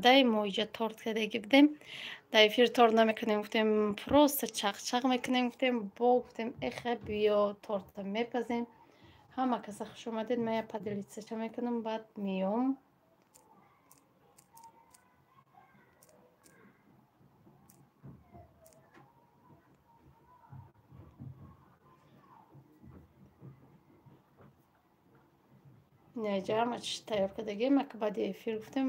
дай мо иҷа торт карда будем. Дар эфир торт намекунем, гуфтем просто чақ-чақ мекунем, гуфтем бо гуфтем эха биё тортта мепазем. Ҳама каса хуш омадед. Ман я поделитсаша мекунам, баъд меём. Неҷа ҳама чиш тайёр кардагем. Ак баъди эфир гуфтем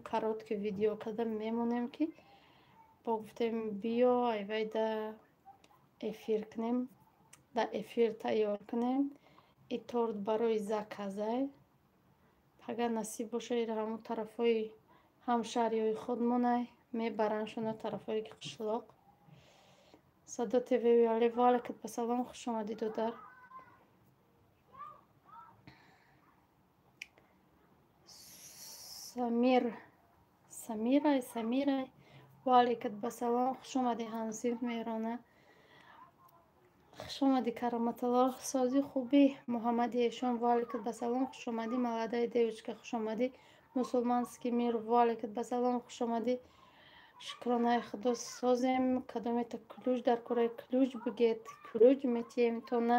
коротки видео карда мемонем ки бо гуфтем биё айвайда эфир кунем, да эфир тайёр кунем. И торт барои заказай. Агар насиб боша ира ҳамон тарафҳои ҳамшаҳриҳои худмонай мебараншона тарафҳои қишлоқ. Садо тевеи але валайкум асалом, хуш омадид додар. Самирай валайкум асалом, хуш омади ҳамсинф меҳрона. Хуш омади кароматалло, сози хуби Муҳаммади эшон валайкум асалом, хуш омади молодая девочка, хуш омади мусулманский мир валайкум асалом, хуш омади шукронаи худо созем кадомета ключ дар кораи ключ бигед ключ метием то на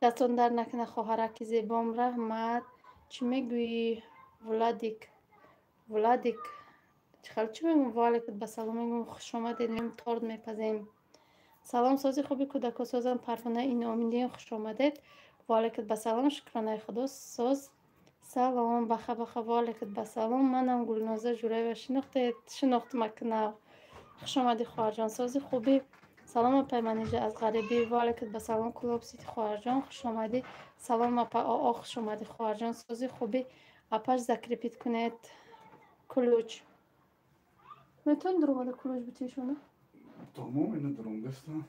дастон дар накна хоҳараки зебом раҳмат. Чӣ мегӯӣ Владик чихел чӣ мегӯм валайкум асалом мегӯм хуш омадед мем торт мепазем. Салом сози хуби кӯдако созам Парвона Иномидиён, хуш омадед. Валайкум асалом, шукронаи худо соз. Салом баха валайкум асалом. Манам Гулноза Жураева, шинохтумак нав. Хуш омади хоҳарҷон, сози хуби. Салом апай манижа аз ғарибӣ, валайкум асалом. Кулоб сити хоҳарҷон, хуш омади. Салом апа оо, хуш омади хоҳарҷон, сози хуби. Апаш закрепит кунед ключ. Метавонед дурмада ключ битишона? Тамом ина дурмадастам.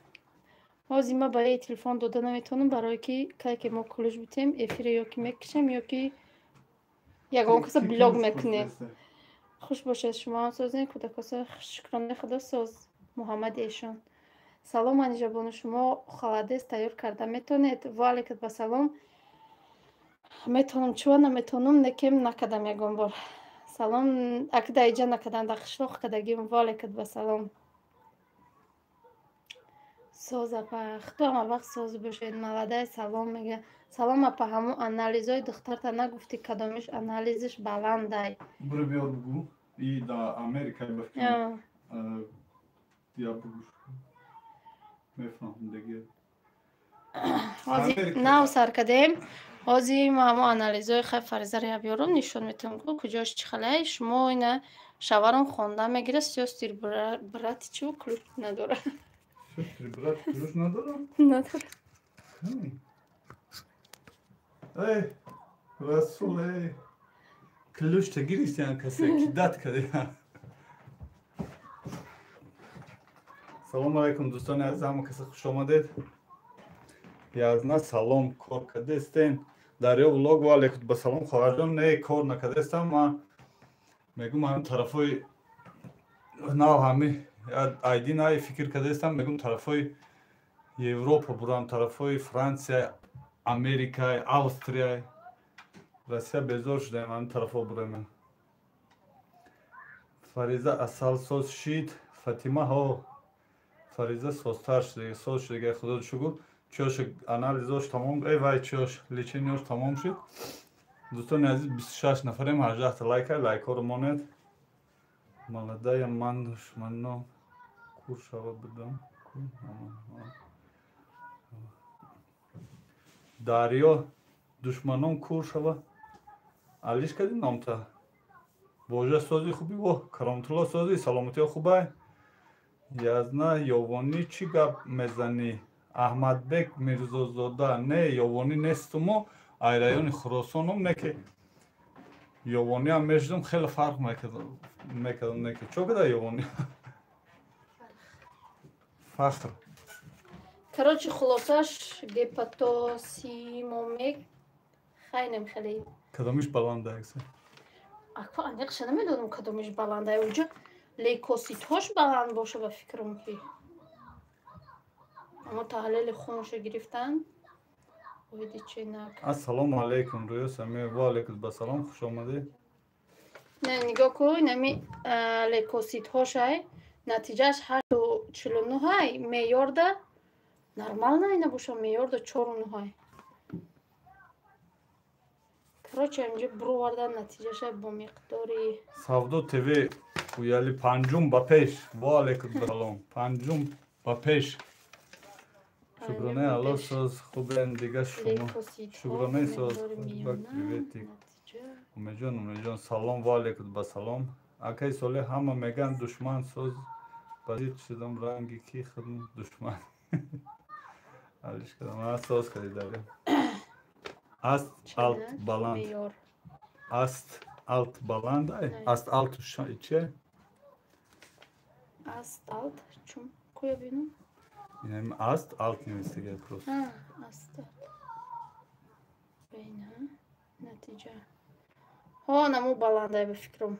ҳозир ма ба телефон дода наметавонам, барое ки кае ки мо ключ битем эфире ё ки мекишем ё ки ягон каса блог мекунем. хуш бошед, шумоам созем кӯдакоса. Шукронаи худо соз Муҳаммади эшон. Салом анижабону, шумо халадес тайёр карда метавонед? Валайкум асалом. Метавонам чува наметавонам некем накардам ягон бор. Салом акда иҷа накардам дар қишлоқ кардагим. Валайкум асалом. Соз апа худо ҳама вақт соз бошед. Молодая салом мега. Салом апа ҳамон анализои духтарта нагуфти кадомиш анализиш баландай. Буро биёр бугу. И да Америка бафкам. Я бугу. Мефаҳмам дега. Ҳозир нав сар кардем. ҳозир мо ҳамон анализои хай фаризаро я биёрам нишон метавонам ку куҷош чӣ халай. Шумо ина шаварам хонда мегира сёстир брати чӣ ключ надора. Брат ключ надора? Надора. Эй, Расул, эй. Ключ-то гиристян касе кидат каде. Салом алейкум дӯстони азиз, ҳама каса хуш омадед. Язна салом кор кардестен. Дарё влог валайкум басалом хоҳарҷон, не кор накардестам. Ман мегум ҳамин тарафҳои нав ҳами айди наи фикр кардестам, мегум тарафҳои Европа бурам, тарафҳои Франсия, Америка, Австрия, Россия безор шудаем, ҳамин тарафҳо бурем. Фариза асал соз шид, Фатима ҳо Фариза созтар шуд, соз шуд, ягар худо шукр. Чош анализош тамом, эй вай чош, лечениёш тамом шуд. Дӯстони азиз 26 нафарем, 18 лайкҳоро монед. Молодая ман душманон кур шава будам. Дарё душманон кур шава. Алиш кади номта. Божа сози хуби во, кароматулло сози, саломатиё хубай. Язна ёвонӣ чӣ гап мезанӣ? Аҳмадбек Мирзозода, не ёвонӣ нестумо, айраёни Хуросоном, не ки ёвониам мешудам, хеле фарқ мекардам, не ки чо када ёвонӣ? Фахр. Короче, хулосаш гепатосимомек хайнем хеле. Кадомиш баланда акса? Аква аниқ шада медонам кадомиш баланда. Уҷа лейкоситҳош баланд боша ба фикрам ки. Аммо таҳлили хуншо гирифтан. Оиди ченак. Ассалому алейкум Рӯё Самир, ва алейкум басалом, хуш омадед. نه نگاه کن نمی لیکوسیت هاشای نتیجهش 8.49 های میار ده نرمال نه اینه باشه میار ده 4.9 های короче اینجا برو وردن نتیجهش با مقداری Savdo TV uyali pancum bapeş. Va aleykum selam. Pancum bapeş. Şukrane Allah söz xuben diga şuma. لیکوسیت ها Şukrane söz. مقدار Bak میانه privetik. نتیجه Umecan salam va aleykum basalam. Akay sole hama megan düşman söz. Bazit şidam rangi ki xidm düşman. Aliş kadam ha söz kadidarim. Ast alt چند baland. میار Ast alt baland ay. Ne? Ast alt içe. است alt چون کویا بینم Yani ast alt investige просто. ها است بین ها نتیجه ها نمو بلنده به فکرم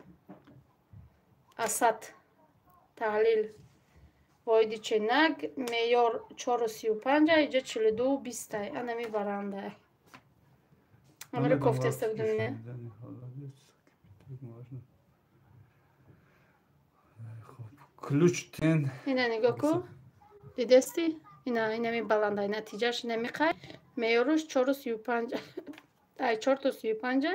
اسد تحلیل وایدی چنگ میار 4.35 اینجا 42.20 انا می برنده امیر کوفته استفاده نه Ключ ten اینا نگاه کو دیدستی اینا می بلنده نتیجهش نمیخوای میاروش 4.35 ای 4.35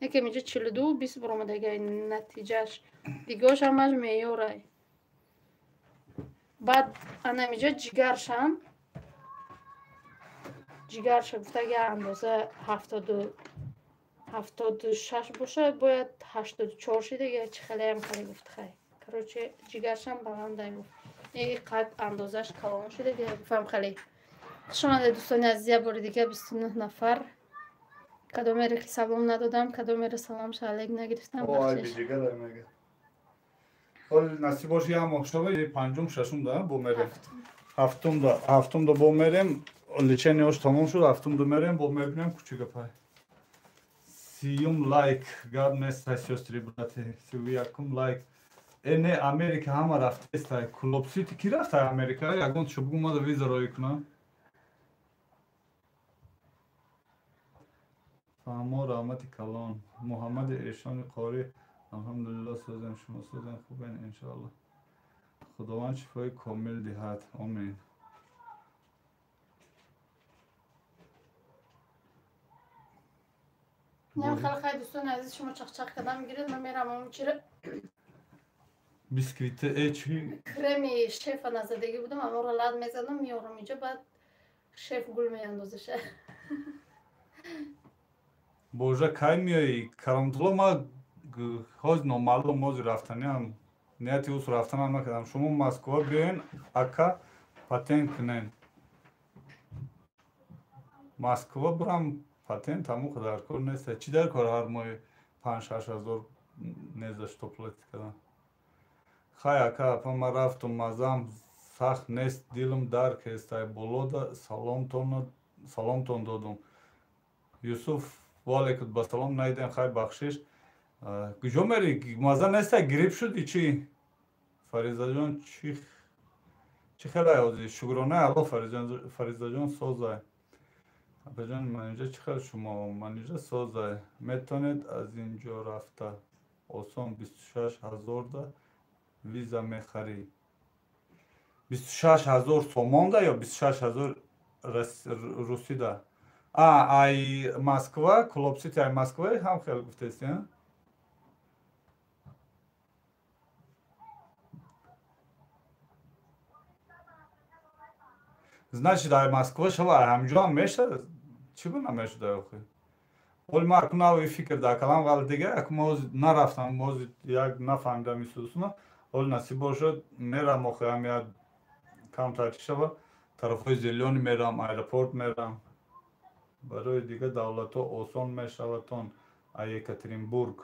یکی میگه 42.20 برام دیگه نتیجهش دیگهش همش میاره بعد انا میگه جیگرشم گفته اگه اندازه 76 باشه باید 84 شه دیگه چه خیلی هم خیلی گفت خیلی کروچه جیگرشم بلنده گفت این قد اندازش کلان شده دیگه گفتم خیلی شما دوستان عزیز بار دیگه 29 نفر کدوم که سلام ندادم کدوم سلام شالک نگرفتم ay بخشش bir kadar mega. Ol nasip boş ya moşova pancum şaşım da bu mere. Haftum da bu merem liçen yoş tamam şu haftum da merem bu merem küçük yapay. Siyum like God mesaj sestri brate siviyakum like. Ene Amerika hamar hafte stay Club City ki rafta Amerika ya gont şu bugün da viza roykna. Famo rahmeti kalon. Muhammed Eşani Qori Elhamdülillah sözüm şuma sözüm خوبن انشالله خداوند شفای کامل دهد آمین نه خیلی دوستان عزیز شما چخ کدام میگیرید من میرم اون چیره bisküvite çi کرمی شیف نزدگی بودم اما رو لاد میزدم میارم اینجا بعد شیف گل میاندازشه boja kaymıyor karantıla ma hoz normalde moz raftanı niyati us raftan almak adam şumun Moskova birin aka patent knen Moskova buram patent tamu kadar kor neyse çider kor har moy 5-6 zor nezda штоплет kada Hay aka pama raftum mazam sah nes dilim dar kestay boloda salom ton dodum Yusuf Валейкум басалом найден хай бахшиш. Кujо мери маза неста грип шуди чи? Фаризаҷон чи хелай ози шукрона алло Фаризаҷон созай. Абаҷон ман инҷа чи хел шумо ман инҷа созай. Метонед аз инҷо рафта осон 26000 да виза мехарӣ. 26000 сомон да ё 26000 руси да? Ай Москва, Club City ай Москва ham xel guftesti ha? Значит, ай Москва шава hamjon meşa чигуна мешуда охи. Ol ma kunavi fikr da kalam gal diga ak moz naraftam moz яг нафаҳмидам исусна ol насиб бошад мерам охи ҳам я камтар шава тарафҳои зелёни мерам аэропорт мерам برای دیگه دولت ها آسان می شود Екатеринбург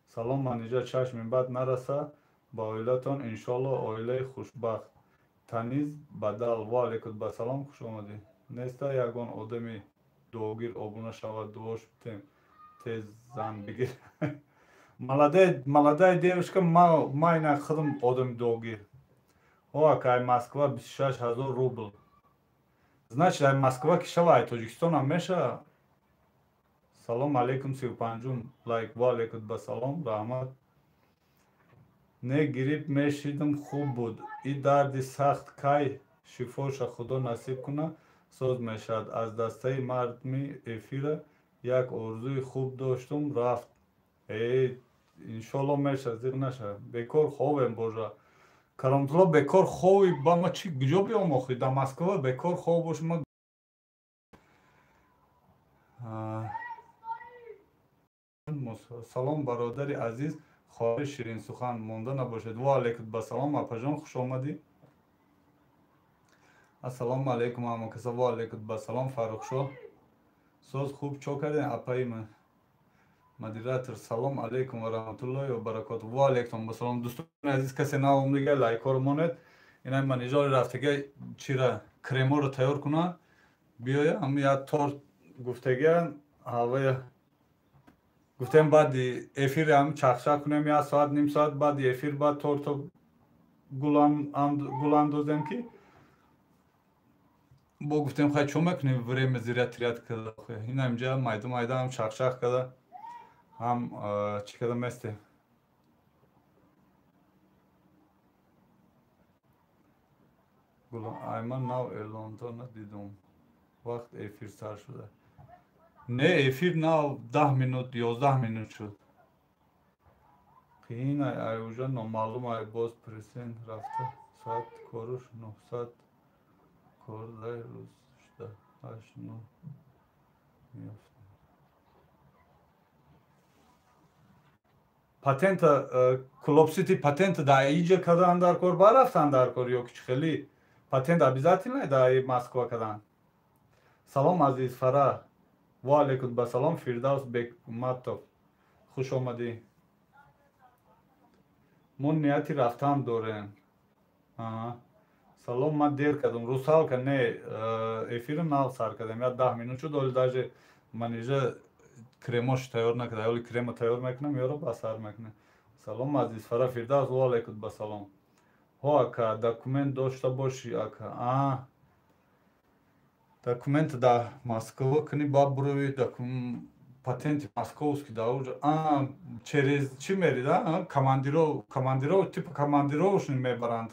سلام من اینجا چشم بعد نرسه با اویلتان انشالله اویله خوشبخت تنیز بدل و علیکم بسلام خوش آمدی نیسته یگان آدمی دوگیر آبونه شود دوش بتیم تیز زن بگیر молодая девушка ما اینا خودم آدم دوگیر او اکای Москва 26000 рубл Значит, Москва кишала, Таджикистан меша салом алейкум 35 лайк ва алейкум ба салом раҳмат не гирип мешидам хуб буд и дарди сахт кай шифоша худо насиб куна соз мешавад аз дастаи мардми эфира як орзуи хуб доштум рафт иншолло мешавад зиқ нашавад бекор ховем божа кароматулло бекор хови ба ма чӣ куҷо биёмохӣ да Москва бекор хов боши ма салом бародари азиз хоҳари ширинсухан монда набошед ва алейкум ба салом апаҷон хуш омадӣ ассалому алейкум амакаса ва алейкум ба салом фаррухшоҳ соз хуб чо кардем апаи модератор салом алейкум ва раҳматуллоҳи ва баракоту ва алейкум ба салом дӯстони азиз касе навом дига лайкоро монед инай манижори рафтага чира креморо тайёр куна биёя ҳам я торт гуфтагиан ҳавая гуфтем баъди эфир ҳам чахчах кунем 1 соат ним соат баъди эфир баъд торто гул андозем ки бо гуфтем хай чо мекунем время зиря тирят када ина имҷа майда майда ҳам чахчах када ҳам чӣ када месте айман нав эълонто надидум вақт эфир сар шуда не эфир нав 10 минут 11 минут шуд қиин ай уже номаълум ай боз президент рафта соат коруш 900 кордай рӯз шуда 8-9 меофтад патента клопсити патента да иҷа кардан дар кор барафтан дар кор ё ки хеле патент обязательно да Москва кардан салом азиз фара ва алейкум ба салом фирдавс бекматов хуш омадӣ мо нияти рафтан дорем салом ман дер кардам русалка не эфири нав сар кардем я 10 минут шуд оли даже манижа кремош тайёр накарда оли крема тайёр мекунам ёро ба сар мекунем салом азиз фара фирдавс ва алейкум ба салом ҳо ака документ дошта бошӣ ака документ да Москва кuni ба бурои патенти московский да уже через чӣ мери да командиров типа командировочный мебаранд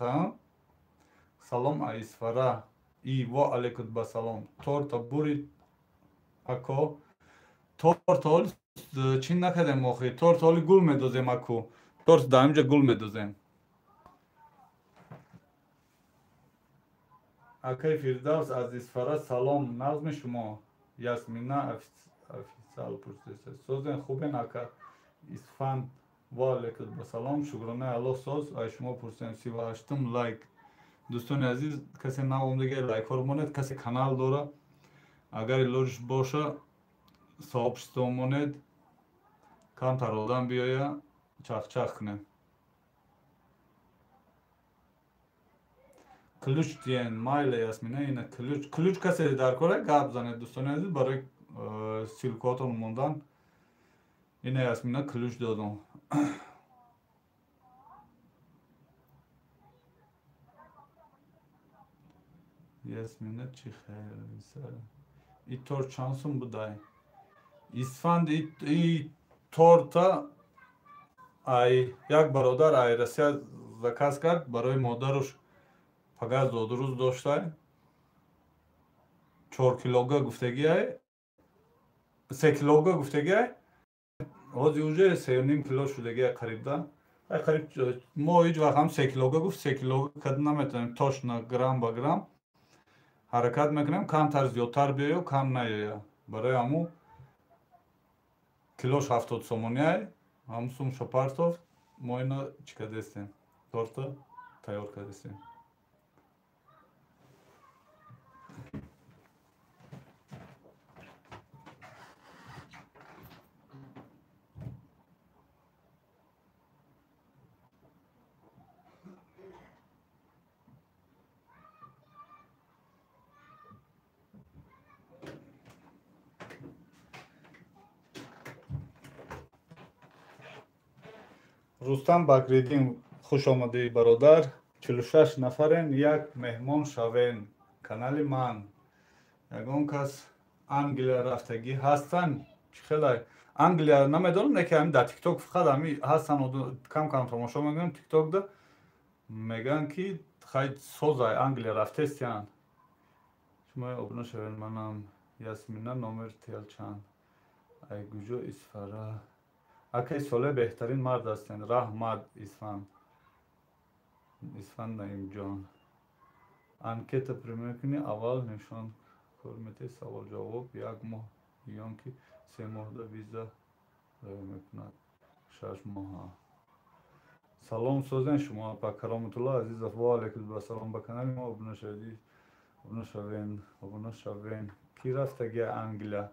салом аисфара и ва алейкум ба салом торта бури ако торта оли чӣ накардем охи торта оли гул медозем аку торт да имҷа гул медозем акай фирдавс азизфара салом назми шумо ясмина официал пурсиса созен хубен ака исфанд ва алейкум ба салом шукронаи аллоҳ соз ай шумо пурсем 38 лайк дӯстони азиз касе навом дига лайкҳоро монед касе канал дора агар илоҷиш боша сообщество монед камтар одам биёя чахчах кунем ключ диен майле ясмина ина ключ касе дар кора гап занед дӯстони азиз барои силкотон мондан ина ясмина ключ додам ясмина чӣ хайр и торт чанд сум будай исфанд и торта ай як бародар ай россия заказ кард барои модаруш пагаз доду рӯз доштай 4 килога гуфтагиай 3 килога гуфтагиай ҳозир уже 3.5 кило шудагиай қарибда ай қариб мо ҳеҷ вақт ҳам 3 килога гуфт 3 килога карда наметавонем точно грамм ба грамм ҳаракат мекунем камтар зиёдтар биёя кам наёя барои ҳамун килош 70 сомониай ҳамун сум шопартов мо ина чӣ кардастем торта тайёр кардастем рустам бакриддин хуш омадӣ бародар 46 нафарен як меҳмон шавен канали ман ягон кас англия рафтагӣ ҳастанд خیلی انگلیا نمیدونم نه که همین در تیک توک فقط همین هستن و کم کم تماشا میکنم تیک توک ده میگن که خیلی سوزای انگلیا رفته استیان شما ابنا شوین منم یاسمینا نمر تیل چند ای گوجو اسفره اکی ساله بهترین مرد هستند رحمت اسفند نعیم جان انکت پرمیه کنی اول نشان حرمتی سوال جواب یک ماه یا که 3 ماه ده ویزا میکند 6 ماه سلام سوزن شما با کرامت الله عزیز افوال که با سلام بکنم ما ابن شدید ابن شوین کی رفته گیا انگلیا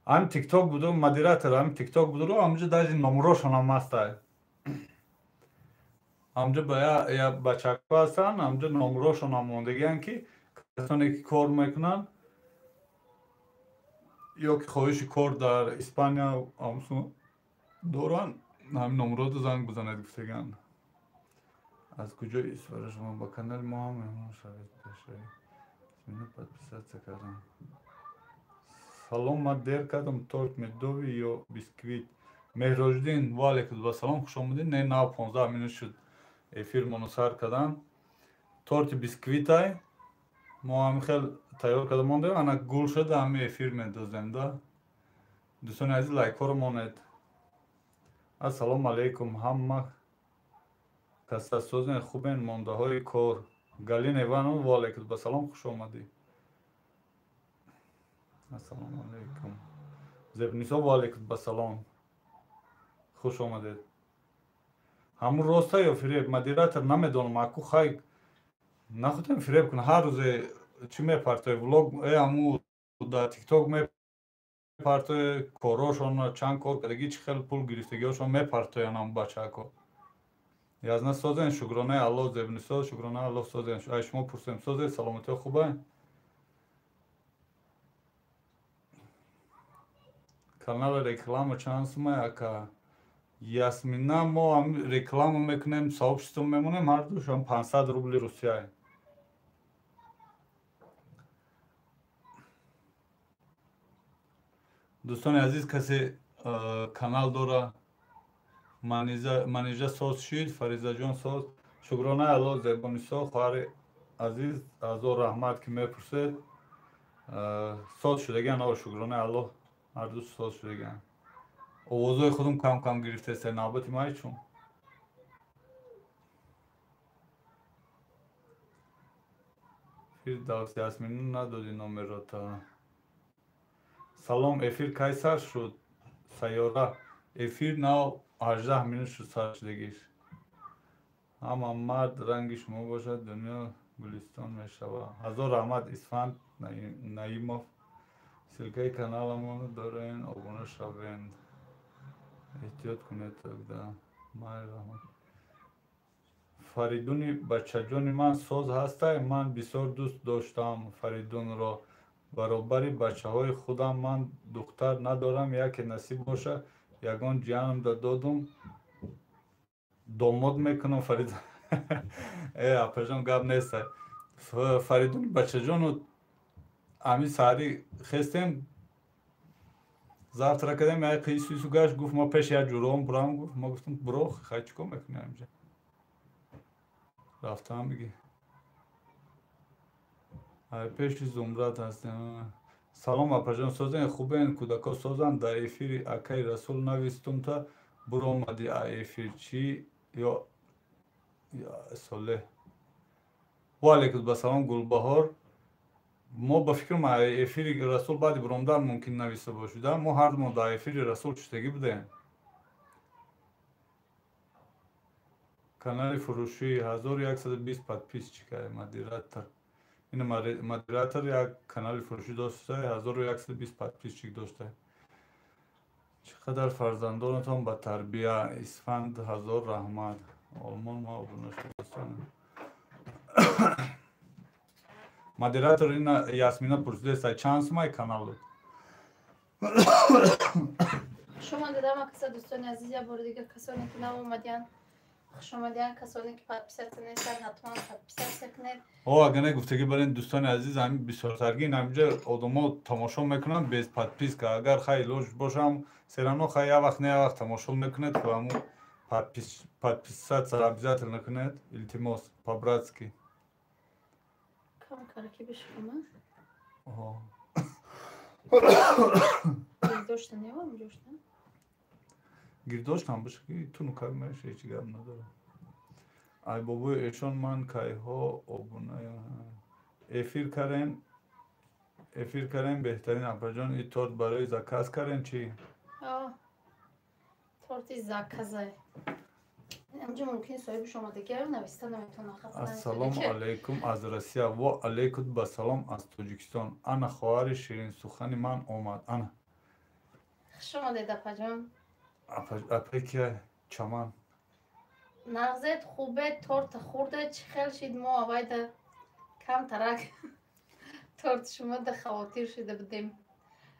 هم تیک توک بودم مدیراتر هم تیک توک بودم همجا داشت نمروشون هم هسته همجا با یا بچه هستن همجا نمروشون هم موندگیان که کسانی که کار میکنن یا که خواهش کار در اسپانیا همسون دوران همین نمرو دو زنگ بزنید گفتگن از کجا ایسواره شما با کانال ما هم مهمان شوید باشید اسمینه подписаться کردم سلام من دیر کردم تورت مدوی یا بیسکویت مهرجدین و علیکم سلام خوش آمدین نه 15 منوت شد افیر منو سر کردم تورت بیسکویت های ما هم خیلی تیار کردم مونده انا گول شده همه افیر میدازم ده دوستان عزیز لایک رو مونید السلام علیکم همه کسا سوزن خوبین مونده های کار گالین ایوانو و علیکم سلام خوش آمدی السلام علیکم زبنیسا و علیکم سلام خوش آمدید همون راستا یا فریب مدیراتر نمیدونم اکو خواهی نخوتیم فریب کنه هر روز چی میپرتای ولاگ همون در تیک توک میپرتای کاراشون چند کار کردگی چی خیلی پول گرفتگی هاشون میپرتای هم بچه اکو یازنه سازن شکرانه الله زبنی ساز شکرانه الله سازن ای شما پرسیم سازه سلامتی خوبه کانال реклама چانس ما اکا یاسمینا ما هم реклама میکنیم сообщество میمونیم هر دوشون 500 روبل روسیه دوستان عزیز کسی کانال داره منیجه ساز شید فریزه جان ساز شکرانه الله زبانی ساز خواهر عزیز از رحمت که میپرسید ساز شدگن آقا شکرانه الله هر دو ساز شدگن اوضاع خودم کم کم گرفته سه نوبتی مایی چون فیردوس یاسمین ندادی نمبر را تا سلام افیر کی سر شد سیاره افیر نو 18 منوت شد سر شدگیش هم مرد رنگی شما باشد دنیا گلستان میشوه هزار رحمت اسفند نعیموف سلکه کانالمون دارین ابونه شوین احتیاط کنید تا مای رحمت فریدونی بچه جانی من ساز هسته من بسیار دوست داشتم فریدون را برابری بچه های خودم من دختر ندارم یکی نصیب باشه یگان جانم دادم داماد میکنم فریدون اپرجان گب نیست فریدون بچه جانو امی ساری خستیم завтра کردیم یک قیسویسو گشت گفت ما پیش یک جورام برام گفت ما گفتم برو خیلی چکو میکنی همینجا رفتم بگی پیش زمرت هستیم سلام اپرجان سازن خوبین کودکا سازن در افیر اکی رسول نویستم تا برو آمدی افیر چی یا ساله و علیکم سلام گلبهار ما با فکر ما افیر رسول بعد برامدن ممکن نویسته باشید ما هر دو در افیر رسول چطگی بودیم کانال فروشی 1120 подписчика چیکه مدیراتر این مدیراتر یک کانال فروشی داشته 1120 подписчик داشته چقدر فرزندانتان با تربیه اسفند هزار رحمت آلمان ما ابونه شدستانم مدیراتر این یاسمینا پرسیده سای چانس مای کانال بود شما دیدم کسا دوستان عزیز یا بار دیگه کسانی که نام اومدین خوش آمدین کسانی که پادپیسات نیستن حتما پادپیسات کنید. اگر نه گفتگی برین دوستان عزیز همین بسیارترگین همینجا آدما تماشا میکنن bez پادپیس که اگر خیلی لوش باشم سرانو خیلی وقت نه وقت تماشا میکنید که همون پادپیسات سر обязательно کنید التماس по-братски. کم کار کی بشم؟ آها. داشتن یا هم داشتن؟ گیرداشت هم باشه که تو نکار میشه هیچ گپ نداره. ای بابا ایشان من کای ها ابونه افیر کردن بهترین اپاجان این تورت برای زکاس کردن چی؟ تورتی زکازه. امروز ممکن صاحب شما دیگر نوشته نمیتونه خاطر. السلام علیکم از روسیه و علیکم با سلام از تاجیکستان. انا خواهر شیرین سخن من اومد. انا. شما دیده پاجان. اپا که چمان. نغزت خوبه تورت خورده چی خیلی شید ما باید کم ترک تورت شما ده خواتیر شده بدیم.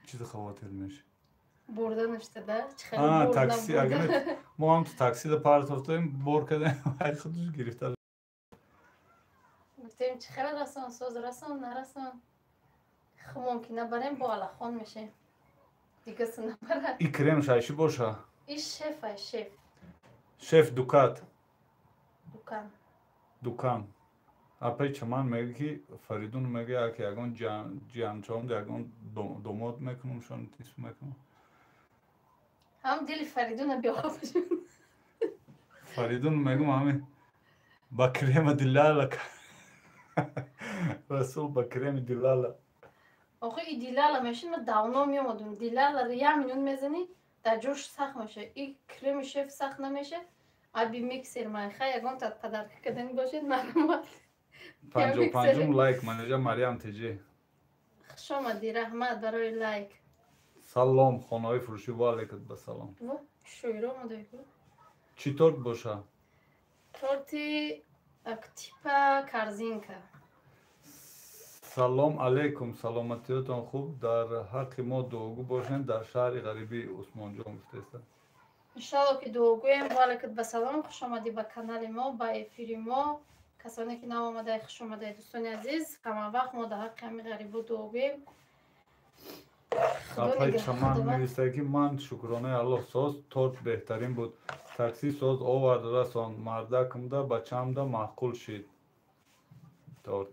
چی ده خواتیر میشه؟ برده نشده چی خیلی برده تاکسی اگر ما هم تو تاکسی ده پارت افتادیم بور کردیم وای خودش گرفته. گفتیم چی خیلی رسان سوز رسان نرسان خب ممکنه بریم با الاخون میشه دیگه سه نبره. این کریم شایشی باشه؟ این شفه شف. شف دوکات. دکان. اپای چمان میگه که فریدون میگه که اگون جانچون اگون دومات میکنم شون تیس میکنم. هم دل فریدون بیافشون. فریدون میگم همین با کریم دلاله رسول با کریم دلاله. آخه این دلاله میشه من داونا میامدم دلاله ریا میلیون میزنی در جوش سخت میشه این کریم شف سخت نمیشه. آبی میکسر من خیلی اگون تا پدر کردنی باشید معلومات. 55 لایک منجا مریم تیجی. شما دی رحمت برای لایک. سلام خانه فروشی و علیکم با سلام. و شویرو مده کو. چی تورت باشه؟ تورتی اکتیپا کارزینکا. سلام علیکم سلامتیتون خوب در حق ما دوگو باشین در شهر غریبی عثمان جان گفته. انشالله که دوگویم و علیکم سلام خوش آمدی به کانال ما با افیر ما کسانی که نو آمده خوش آمده دوستان عزیز کما وقت ما در حق همین غریب و دوگویم. اپای چمان نویسته که من شکرانه الله ساز تورت بهترین بود تاکسی ساز آورد رسان مردکم ده بچم ده معقول شد تورت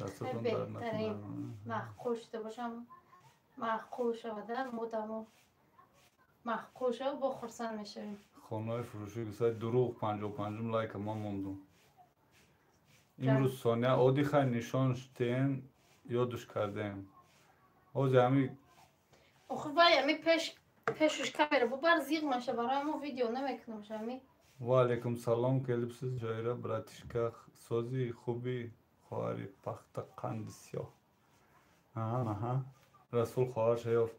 دستتون در بهترین معقول شده باشم معقول شده مدامو معقول شده با خرسان میشویم. خانه فروشی بسید دروغ 55 لایک ما موندم. امروز سونیا اودی خیلی نشان شدین یادش کردیم. اوزی همی آخه وای همی پیشش کامره ببر زیغ میشه برای ما ویدیو نمیکنم شمی. و علیکم سلام کلیپسیز جایره براتیشکا سازی خوبی خواهری پخت قند سیاه. آها رسول خواهر شیافت.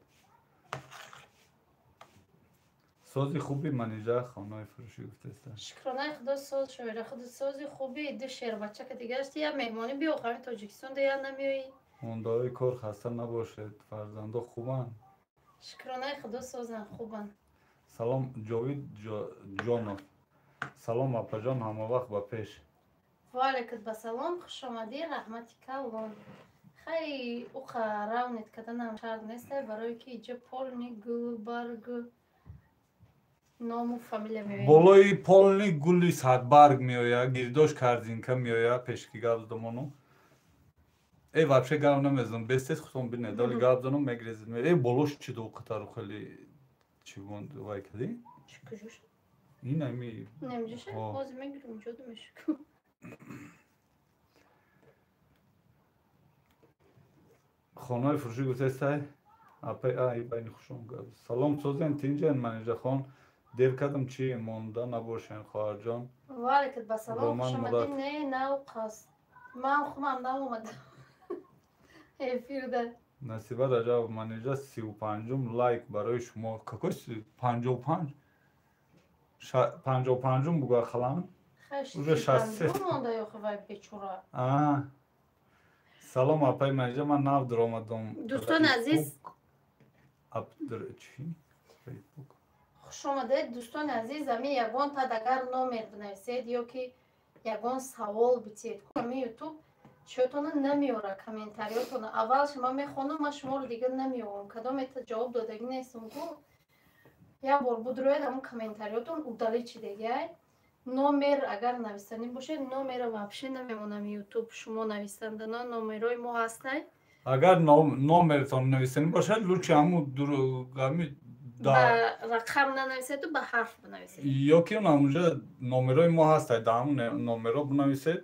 سازی خوبی منیجه خانه فروشی گفته است. شکرانه خدا ساز شویره خدا سازی خوبی دو شیر بچه که دیگه است یا مهمانی بیا خواهی تاجیکستان دیگه نمیایی. موندای کار خسته نباشد فرزنده خوبن. شکرانه خدا سازن خوبن. سلام جاوید جانو. سلام اپا جان همه وقت با پیش. و علیکم سلام خوش آمدی رحمتی کلون. خیلی اوخه راونت کردنم شرط نیسته برای که اینجا پولنی گلبرگ نامو فامیله میبینیم. بالای پولنی گلی سادبرگ میایا گیرداش کارزینکا میایا پیشکی گاز دمونو. ای вообще گاو نمیزنم بستید خودم بینه دالی گاو دنم مگریزم. ای بالوش چی دو قطارو خیلی چی گوند وای کدی؟ چی کجوش؟ این نمی. نمیجوشه؟ باز میگیرم جدو میشه. خانه فروشی گفته است ای بین خوشم گفت سلام سوزن تینجن منیجه خان دیر کدم چی مونده نباشین خواهر جان. و علیکم سلام خوش آمدی نه قاست من خوبم نمومد. افیر نصیبه رجب منیجه 35 لایک برای شما کاکوی 55 55 بگو خلان خیلی 65 مونده یا خواه بیچورا. سلام اپای منیجه من نو در آمدم دوستان عزیز چی؟ فیسبوک خوش آمدید دوستان عزیز. امی یگان تا اگر نامر بنویسید یا که یگان سوال بتید امی یوتیوب چیتون نمیاره کامنتاریاتون اول شما میخونم من شما رو دیگه نمیارم کدام جواب دادگی نیستم تو یا بار بود روید همون کامنتاریاتون удали چی دیگه номер اگر نویسنی باشه номер вообще نمیمونم یوتیوب شما نویسنده نه номерای ما هستن اگر номерتون نویسنی باشه لوچه همون درگامی با رقم ننویسید و با حرف بنویسید یا که اونجا номерای ما هستن در همون номерا بنویسید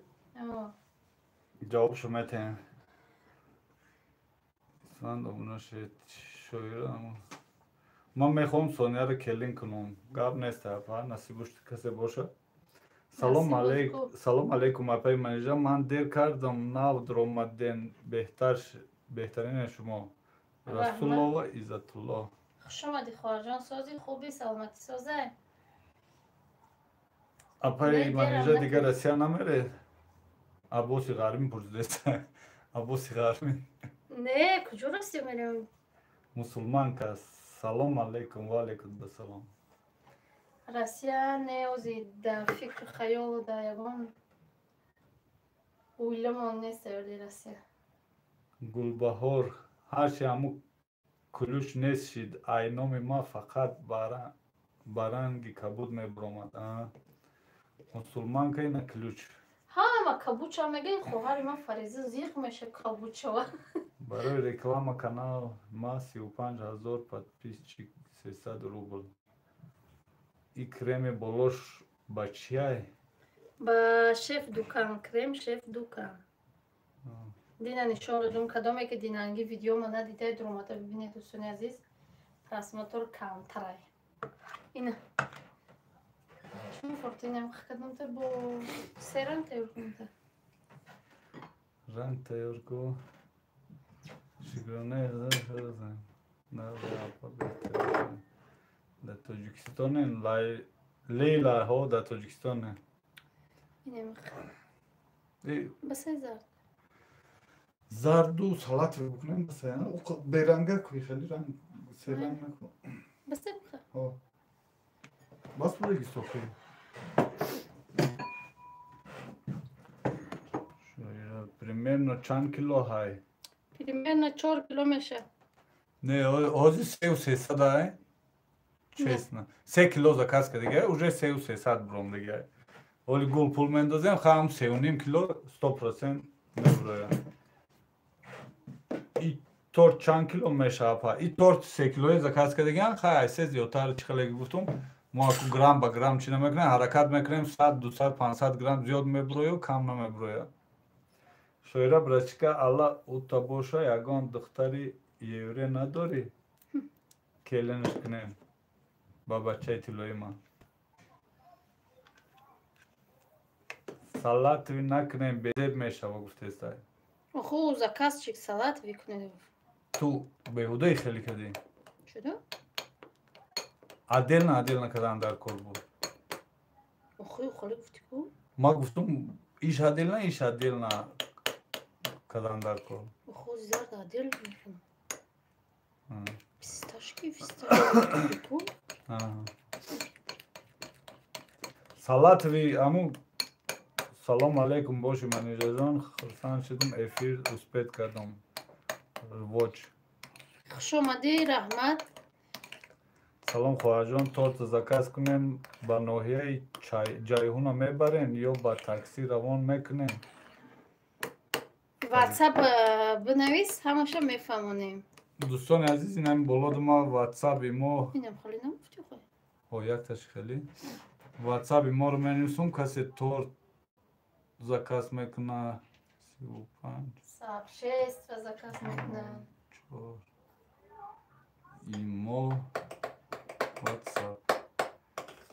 جواب شما تین سند اونو شویره همون من میخوام سونیا رو کلین کنم گاب نیست اپا نصیبش کسی باشه سلام علیکم اپای منیجا من دیر کردم ناو درآمدین بهترین شما رسول الله و عزت الله خوش آمدی خواهر سازی خوبی سلامتی سازه اپای منیجا دیگه رسیا نمیره عباسی غرمی پرسیده عباسی غرمی نه کجا رسیا میریم مسلمان که سلام علیکم و علیکم السلام رسیا نیازی در فکر خیال در یگان اویلمان نیست ولی رسیا گلبهار هرچی همو کلوش نیست شید اینام ما فقط برنگی کبود میبرامد مسلمان که اینه کلوچ ها ما کبوچ هم میگه خواهر من فریزه زیق میشه کبوچ ها برای رکلام کانال ما 35,000 подписчик 300 روبل این کرم بلوش با چیه؟ با شف دوکان کرم شف دوکان دینا نشان دادم کدامی که دینانگی ویدیو ما ندیده دروماتا ببینید دوستان عزیز پراسماتور کامترای اینه چون فورتینم خدمت تا با سه رنگ تیار کنم تا رنگ تیار کو شکرانه زن نه اپا بهتره در تاجیکستان لیلا ها در تاجیکستان اینه میخوام بس زرد زردو سالات رو بکنم بس بیرنگه کوی خیلی رنگ سه رنگ نکن بس بخواه بس بودگی صفحه примерно چند کیلو های؟ примерно 4 کیلو میشه نه آزی 300 های؟ چیست 3 کیلو زکاس که دیگه уже 300 برام دیگه ولی گل پول مندازیم خواهم 3.5 کیلو 100% نبروه این تورت چند کیلو میشه اپا این تورت 3 کیلوی زکاس که دیگه خواهی سه زیادتر چی خیلی گفتم ما گرام با گرام چی نمیکنیم حرکت میکنیم 100 200 500 گرم زیاد میبروه و کم نمیبروه شویره برچکه الله اوتا باشه یگان دختری یوری نداری کلینش کنیم با بچه تیلوی ما سالات وی نکنیم بدیب میشه و گفته استای خو زکاس چیک سالات ویکنید تو بهوده خیلی کردی شده؟ عدل نکردن در کل بود خو خالی گفتی کو؟ ما گفتم ایش عدل نه کردن در کل خو زرد عدل میکنم فیستاشکی فیستاشکی کو؟ سالات وی امو سلام علیکم باشی منیجا جان خرسان شدم افیر اسپید کردم واچ خوش آمدی رحمت سلام خواهر جان تورت زکاس کنیم با ناحیه جایهونا میبرین یا با تاکسی روان میکنین واتساپ بنویس همشه میفهمونیم دوستان عزیز این همین بولاد ما واتساپ ما اینم خالی نمفتی خواه او یک تشکیلی واتساپ ما رو منویسم کسی تورت زکاس میکنه 35 صاحب 6 و زکاس میکنه 4 ایمو واتساپ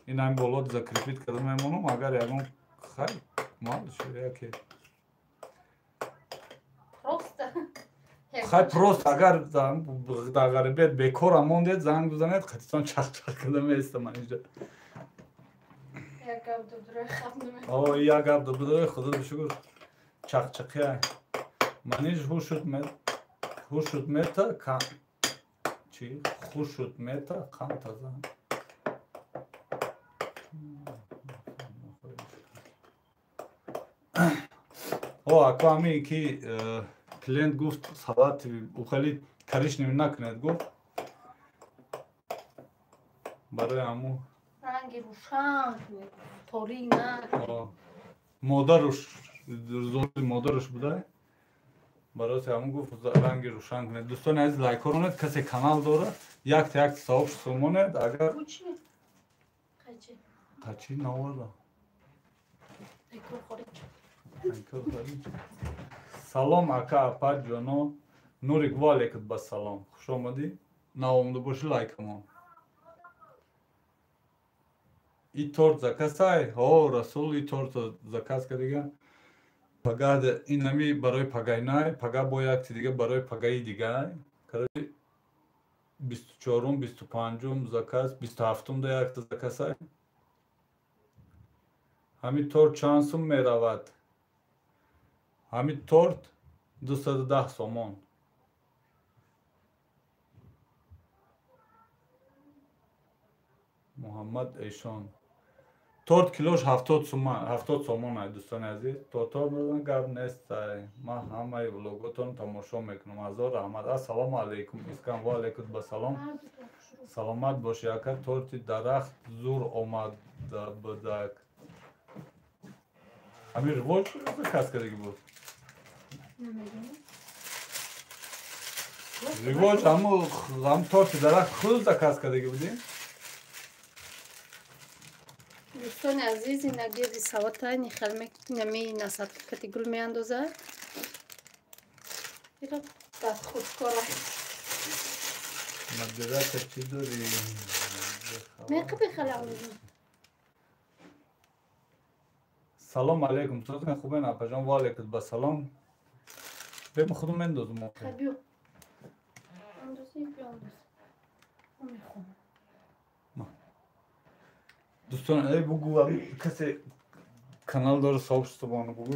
این همین بولاد زکریپیت کرده میمونم اگر یکم خیلی مال شده یکی پروسته خیلی پروست اگر در غریبیت بیکار هم موندید زنگ بزنید قطعا چخ کرده میسته من اینجا یک گب دو خب نمید آه یک گب دو خدا بشکر چخی های من اینج هوش شد میتا کم چی؟ خوش شد میتا کم تازه ака ҳамин ки клиент гуфт салат ухали каришним накунед гуфт барои ҳамун ранги рӯшан торик на модаруш зори модаруш буда барои ҳамун гуфт ранги рӯшан кунед. дӯстони азиз лайкор кунед, касе канал дорад якта як сообщество монед. агар қачи наварда салом ака апа ҷоно нурик ва алейкум басалом хуш омадӣ наомада бошӣ лайкамон и торт закасай ҳо расул и торт закаска дига пага инами барои пагайнай пага бо якти дига барои пагаи дигай караи 24 25 закас 27 да якта закасай ҳамин торт чанд сум меравад ҳамин торт 210 сомон муҳаммад эшон торт килош 70 сомон ай дӯстони азиз тортор додан гап нест ман ҳамаи влоготон тамошо мекунам ҳазор раҳмат ассалому алайкум искам ва алайкум басалом саломат боши ака торти дарахт зур омада будак ҳамин ривоҷ заказ кардагӣ буд ривоҷ ҳам торти дарахт худ заказ кардагӣ будӣ дӯстони азиз ина гирди салата нами насадкати гул меандозад ира даст худкора мадирата чӣ дорӣ меқа бехалам салом алейкум тӯзкан хубен апаҷон ва алейкум басалом бема худум мендозум биё андози биандоз мехонам дӯстон бугу касе канал дора сообщество бону бугу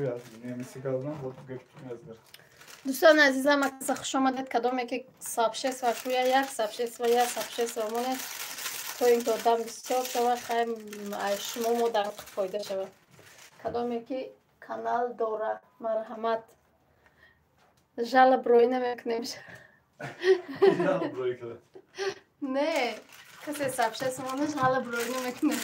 дӯстони азизам акаса хуш омадед кадоме ки сабшест ва шӯя як сабшест ва як сабшест ва монед то ин то дам бисёр шавад хаем шумо мо дар фоида шавад кадоме ки канал дора марҳамат жалобрӯӣ намекунем не касе сабшест монед жалобрӯӣ намекунем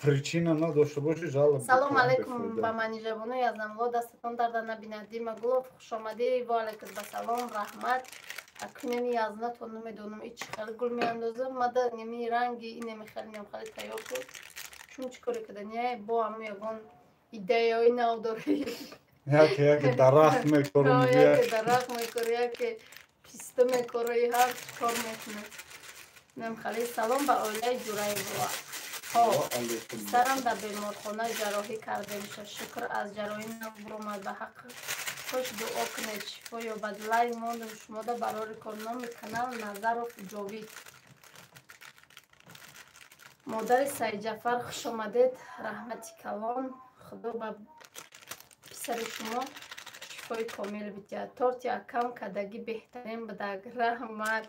причина надошта боши жалоб салом алейкум ба манижабонои азнамло дастатон дарда набинад дима гулов хуш омадӣ ва алейкум басалом раҳмат акунени язнатон намедонам и чӣ хеле гул меандозам мада неми ранги и немехели немхели тайёр буд чун чӣ коре кардания бо ҳамун ягон идеяҳои нав дорӣ яке дарахт мекорӣ яке дарахт мекорӣ яке писта мекорӣ ҳар чӣ кор мекунад немхели салом ба оилаи ҷураевова сарам дар беморхона ҷарроҳӣ кардем шукр аз ҷарроҳӣ набуромад ба ҳаққ хош дуо кунед шифо ёбад лайк мондам шумода барори корноми канал назаров ҷовид модари саидҷафар хуш омадед раҳмати калон худо ба писари шумо шифои комил бидиҳад торти акам кадагӣ беҳтарин будак раҳмат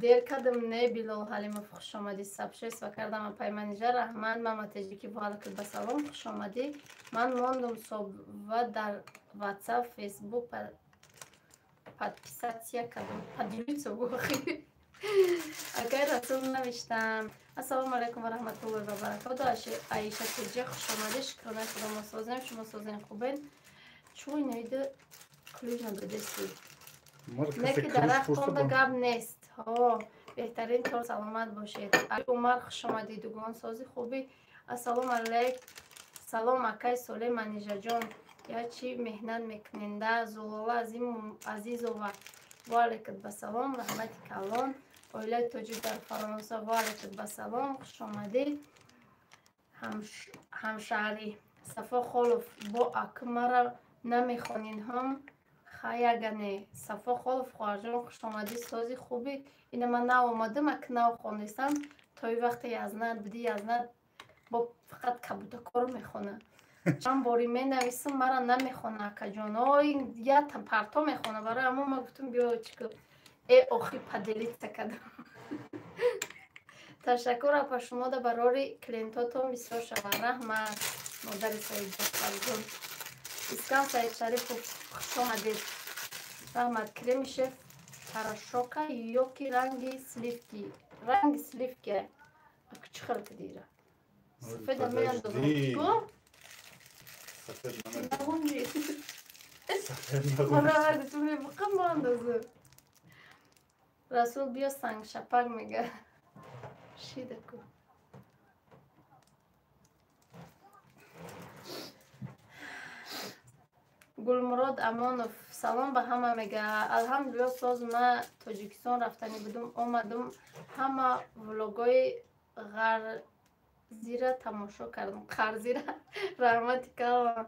дер кардам не билол ҳалимов хуш омадӣ сабшест ва кардам апай манижа раҳмат маматеҷики ваалайкум басалом хуш омадӣ ман мондум сова дар ватсап фейсбук подписатсия кардам поделиться вохи акай расул навиштам ассалому алейкум ва раҳматуллоҳи ва баракату аиша тиҷа хуш омадӣ шукронаи худо мо созем шумо созем хубен чӯй наида клюж нададести неки дарахтонда гап нест беҳтарин то саломат бошед умар хуш омадӣ дугон сози хуби ассалому алейк салом акай соле манижаҷон ячи меҳнат мекуненда зулола азизова ва алейкум басалом раҳмати калон оилаи тоҷик дар фаронса ва алейкум басалом хуш омадӣ ҳамшаҳрӣ сафо холов бо акмара намехонин ҳам хаягане сафо холов хоҳарҷон хуш омадӣ сози хуби ина ман нав омадам ак нав хонистам тои вақте язнат бидӣ язнат бо фақат кабудакор мехона чанд бори менависам мара намехона акаҷон ин я парто мехона барои ҳамон ма гуфтам биё чико охи поделиться кардам تشکر اپا شما دا برای کلینتاتون بسیار شما رحمت مادر سعید جعفرجان اسکان سعید شریف خوش آمدید رحمت کریم شف تراشوکا یوکی رنگ سلیفکی اکچ خلق دیره سفید همی اندازم سفید نگونجی من را هردی تو می بقم با اندازم رسول بیا سنگ شپک میگه شیده کو گلمراد امانوف سلام به همه میگه الحمدلله ساز ما تاجیکستان رفتنی بودم آمدم همه ولوگای غرزی را تماشا کردم قرزی را رحمتی کردم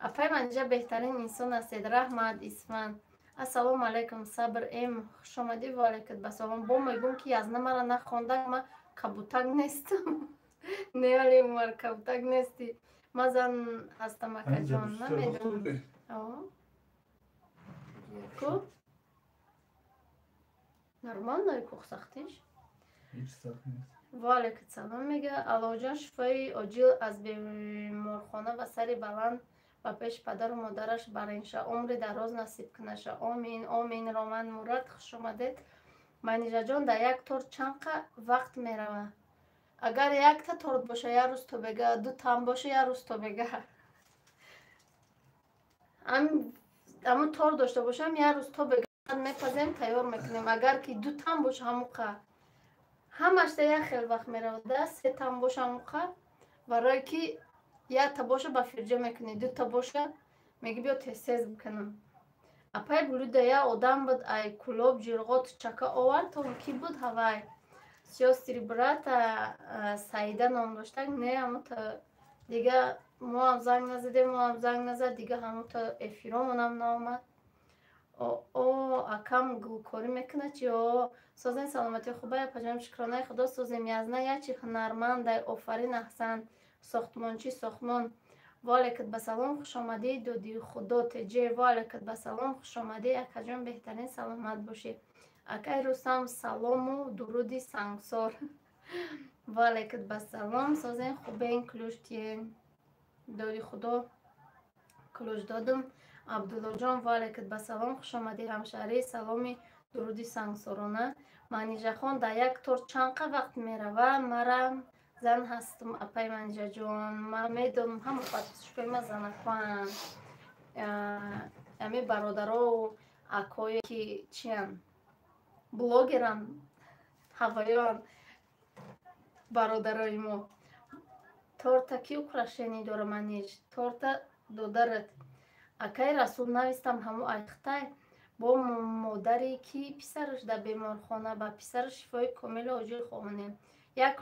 اپای منجا بهترین انسان هستید رحمت اسفند السلام علیکم صبر ام خوش آمدی و علیکم بسلام با میگم که یزنه مرا نخوانده ما کبوتک نیستم نه ولی عمر کبوتک نیستی ما زن هستم اکا جان نمیدونم کو نرمال نای کوخ سختیش و علیکم سلام میگه الله جان شفای عاجل از بیمارخانه و سری بلند و پیش پدر و مادرش برینشه عمر دراز نصیب کنشه آمین آمین رامن مراد خوش آمدید منیجا جان در یک تور چند وقت میروه اگر یک تا تورت باشه یک روز تو بگه دو تام باشه یک روز تو بگه همون تور داشته باشم یک روز تو بگه میپزیم تیار میکنیم اگر که دو تام باشه هموقع همش در یک خیلی وقت میروه سه تام باشه هموقع برای که یک تا باشه با فرجه میکنی دو تا باشه میگی بیا تستیز بکنم اپای بلود یا آدم بود ای کلوب جرغات چکا آورد تا کی بود هوای سیاستری برات سعیده نام داشتن نه همون تا دیگه ما هم زنگ نزدیم ما هم زنگ نزد دیگه همون تا افیرامون هم نامد اکم گلکاری میکنه چی سازن سلامتی خوبه پجام شکرانه خدا سازیم یزنه یا چی هنرمند آفرین احسن ساختمانچی ساختمان والکت به سلام خوش آمدی دودی خدا تجه والکت به سلام خوش آمدی اکا جان بهترین سلامت باشی اکای رستم سلام و درودی سنگسار والکت به سلام سازن خوبه این کلوشتین دودی خدا کلوش دادم عبدالله جان والکت به سلام خوش آمدی همشهری سلامی درودی سنگسارانه منیجه خان در یک تور چند وقت میروه مرم زن هستم اپای منیجه جان من میدونم همه پاتشکوی ما زنکوان امی برادرها و اکایی که چیان بلوگران هوایان برادرای ما تورتا کی украшений داره منیج تورتا دودرت اکای رسول نویستم همو ایختای با مادری که پسرش در بیمارخانه با پسرش شفای کامل عاجل خواهانیم یک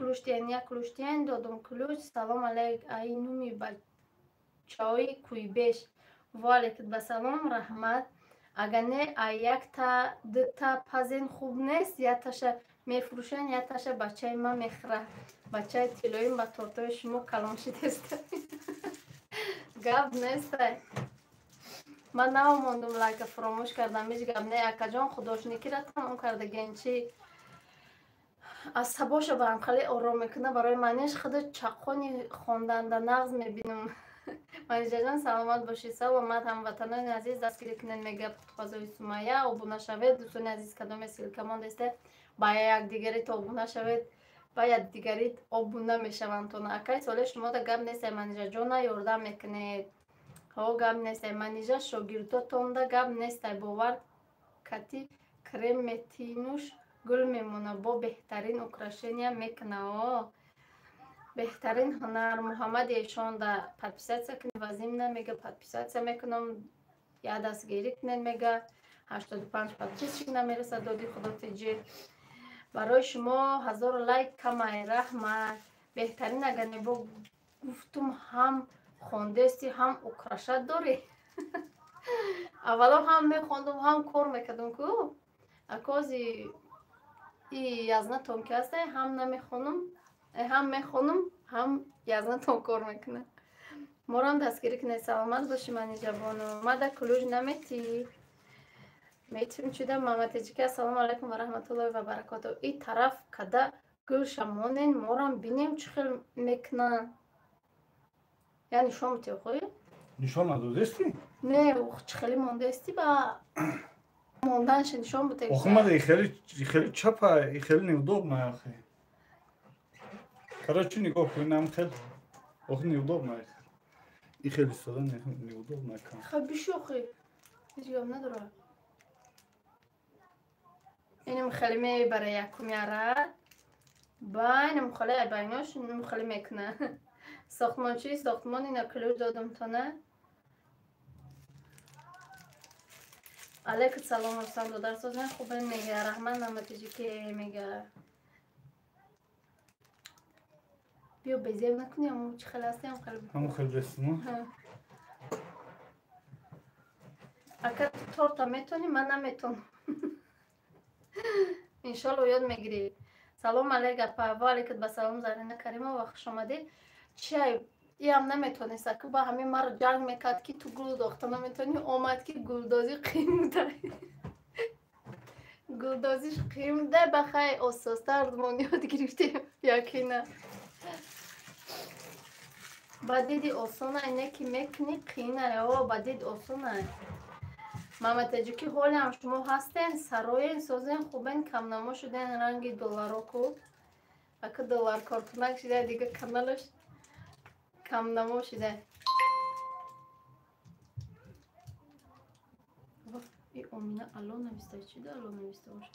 کلوشتین دادم کلوش سلام علیک ای نومی بچه‌های کوی بیش و علیکت به سلام رحمت اگر نه یک تا دو تا پزین خوب نیست یا تاشه میفروشن یا تاشه بچه ما میخره بچه تیلویم با تورتای شما کلامشی دسته گب نیست من نماندم لایک فراموش کردم میش گب نه اکا جان خداش نکیره تمام کرده گنچی از سباشو برم خیلی آرام میکنه برای منیش خود چقانی خواندن در نغز میبینم منیجا جان سلامت باشی سلامت هموطنان عزیز دستگیری کنین میگه پختخوازوی سمیه ابونه شوید دوستان عزیز کدام سیلکمان دسته باید یک دیگری تا ابونه شوید باید دیگری ابونه میشوند تو نکای ساله شما دا گم نیست منیجا جان یاردم میکنید ها گم نیست منیجا شاگرداتون دا گم نیست باور کتی کرم میتینوش گل میمونه با بهترین اکراشنیا میکنه بهترین هنر محمد ایشان در پادپیساتسیا کنید و ضمن میگه پادپیساتسیا میکنم یا دستگیری کنید میگه 85 پادپیس نمیرسه دادی خدا تیجی برای شما 1000 لایک کمای رحمت بهترین اگر نبا گفتم هم خوندستی هم اکراشت داری اولا هم میخوندم هم کار میکردم که اکازی یزنه تون که هسته هم نمیخونم هم میخونم هم یزنه تون کار میکنه موران دستگیری کنه سلامت باشی منی جوانو ما در کلوج نمیتی میتیم چیده محمد تجیکی السلام علیکم و رحمت الله و برکاته این طرف کده گوشمونین مورم بینیم چه خیلی میکنن. یعنی شما تیخوی؟ نشان ندادستی؟ نه چه خیلی مونده استی با موندنش نشان بوده. آخه من خیلی چپه، خیلی неудобно آخه. короче نگاه کنم خیلی آخه неудобно آخه. این خیلی ساده неудобно کن. خب بیشوخی. هیچیام نداره. اینم خیلی می برای یکم یاره. با اینم خاله بیناش اینم خیلی میکنه. ساختمان چی؟ ساختمان اینا کلوش دادم تا نه. علیکم سلام رسان دو درس از من خوبه میگه رحمان نمتیجی که میگه بیا بزیر نکنی همون چه خیلی هستی همون خیلی رسمه اگر تورتا میتونی من نمیتونم انشالله یاد میگیری سلام علیکم پاوا علیکم با سلام زرینه کریمه و خوش آمدید چای ای هم نمیتونست که با همین مرا جنگ میکرد که تو گل داخته نمیتونی اومد که گلدازی قیم ده گلدازیش قیم ده بخواه اساستر دمون یاد گرفتیم یا که نه بعد دیدی آسانه اینه که میکنی قینه بعد دید آسانه محمد تجیکی حالی هم شما هستین سرایین سازین خوبین کم نما شدین رنگ دلارو کو اکا دلار کارتونک شده دیگه کانالش کم نما شده ای امینه الان نویسته چی ده الان نویسته باشه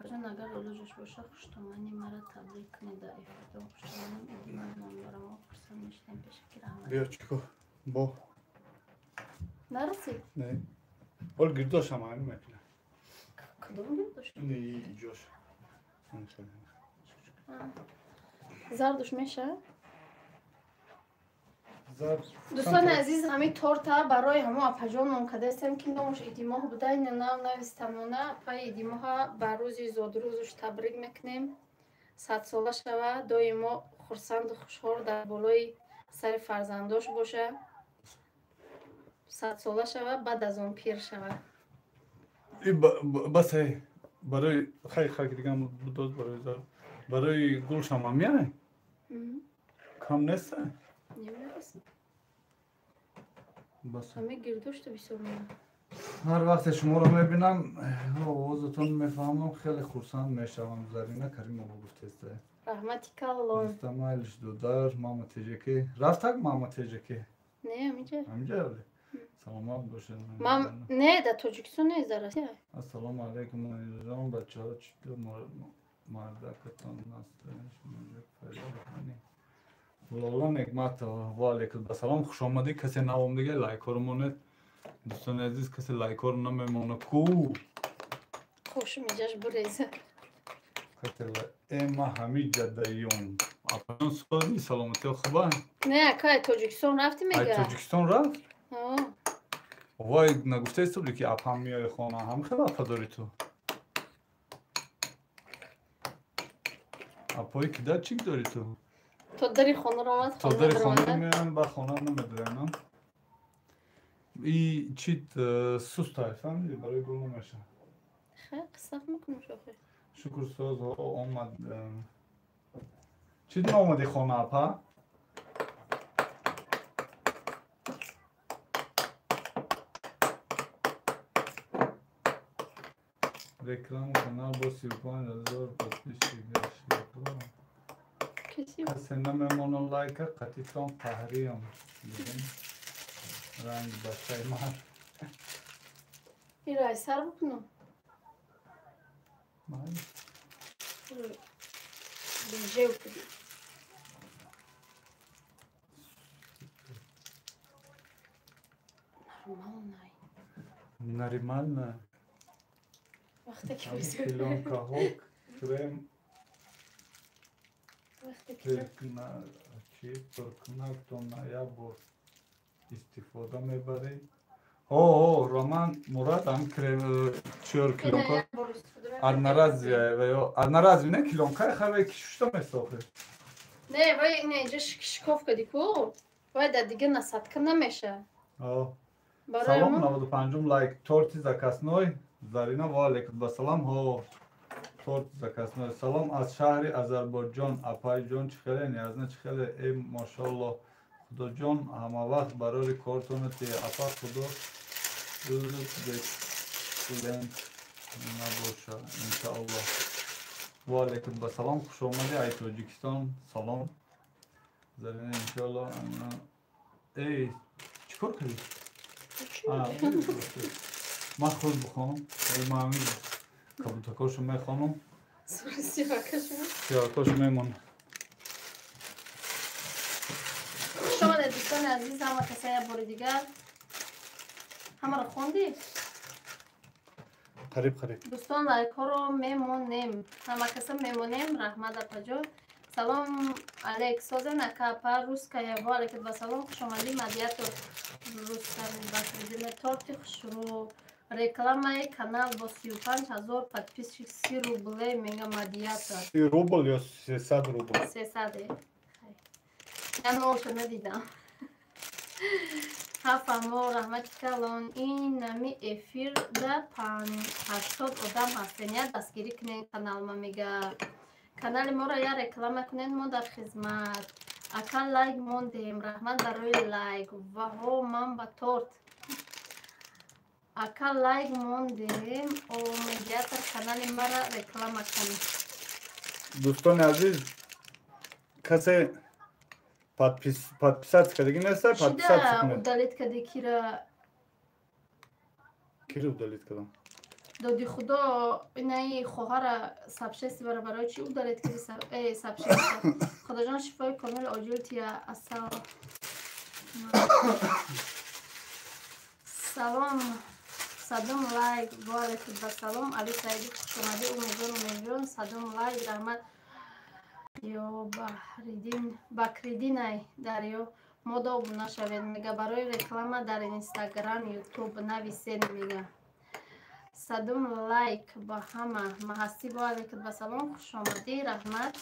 بچان اگر الوجش باشه خوشتمانی مرا تبریک کنه در افتاده خوشتمانیم ایدی من دارم و پرسان میشتیم پیش که رحمت بیا چیکو با نرسید؟ نه حال گرداش هم همین میکنه کدوم گرداش؟ نه جاش زردوش میشه؟ زرد دوستان عزیز همین تورتا برای همه اپاجان منکده استیم که نامش ایدی ماه بوده این نام نویستمونه اپای ایدی ماه بر روزی زود روزش تبریک میکنیم 100 ساله شوه دایما خرسند و خوشحال در بالای سر فرزنداش باشه 100 ساله شوه بعد از اون پیر شوه بس هی برای خیلی دیگه هم بدوز برای زرد برای گلش هم میای کم نیسته نمیرسیم بس همه گردوش تو بیسرمونه هر وقت شما رو میبینم آوازتون میفهمم خیلی خرسند میشوم زرینه کریم رو گفته رحمتی کالون مستمایلش دودار ماما تجکی رفتک ماما تجکی نه همینجا ولی سلامت باشه نه در توجیکستان نیست در رسیه السلام علیکم ایران بچه ها چطور مردکتان نستش پیدا کنی لالا نگمت و علیکم بسلام خوش آمدی کسی نوام دیگه لایک رو مونید دوستان عزیز کسی لایک رو نمیمونه کو خوش میجاش بریزه اما همین جدایون اپنان سوادی سلامتی خوبه نه که توجیکستان رفتی میگه توجیکستان رفت؟ وای نگفته است که اپ هم میای خانه هم خیلی اپا داری تو اپایی که در چیک داری تو؟ تو داری خانه رو آمد تو داری خانه میان با خانه نمیدارن ای چیت سوست های فهمیدی برای گل نمیشه خیلی قصد میکنم شاخه شکر ساز ها آمد چیت نامدی خانه اپا؟ رکلام کانال با 35,000 پادپیش کسی نمیمونه لایک قطیتان پهریم رنگ بچه من این رای سر بکنم بینجه بکنی نرمال نه وقتی که بسید کلون کهوک کرم ترکنک تو نایب استفاده میبری رومان مراد هم کرم چیار کلونکا ارنرازی نه کلونکای خواه کششتا میساخه نه وای اینه اینجا شکاف کدی کو وای در دیگه نصد که نمیشه سلام 95 لایک تورتی زکاس نوی زارینا و علیکم بسلام торт заказ мекунем. Салом аз шаҳри Азарбойҷон. Апайҷон чӣ хеле, ниязна чӣ хеле? Мошалло. Худоҷон ҳама вақт барори кортонат апа худо студент набоша иншааллоҳ. Ва алайкум басалом, хуш омадед ай Тоҷикистон. Салом. Зарина иншааллоҳ. Эй, чӣ кор кардӣ? Ман худ бихонам. Эй ман кабутакошу мехонам. Сиҳакашу мемонам. شما دوستان عزیز همه کسای بار دیگر همه رو خوندی؟ قریب دوستان لایک ها رو میمونیم همه کسا میمونیم رحمت اپاجو سلام علیک سازن اکا اپا روز که یه علیکت با سلام خوش آمدی مدیت روز کنیم بکردین تورتی خوش رو رکلامه کانال با 35,000 подписчик 30 рублей میگه مدیت 30 روبل یا 300 روبل؟ 300 من اوشو ندیدم ҳафамо раҳмати калон ин нами эфир да 80 одам ҳастен я дастгирӣ кунен каналма мега канали моро я реклама кунен мо дар хизмат ака лайк мондем раҳмат барои лайк ваҳо ман ба торт ака лайк мондем о медиатор канали мара реклама кунед дӯстони азиз касе подписаться кардагӣ неста подписаться кунед удалит каде кира удалит кардам доди худо инаи хоҳара сабшести бара барои чи удалит кади сабшеста худоҷон шифои комил оҷилтия асал салом садум лайк ва алайкум басалом али саиди хушомадӣ умедвон садум лайк раҳмат ё бакридинай дарё модобу нашавед мега барои реклама дар инстаграм ютуб нависен мега садум лайк ба ҳама маҳастӣ бо алайкум басалом хушомадӣ раҳмат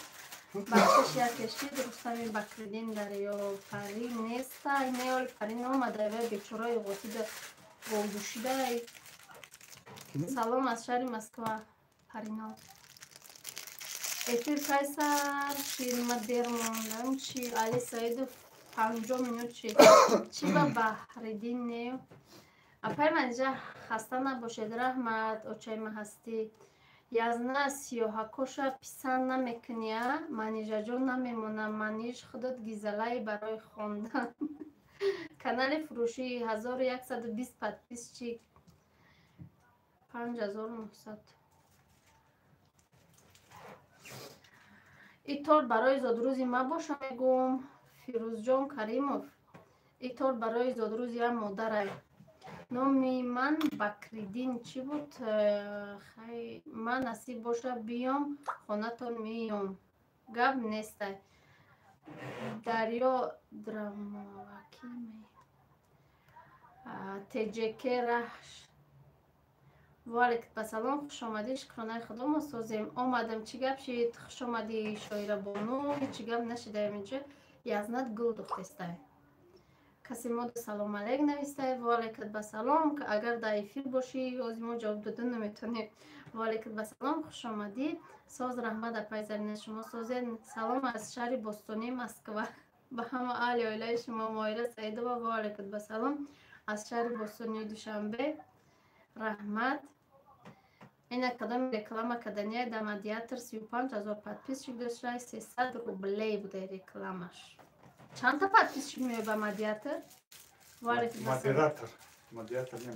бахшиш якеши рустами бакридин дарё пари неста неоли пари номада ва бечораи ғотида голдушидай салом аз шаҳри москва парино эфир кайсар ширмадермондам чи али саидов 50 минут чи ба баҳридин неё апай манижа хаста набошед раҳмат очайма ҳастӣ язна сиёҳакоша писанд намекуния манижаҷон намемонам маниж худот гизалаи барои хондан канали фурӯши 1120 подписчик 5900 и торт барои зодрӯзи ма боша мегӯм фирӯзҷон каримов и торт барои зодрӯзи я модарай номи ман бакридин чӣ буд хай ман насиб боша биём хонатон меём гап нестай дарё драмовакиме теҷеке раҳш валейкум асалом хушомадӣ шукронаи худо мо созем омадам чӣ гап шид хушомадӣ шоира бону ҳечи гап нашидаем инҷо язнат гул духтестай касе мода салом алейк навистай валейкум басалом агар дар эфир бошӣ ози мо ҷавоб дода наметавонем валейкум басалом хушомадӣ соз раҳмат апай зарина шумо созед салом аз шаҳри бостони москва ба ҳама аҳли оилаи шумо моира саидова валейкум басалом аз шаҳри бостони душанбе раҳмат ина кадом реклама кардания да медиатор 35,000 подписчик доштай 300 рублей буде рекламаш чанда подписчик меояд ба медиатор модератор не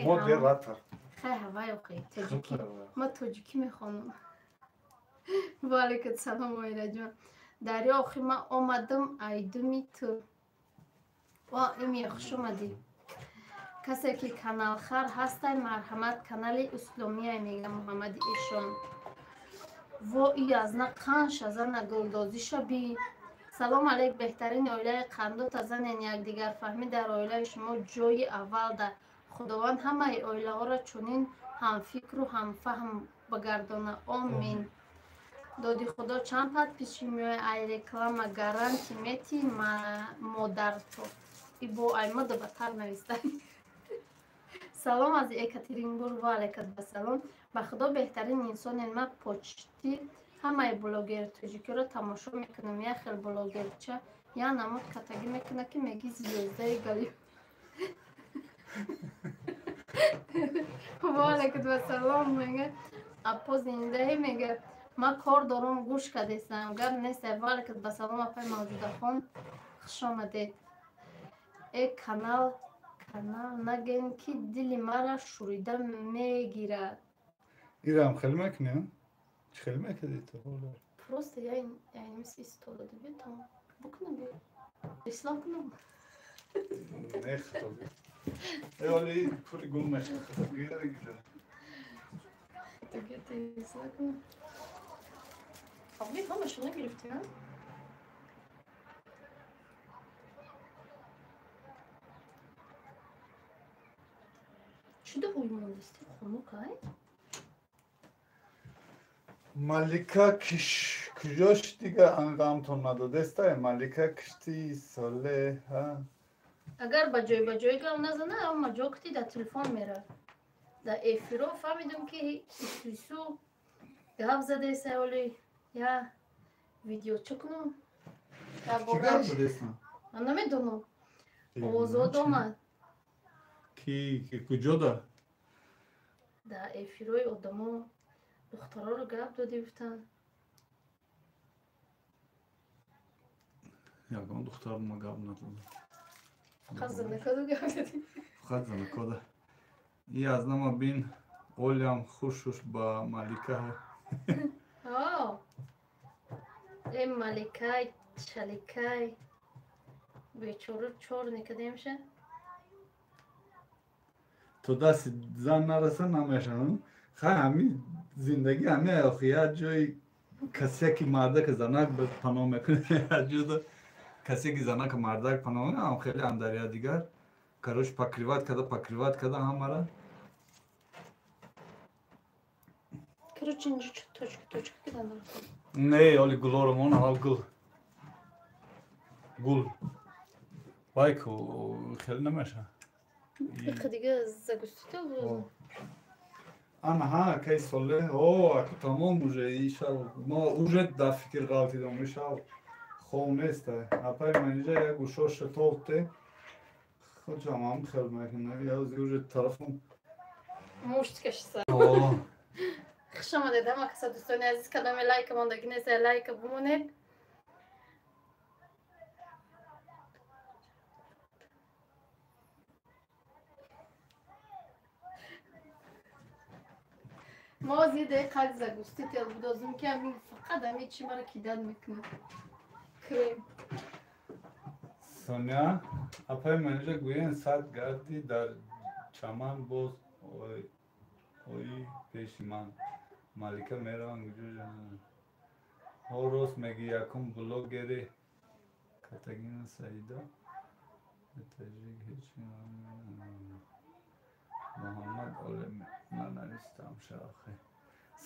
модератор хай ҳавай оқи таҷики ма тоҷикӣ мехонам валейкум салом оираҷон дарё охи ма омадам айдуми ту ва имия хуш омадӣ касе ки каналхар ҳастай марҳамат канали исломия мега муҳаммади эшон во и язна қанша зана гулдозиша би салом алейк беҳтарини оилаи қандота занен якдигар фаҳмӣ дар оилаи шумо ҷои аввал дар худованд ҳамаи оилаҳоро чунин ҳамфикру ҳамфаҳм багардона омин доди худо чанд подписчик меояд ай реклама гаранти мети модарто и бо аймада батар навистай салом аз Екатеринбург ва алайкум ассалом. Ба худо беҳтарин инсонен. Ман почти ҳамаи блогери тоҷикиро тамошо мекунам. Як хел блогерча я намуд катагӣ мекуна ки меги звездаи Голливуд. ва алайкум ассалом мега апо зиндаи мега ман кор дорам гӯш кадестам гап нест. Ва алайкум ассалом апай Мавҷудахон хуш омадед. Канал нагӯем ки дили маро шурида мегирад. Ирам хеле мекунӣ? Чӣ хеле мекунӣ ту? Просто я мисли истодади бетам букунам ислом кунам. Нехто. Оли пули гул мешавад. Гида. Так это ислом кунам. А вы дома что нагребте, а? Чудо уймонисти хонукай? Малика кujош дига ангамтон надодестай Малика кишти соле ҳа. Агар ба ҷои гап назана, аммо ҷо кити да телефон мера. Да эфиро фаҳмидам ки ису гап задеса оли я видео чукнум. Я богаш. Ман намедонам. Овозот омад. Ки куҷода? Да эфирои одамо духтароро гап доди гуфтанд. Ягон духтар ма гап надода. Фақат занакоду гап доди. Фақат занакода. И аз нама бин олям хушуш ба Малика. Маликай, чаликай. Бечора чор никадемша. То дасти зан нараса намешавам. Ҳами зиндагӣ ҳами охият ҷои касе ки мардак занак паноҳ мекунад. Ҷудо касе ки занак мардак паноҳ мекунад хеле андария дигар. Кароч покриват када ҳамара. Короче, инҷо точка кидан рафтам. Не, оли гулоромон ҳал гул. Байку хеле намеша. Иқа дига загустител бӯзам. Ана кай соле. Аку тамом уже ишав. Мо уже да фикр ғалтидам ишав. Хов нест. Апай манҷа як гӯшо шатофте. Хоҷам ам хел мекуна. Я уже тарафум. Мушт кашиса. Хуш омадед ҳама каса дӯстони азиз. Кадоме лайка мондагӣ нест, лайка бимонед. мо аз є дақиқа загустител будозим ки ҳамин фақат ҳамин чӣ маро кидан мекунад. Крем. Соня, апай манҷа гӯян сад гарди дар чаман боз ои пеши ман. Малика мераванд гуҷо ҳо рост меги якум блогери Катагина Саида таҷик ҳеч Муҳаммад Оле нанавистам шахе.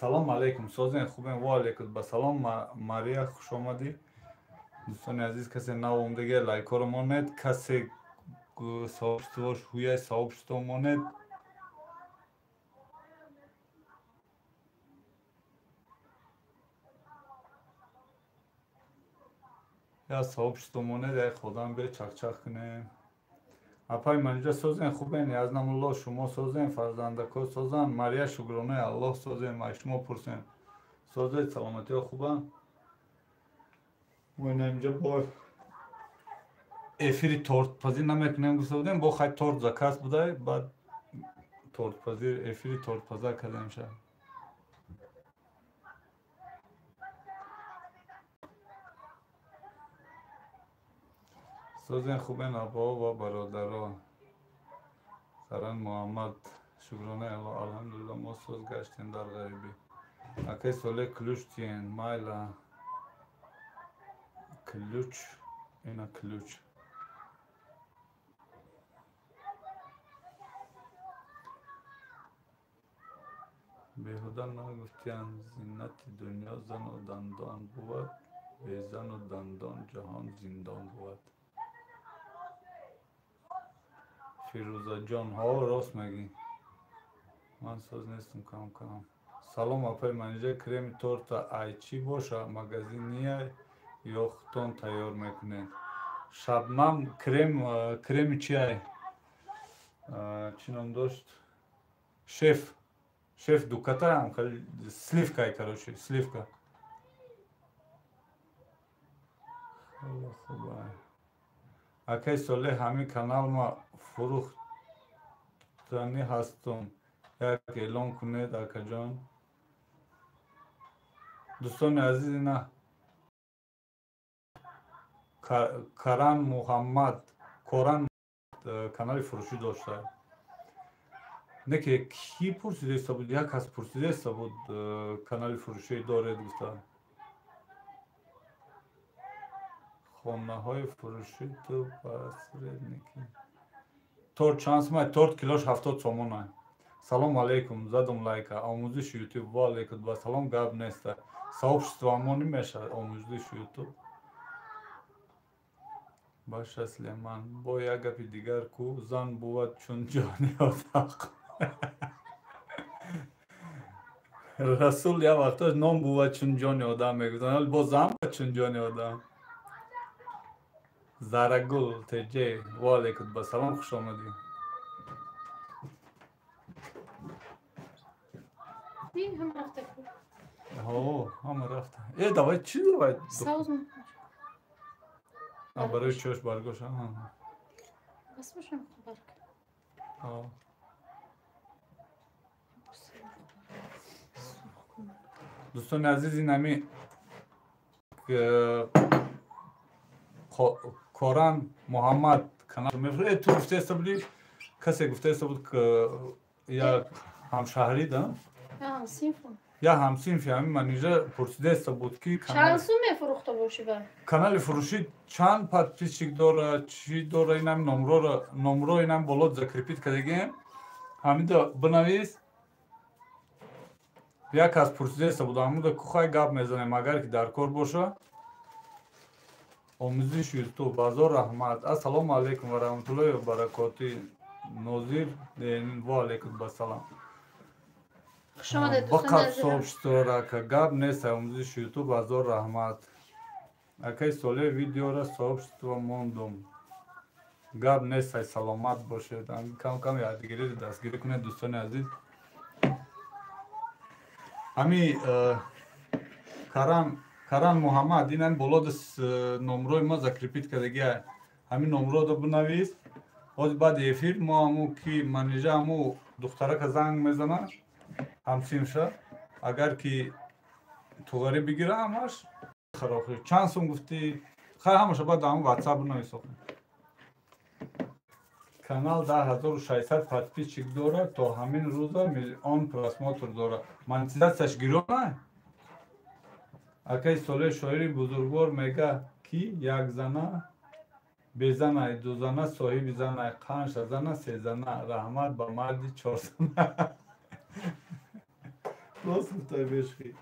Салом алейкум созен хубен ва алейкум ба салом Мария хуш омадӣ. Дӯстони азиз касе нав омадагӣ лайкоро монед, касе сообществош ҳуяи сообщество монед. Я сообщество монед як ходам бе чақчақ кунем. Апай манҷа созен хубен язнамулло шумо созен фарзандако созан Мария шукронаи Аллоҳ созен ма шумо пурсем созед саломатиҳо хуба. Мо инҷа бо эфири тортпазӣ намекунем гуфта будем бо хай торт заказ будай баъд тортпазӣ эфири тортпаза кардем шад. созен хубен або ва бародаро Саран Муҳаммад шукронаи Аллоҳ алҳамдулилла мо соз гаштем дар ғарибӣ. Акай соле ключ тиен майла ключ ина ключ. Беҳуда нагуфтиянд зиннати дунё зану дандон буд бе зану дандон ҷаҳон зиндон буд. Фирӯзаҷон ҳо рост мегӣ. من ساز نیستم کام کنم. سلام اپای منیجر کرم تورت айчи боша магазиния ёхтон тайёр мекунед. Шабнам креми чи ай? Чи ном дошт? Шеф дуката, сливка ай, короче, сливка. خیلی خوبه. اکی ساله همین کانال ما فروختنی هستم. یک اعلام کنید اکا جان. دوستان عزیز نه کران محمد کانال فروشی داشته. نه که کی پرسیده بود، یک کس پرسیده بود کانال فروشی داره دوستان. خانه های فروشی تو بسره نکی تورت چانس ما تورت کیلوش 70 سومونه. سلام علیکم زدم لایک آموزش یوتیوب و علیکم با سلام گاب نیست сообщество ما نمیشه آموزش یوتیوب باشه سلیمان با یک گپی دیگر کو زن بود چون جانی اتاق رسول یا وقتا نام بود چون جانی آدم میگفتن با زن بود چون جانی آدم. زارگل تجی و علیکم با سلام خوش آمدید. هم رفته بود. هم رفته. دوای چی دوای؟ ساوز برای چوش برگوش بس باشم خبر دوستان عزیز این همی کوران محمد کانال میفره تو گفته است بودی کسی گفته است بود که یا همشهری ده یا همسینفی همین منیجر پرسیده است بود که چند سو میفروخته باشی با کانال فروشی چند подписчик داره چی داره اینم نمره اینم بالا закрепить کردیم همین دو بنویس یک از پرسیده است بود همون دو کوخای گپ میزنیم اگر که در کار باشه آموزش یوتیوب بازار رحمت. السلام علیکم و رحمت الله و برکاته نوزیر و علیکم السلام. بقیت сообщество را که گپ نیست آموزش یوتیوب بازار رحمت. اکی ساله ویدیو را сообщество موندم. گپ نیست سلامت باشید. کم یادگیری دستگیری کنید دوستان عزیز. همی کران محمد اینن بالا دست نمروی ما закрепить کردگی همین نمرو رو بنویس از بعد افیر ما همو که منیجر همو دختره که زنگ میزنه همسیم شد اگر که توغری بگیره همش خراب شد. چند سوم گفتی خیلی همش بعد همو واتساپ بنویس کانال 10600 подписчик داره تا همین روزا میلیون پراسماتر داره монетизацияш گیرونه. اکی ساله شاعری بزرگوار میگه کی یک زنه بزنه دو زنه صاحب زنه قنش زنه سه زنه رحمت با مردی 4 زنه. راست گفتای بشخی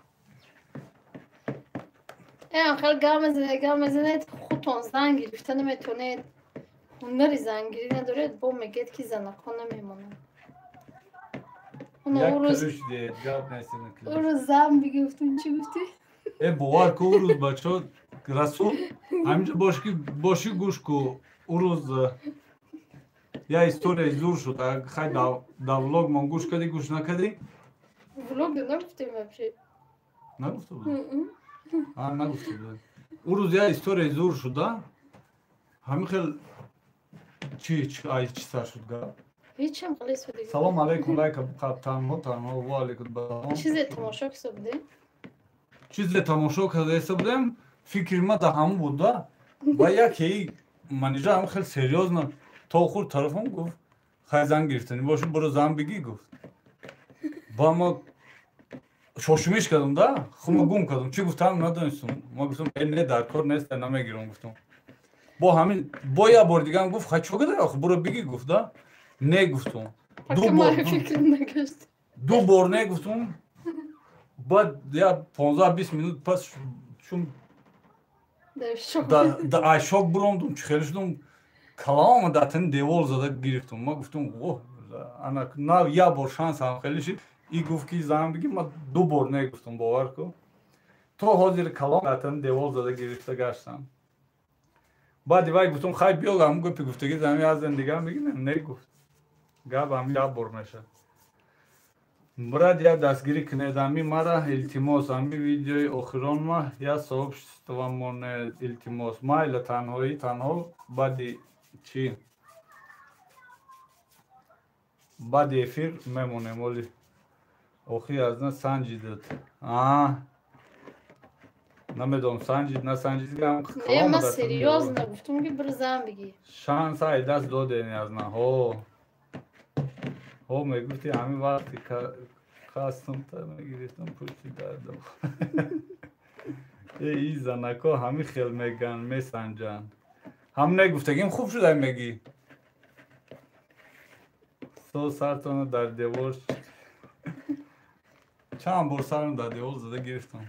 خیلی گام مزنه خودتون زن گرفته نمیتونید هنری زنگیری ندارید با میگید که زنکان نمیمونه یک کلوش دید گاب نیستین او روز زن بگفتون چی گفتی؟ باور که او روز بچه رسول همینجا باشی گوش که او روز یا استوری زور شد خیلی در ولاگ من گوش کردی گوش نکردی؟ ولاگ نگفتیم ببشید نگفته بود؟ نگفته بود او روز یا استوری زور شده همین خیلی چی سر شد گاب؟ هیچ هم خلیص بودی سلام علیکم لایک تنها و علیکم بسلام چیزی تماشا کسا بودی؟ چیزی تماشا کرده بودم فکر ما در همون بوده و یکی منیجر هم خیلی سریوز نه تا خود طرفم گفت خیلی زن گرفتنی باشه برو زن بگی گفت با ما شوشمیش کردم ده خب ما گم کردم چی گفتم ندانستم ما گفتم نه در کار نیست نمیگیرم گفتم با همین با یه بار دیگه هم گفت خیلی چوگه داره برو بگی گفت ده نه گفتم دو بار نه گفتم بعد یا 15-20 minut پس چون شوک بروندم خیلی شدم کلام داتن دیوال زده گرفتم ما گفتم اوه на я бор шансам хеле шид и гуфт ки зам бигӣ ма ду бор негуфтам бовар кун то ҳозир калом гатан девол зада гирифта гаштам баъди вай гуфтам хай биё ҳам гупи гуфтагӣ зами аз зиндига мегирем негуфт гап ҳам я бор мешад брат я дастгирӣ кунед ҳами мара илтимос ҳами видеои охирон ма я сообществомоне илтимос майла танҳоӣ танҳо баъди чӣ баъди эфир мемонем оли охир аз на санҷидад намедонам санҷид насанҷидгам ма серьёзно гуфтум ки бирзан бигӣ шанс ай даст додени аз на ҳо мегуфти ҳамин вақти қасдумта мегирифтам пушти дардам и занако ҳами хел меган месанҷанд ҳам негуфтагим хуб шуда мегӣ со сартона дар девор чанд бор сарам дар девор зада гирифтам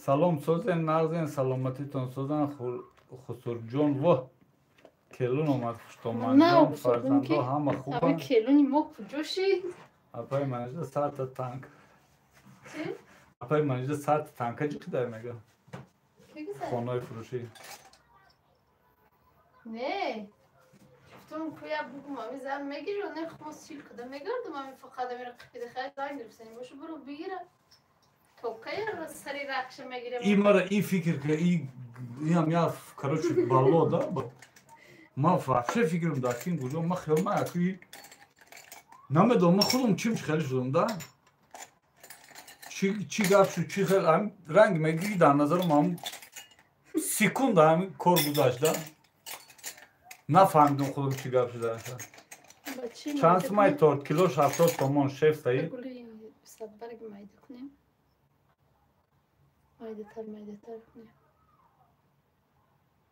салом созен нағзен саломатитон созан хусурҷон во келун омад хуштомадҷон фарзандо ҳама хубанд келуни мо куҷо шид апай манҷида сарта танк апай манҷида сарта танка ҷиқидай мега хонаи фурӯшӣ не гуфтум ку я бугум ами зам мегири не хумо сил куда мегардум ами фақат амира қиқида хай зан гирифтани бошу буру бигира то кая сари рақша мегирем и мара и фикр ка и ям я короче бало да ма вообще фикрам дар кин куҷо ма хел ма яки намедонам ма худам чим хел шудам да чӣ гап шуд чӣ хел ранг мегирӣ дар назарам ҳам секунда ҳамин кор гузашт нафаҳмидам худам чӣ гап шуда аст чанд сумай торт килош 70 томон шеф саид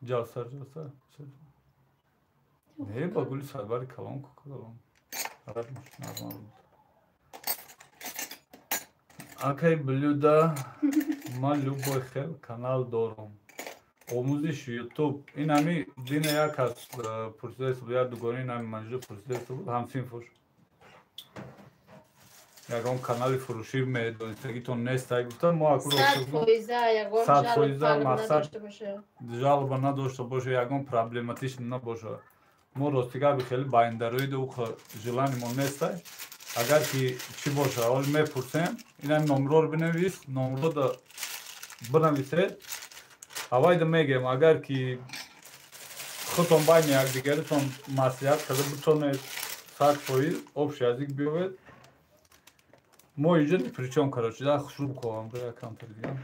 ҷавсар не ба гули садбари калон калон акай блюда ма любой хел канал дорам омӯзиш ютуб ин ҳами дина як аз пурсидаест буд як дугони ин ҳами манҷида пурсидаест буд ҳамсинфуш ягон канали фурӯшӣ медонистагитон нестай гуфтам мо 100% мақсад жалоба надошта боша ягон проблематичн набоша мо ростигаби хеле байндароида уха желани мо нестай агар ки чӣ боша ҳоли мепурсем инам номероро бинавис номерода бинависед авайда мегем агар ки худтон байни якдигаритон маслиҳат карда битонед 100% общий язик биёвед мо инҷо причём короче да шурӯъ бикунам да якамтар дигам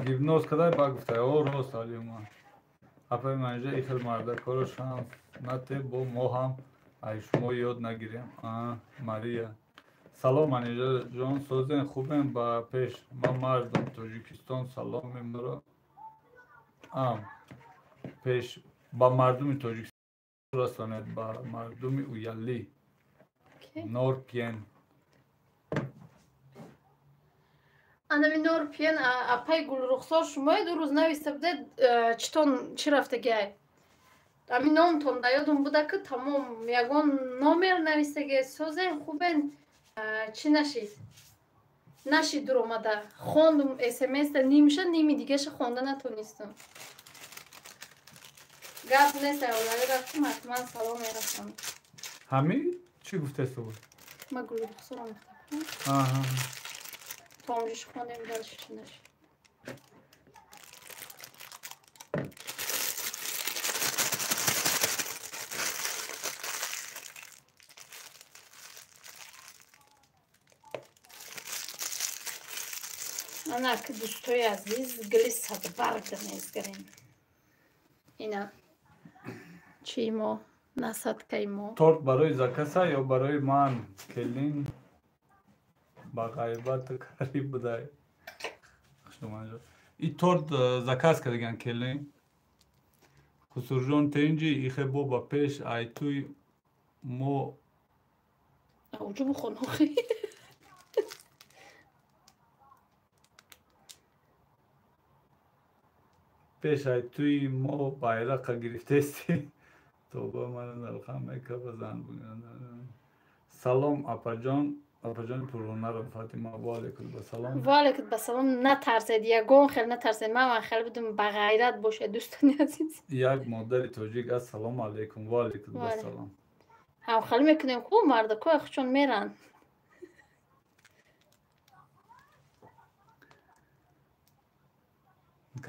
гипноз кадай ба гуфтай о рост алима апай манҷа и хел мардакоро шанс нате бо мо ҳам ай шумо ёд нагирем мария салом манижа ҷон созен хубем ба пеш ман мардум тоҷикистон саломи маро пеш ба мардуми тоҷикистон расонед ба мардуми уяллӣ норпиен анами норпиен апай гулрухсор шумои ду рӯз нависта будед читон чӣ рафтагиай ами номтон да ёдум буда ки тамом ягон номер навистаги созен хубен чӣ нашид нашид дуромада хондум смс-да нимша ними дигаша хонда натонистам гап нест авлаи рафтим ҳатман салом мерасонам ҳамин чӣ гуфтаисту буд ма гулрухсорам томжиш хонем далшиш нашид анак дӯстои азиз гили садбарг мезгарем ина чӣ мо насадкаи мо торт барои закаса ё барои ман келин ба ғайбату кариб будай и торт заказ кардаган келин хусурҷон тенҷи ихе бо ба пеш ай туй мо اوجو بخون آخی. پیش توی ما bayrak گرفتهستی تو با من دلخم میکه بزن بگن سلام اپاجان پرونه رو فاطمه و علیکم بسلام و علیکم بسلام. نترسید یگون خیلی نترسید. من خیلی بدون بغیرت باشه دوستانی عزیز. یک مادر توجیک از سلام علیکم و علیکم بسلام. هم خیلی میکنیم کو مرد کو خودشون میرن.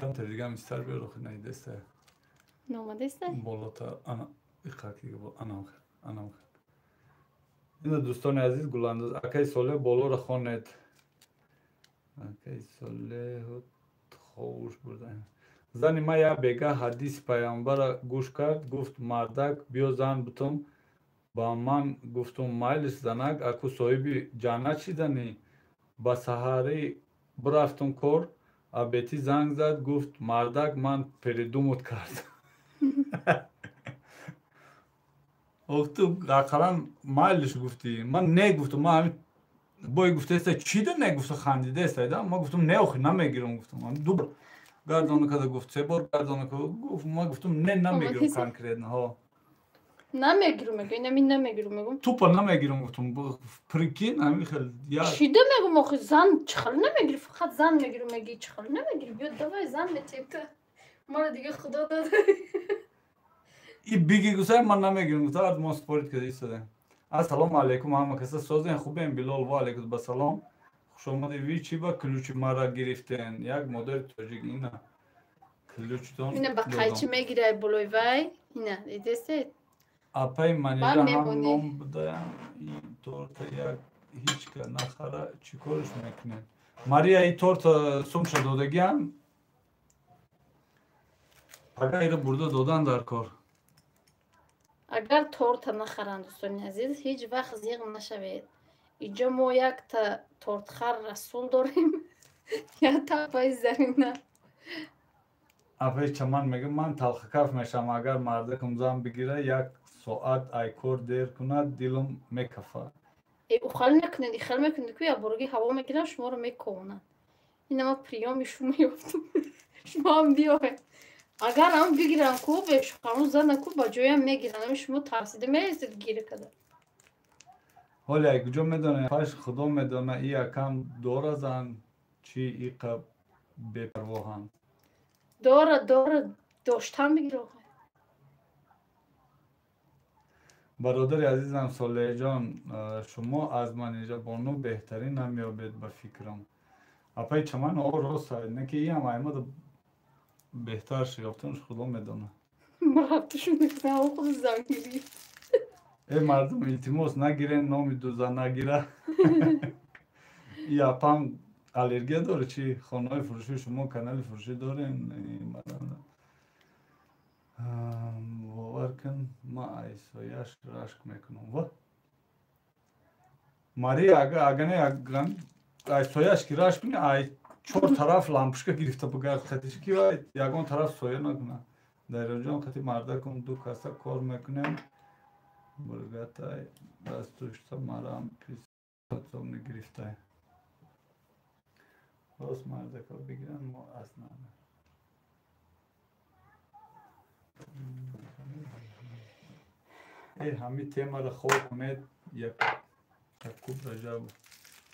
کم تا دیگه میستر بیارو خیلی نیدسته نومده است؟ بالاتر انا اخاکی با انا این دوستان عزیز گلانداز اکی ساله بالا را خواند اکی ساله خوش بردن زنی ما یا بگه حدیث پیامبر گوش کرد گفت مردک بیا زن بتم با من گفتم مایلش زنک اکو صاحبی جانت شدنی با سهاری برفتم کار ابیتی زنگ زد گفت مردک من پریدومت کرد تو اقلا مایلش گفتی من نگفتم من همین بای گفته است چی ده نگفته خندیده است ما گفتم نه آخه نمیگیرم گفتم من دو بار گردانه کده گفت سه بار گردانه کده گفت ما گفتم نه نمیگیرم کانکریت نه ها نمیگیرم میگم نمیگیرم میگم تو پر نمیگیرم گفتم پرکین همین خیلی یا چی ده میگم آخه زن چخل نمیگیری فقط زن میگیرم میگی چخل نمیگیری بیا دوای زن میتیم تو ما رو دیگه خدا داده این بیگی گوشه من نمیگیرم گفتم از ما سپورت کده ایستاده السلام علیکم همه کسا سازن خوبیم بلال و علیکم بسلام خوش آمده وی چی با کلوچ مرا گرفتن یک مادر توجیک اینا کلوچتون اینه با قیچی میگیره بلوی وای اینه دیدسته اپای منیجا هم نام بدایم این تورت یک هیچ که نخره چی کارش میکنه ماریا این تورت سمش دادگی هم اگر ایره برده دادن در کار اگر تورت نخرند دوستان عزیز هیچ وقت زیغ نشوید اینجا ما یک تا تورت خر رسول داریم یا تا پای زرینه اپای چمان میگه من تلخ کف میشم اگر مردکم زن بگیره یک ساعت ایکور دیر کند دیلم میکفه او خیلی نکنید این خیلی میکنید که یا برگی هوا میگیرن شما رو میکنن این ما پریامی شما یافتم شما هم بیاید اگر هم بگیرن کو بهش قانون زن کو با جوی هم میگیرن شما ترسیده میستید گیره کده حالا یک جو میدونه پاش خدا میدونه ای اکم داره زن چی ای قب بپرواهن داره داشتن بگیره برادر عزیزم صالح جان شما از من اینجا بانو بهترین نمیابید به فکرم اپای چمن آقا راست نه که این هم احمد بهتر شیافتنش خدا میدونه مرفتشون نکنه او خود زنگیری ای مردم التماس نگیرین نامی دوزن نگیره یا اپام الرژی داره چی خانه فروشی شما کانال فروشی دارین باور کن ما ایسایش رشک میکنم و ماری اگه ایسایش که رشک کنی ای چهار طرف لامپشکه گرفته بگرد خطیش که وای یگان طرف سایه نکنه در جان خطی مردکم دو کاسه کار میکنیم برگته دستوشتا مرام پیس خطم نگرفته باز مردکا بگیرن ما اصلا ای همین تیمه را خوب کنید یک کوب رجا بود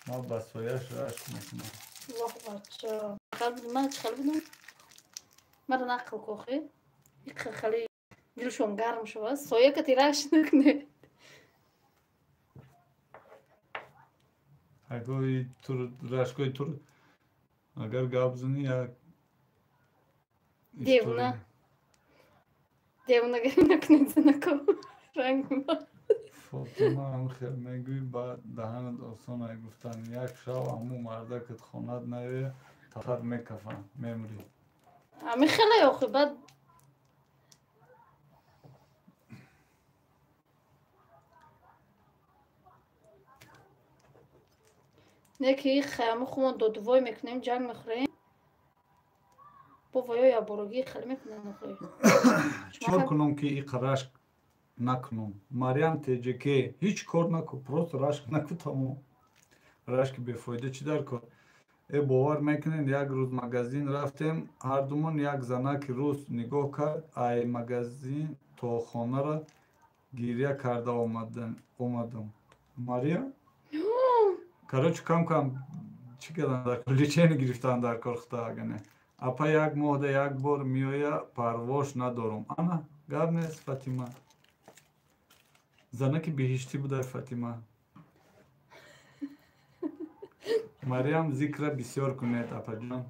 ما بسایش رشک میکنم واه بچه من چه خیلی بدون مرا نقل کوخی یک خیلی دلشون گرم شد سایه که تیرش نکنه اگه تو رشکای تو اگر گابزنی یا دیونه گری نکنید زنکو رنگ ما فاطمه هم خیلی میگوی با دهنت آسان های گفتن یک شو همو مرده که خواند نوی تفت میکفن میمری همین خیلی آخه بعد نه که این خیمه خومون دو میکنیم جنگ میخوریم با ویا یا بروگی خیلی میکنیم چور کنم که این قرشک накунум. Мариам теҷеке ҳеҷ кор наку, просто рашк наку тамом. Рашки бефоида чӣ дар кор? Бовар мекунед, як рӯз магазин рафтем, ҳардумон як занаки рус нигоҳ кард, ай магазин то хонара гирья карда омадам. Мария? Короче, кам чӣ кардам дар кор? Личени гирифтам дар кор худагане. Апа як моҳда як бор меоя, парвош надорам. Ана, гап нест Фатима. Занаки биҳишти будай Фатима. Мариам зикра бисёр кунед, апаҷон.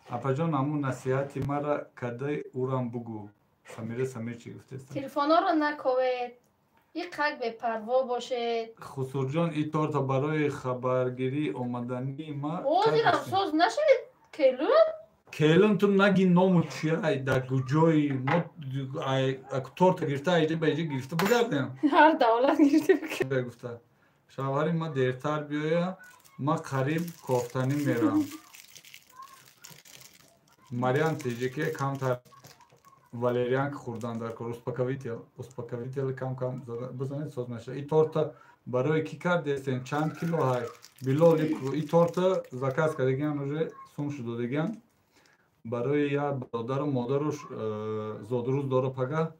Апаҷон, ҳамун насиҳати мара кадай урам бугӯ. Самир чӣ гуфтест? Телефонҳоро наковед. Иқак бепарво бошед. Хусурҷон, ин торта барои хабаргирӣ омадании ма. Озирам соз нашавед келун? Келун ту наги ному чия, ай да куҷои мо аку торта гирифта айҷа ба айҷа гирифта бигардем. Ҳар давлат гирифта бигардем. Гуфта. Шавҳари ма дертар биёя, ма қариб кофтанӣ мерам. Мариам теҷеке камтар валерьянка хӯрдан дар кор. Успокоитель кам бизанед соз наша. И торта барои кӣ кардестен? Чанд кило ҳай? Билол и торта заказ кардагиян уже сумшу додагиян. Барои як бародару модаруш зодрӯз дора пага.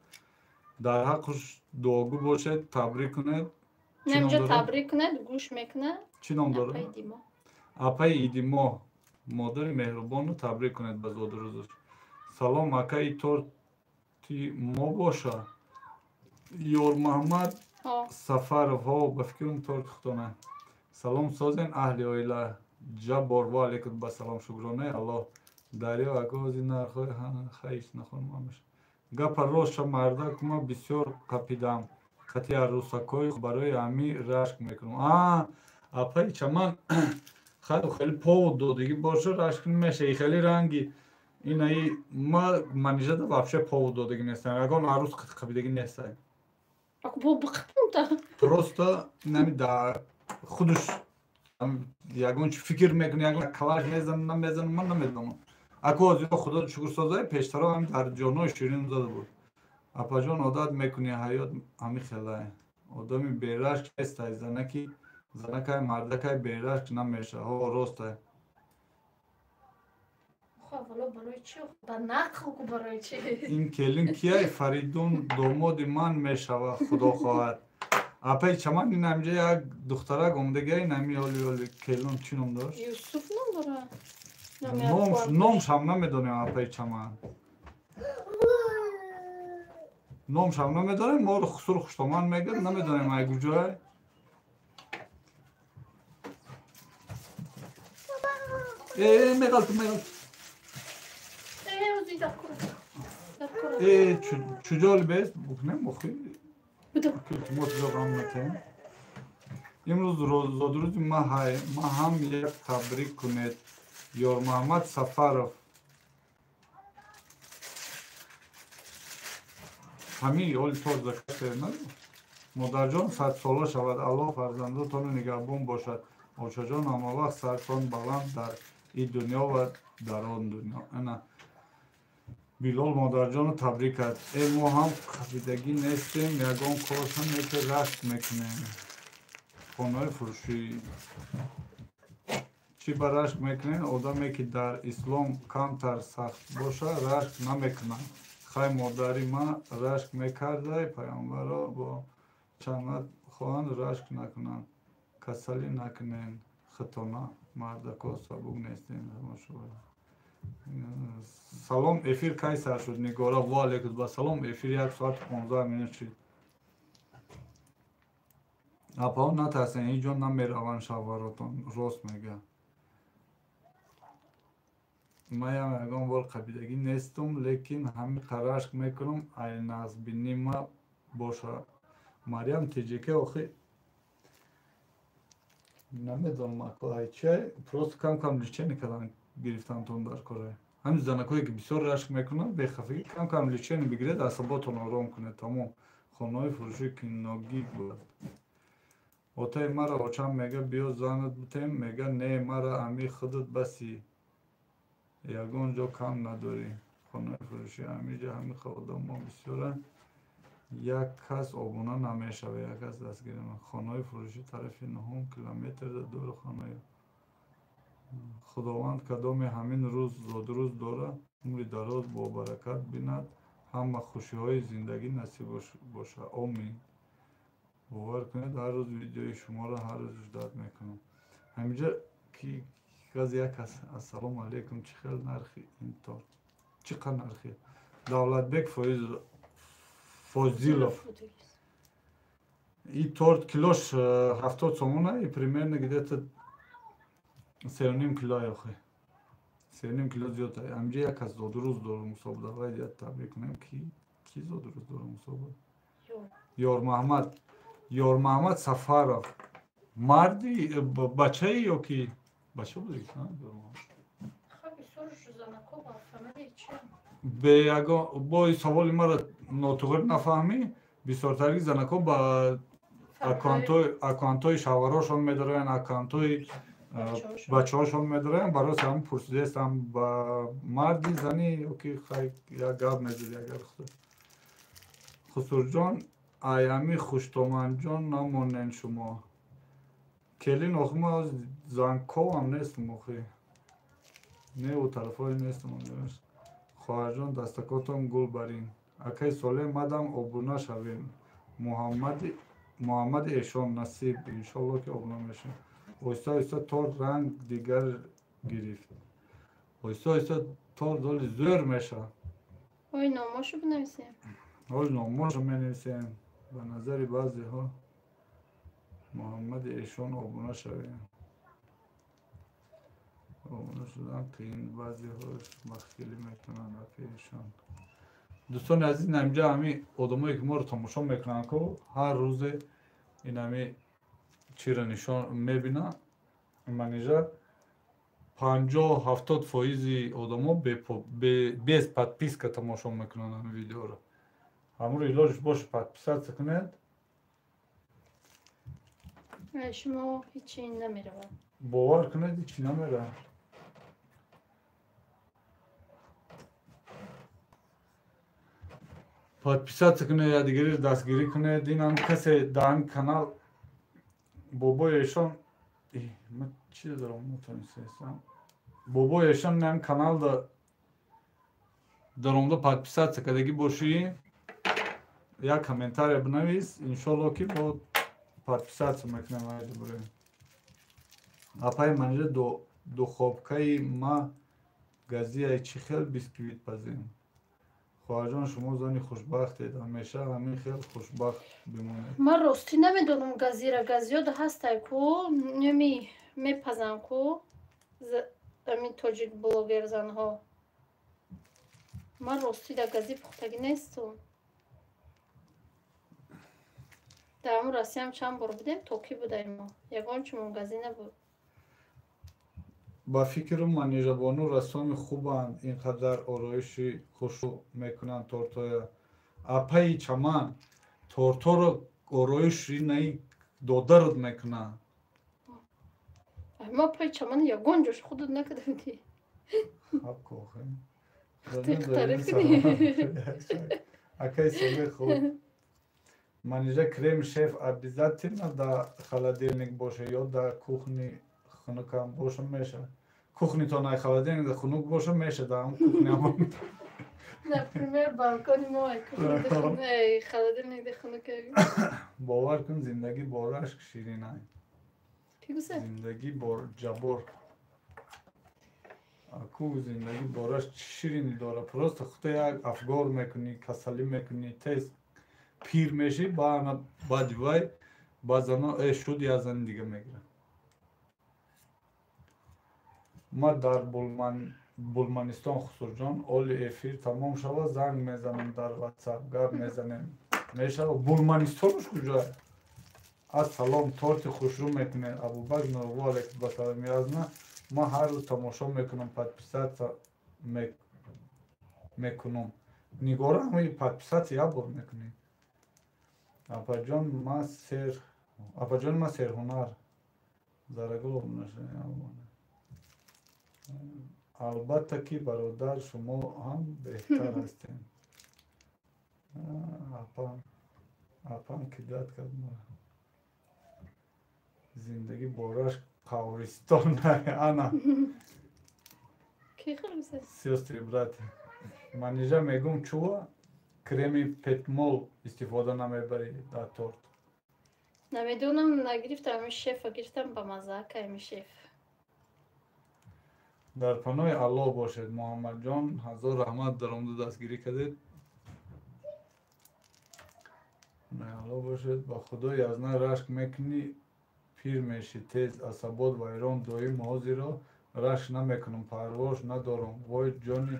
Дар ҳаққуш дуогӯ бошед, табрик кунед. Наминҷо табрик кунед, гӯш мекунад. Чӣ ном дорад? Апаи Идимо. Модари меҳрубону табрик кунед ба зодрӯзаш. Салом ака, и торти мо боша. Ёр Маҳмад Сафаров ба фикрум торти худона. Салом созен аҳли оила. Ҷаббор ва алейкум басалом. Шукронаи Аллоҳ. Дарё агози нархои хаиш нахонмамаш. Гапа роша мардак ма бисёр қапидам. Хати арӯсакои барои ами рашк мекунам. Апаи чаман хеле повод додагӣ боша, рашк намеша. Хеле ранги инаи ма манижада вообще повод додагӣ нестам. Ягон арӯс қапидагӣ нестам. Просто нами да худуш ягон чи фикр мекуни, ягон калаш мезанам, намезанам, ман намедонам. Аку озиё худо шукрсозаи пештаро ҳами дар ҷонои ширин зада буд. Апаҷон, одат мекуни ҳаёт ҳами хелае. Одами берашк нестай, занакай мардакай берашк намеша. Ҳо ростай. Ин келин кияй? Фаридун домоди ман мешава, худо хоҳад. Апаи чаман ин ҳамҷа як духтарак омадагия, ин ҳами оли келун чӣ ном дошт? Юсуф ном дорад. Номш ҳам намедонем. Апаи чаман номш ҳам намедонем. Моро хусур хуштоманд мегӯяд, намедонем ай куҷоай. Меғалту. Чуҷоли бест бухнем охи. имрӯз зодрӯзи ма ҳам як табрик кунед. Ёр Маҳмад Сафаров. ҳамин оли тор закашед на? Модарҷон 100 сола шавад. Аллоҳ фарзандотонро нигаҳбон бошад. Очаҷон ҳамавақт сарсон баланд дар ин дунё ва дар он дунё. Ана Билол модарҷонро табрик кард. Мо ҳам қапидагӣ нестем, ягон корша мека рашк мекунем. Хонаи фурӯшӣ. Чӣ ба рашк мекунем? Одаме ки дар ислом камтар сахт боша, рашк намекунад. Хай модари ма рашк мекардай, паёмбаро бо чаннат хоҳанд рашк накунанд. Касалӣ накунем. Хитона мардако сабук нестем. Салом, эфир кай сар шуд? Нигора ва алейкум басалом. Эфир 1 соат 15 минут шуд. Апаҳо натарсен, ин ҷо намераванд шавҳаротон. Рост мега. Ман ягон бор қабидагӣ нестум, лекин ҳамин рашк мекунам. Ай назбини ма боша. Мариам теҷеке охи намедонам аку ай чиай. Просто кам личени кадан гирифтамтон дар кора. Ҳамин занакое ки бисёр рашк мекунанд, бехафагӣ кам личени бигиред, асаботон ором кунед. Тамом. Хонаҳои фурӯшии киногӣ буд. Отаи мара очам мега биё занат бутем, мега не мара ами худат баси. Ягон ҷо кам надорӣ. Хонаи фурӯшии ҳамиҷа ҳами одамон бисёранд. یک کس آبونا نمیشوه، یک کس دستگیر نمیشه. خانه فروشی طرف 9 کیلومتر دور خانه. خداوند کدام همین روز زودروز داره، عمر دراز با برکت بیند، همه خوشی های زندگی نصیب باشه. آمین. باور کنید هر روز ویدیوی شما را هر روز اجرا میکنم. همینجا که از یک کس السلام علیکم چه خیلی نرخی این تورت چقدر نرخی دولتبek Фозилов. И торт килош 70 сомона и примерно где-то 7,5 кило яхе. 7,5 кило зиёд. Амҷа як аз зодруз дорум мусобиқа. Давай я табрик кунам ки зодруз дорум мусобиқа. Ёр Маҳмад Сафаров. Марди бачаи ё ки бача буди? با سوال مرا ناتوغر نفهمی بسیارتری زنکو با اکانتوی شواراشون میدارن اکانتوی بچه هاشون میدارن برای هم پرسیده استم با مردی زنی اوکی خیلی یک گاب میزید اگر خسرو جان ایامی خوشتومن جان نمونین شما کلین اخمه از زنکو هم نیست مخی نه او طرف های نیست مونگرش خواهرجان دستکاتم گل برین اکی ساله مدام ابونا شویم محمد ایشان نصیب انشالله که ابونا میشه اویستا اویستا تور رنگ دیگر گرفت اویستا اویستا تور دالی زور میشه اوی ناماشو بنویسیم اوی ناماشو بنویسیم به نظر بعضی ها محمد ایشان ابونا شویم ابونا شدن که این بعضی هاش مخیلی میکنن رفیشان دوستان عزیز اینجا همی آدمایی که ما رو تماشا میکنن که هر روز این همی چی را نشان میبینن من اینجا 50-70% آدم ها без подписка تماشا میکنن همی ویدیو رو همون رو ایلاجش باشه подписаться کنید شما هیچی نمیره باور کنید هیچی نمیره подписаться کنه یا دیگری دستگیری کنه این هم کسی در این کانال بابای ایشان من چی دارم نتونستم بابای ایشان این کانال در اونجا подписаться کردگی باشی یا کامنتاری بنویس انشالله که با подписаться میکنم هایده برای اپای منجه دو خوابکای ما گازی های چی خیلی بیسکویت پزیم خواهرجان شما زنی خوشبختید همیشه همین خیلی خوشبخت بمونید من راستی نمیدونم گازیاد هسته کو نمی میپزن کو همین تاجیک بلوگر زنها من راستی در گازی پختگی نیستم در همون راستی هم چند بار بودیم توکی بودیم ما یکان چون گازی نبود با فکرم منیژبانو رسام خوبند اینقدر آرایشی خوشو میکنن تورتای اپای چمن تورتا رو آرایشی نی داده رد میکنن ما پای چمن یکان جوش خودت نکده بودی خب کوخه تقدر کنی اکای ساله خود منیژه کریم شیف обязательно در холодильник باشه یا در کухні خنکم باشه میشه کухні تو نه холодильник در خنک باشه میشه در هم کухні هم например балкони ما холодильник در خنک باور کن زندگی با رشک شیرینه زندگی با جبر اکو زندگی با رشک شیرینی داره پروست خود یک افگار میکنی کسلی میکنی تیز پیر میشی با دیوای بازانا شدی از این دیگه میگیره ما در بولمانستان خسرو جان اول افیر تمام شود زنگ میزنم در واتساپ گپ میزنیم میشود بولمانستانش کجا از سلام تورت خوشرو میکنه ابوبکر نوروا علیکم بسلام یازنا ما هر روز تماشا میکنم подписаться میکنم نگاره همه подписаться یک بار میکنی اپاجان ما سر هنر زرگل نشه البته که برادر شما هم بهتر هستین اپا Apam kidat kadma. Zindagi borash qabriston ana. کی خرمیسه؟ Sestri, brate. Manija megum чува креми петмол истифода намебари да торт. نمیدونم نگرفتم این شیف گرفتم با مزاک این شیف. дар паноҳи Аллоҳ бошед. Муҳаммадҷон ҳазор раҳмат дар омада дастгирӣ кардед. Аллоҳ бошед. Ба худо язна рашк мекунӣ, пир мешӣ тез, асабот вайрон доим ҳозиро рашк намекунам, парвош надорам. Вой ҷони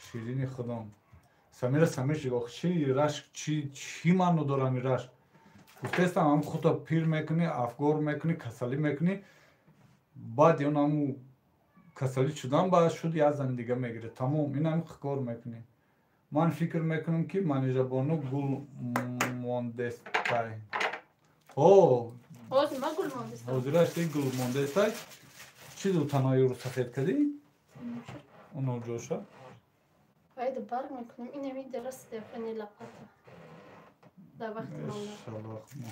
ширини худом. Самира Самирчик, ох чӣ рашк, чӣ маъно дорам ин рашк? Гуфтестам ҳам худро пир мекунӣ, афгор мекунӣ, касалӣ мекунӣ. баъд ён ҳаму касалӣ шудан баъд шуд як зани дига мегирӣ. Тамом ин ҳам кор мекунӣ. Ман фикр мекунам ки манижабону гул мондестай. Ҳозир ма гул мондестам. ҳозирашти гул мондестай. Чӣ ду таноиро сафед кардӣ? Оно ҷоша? باید برق میکنیم این همی درست دفنی لقطه در وقت مانده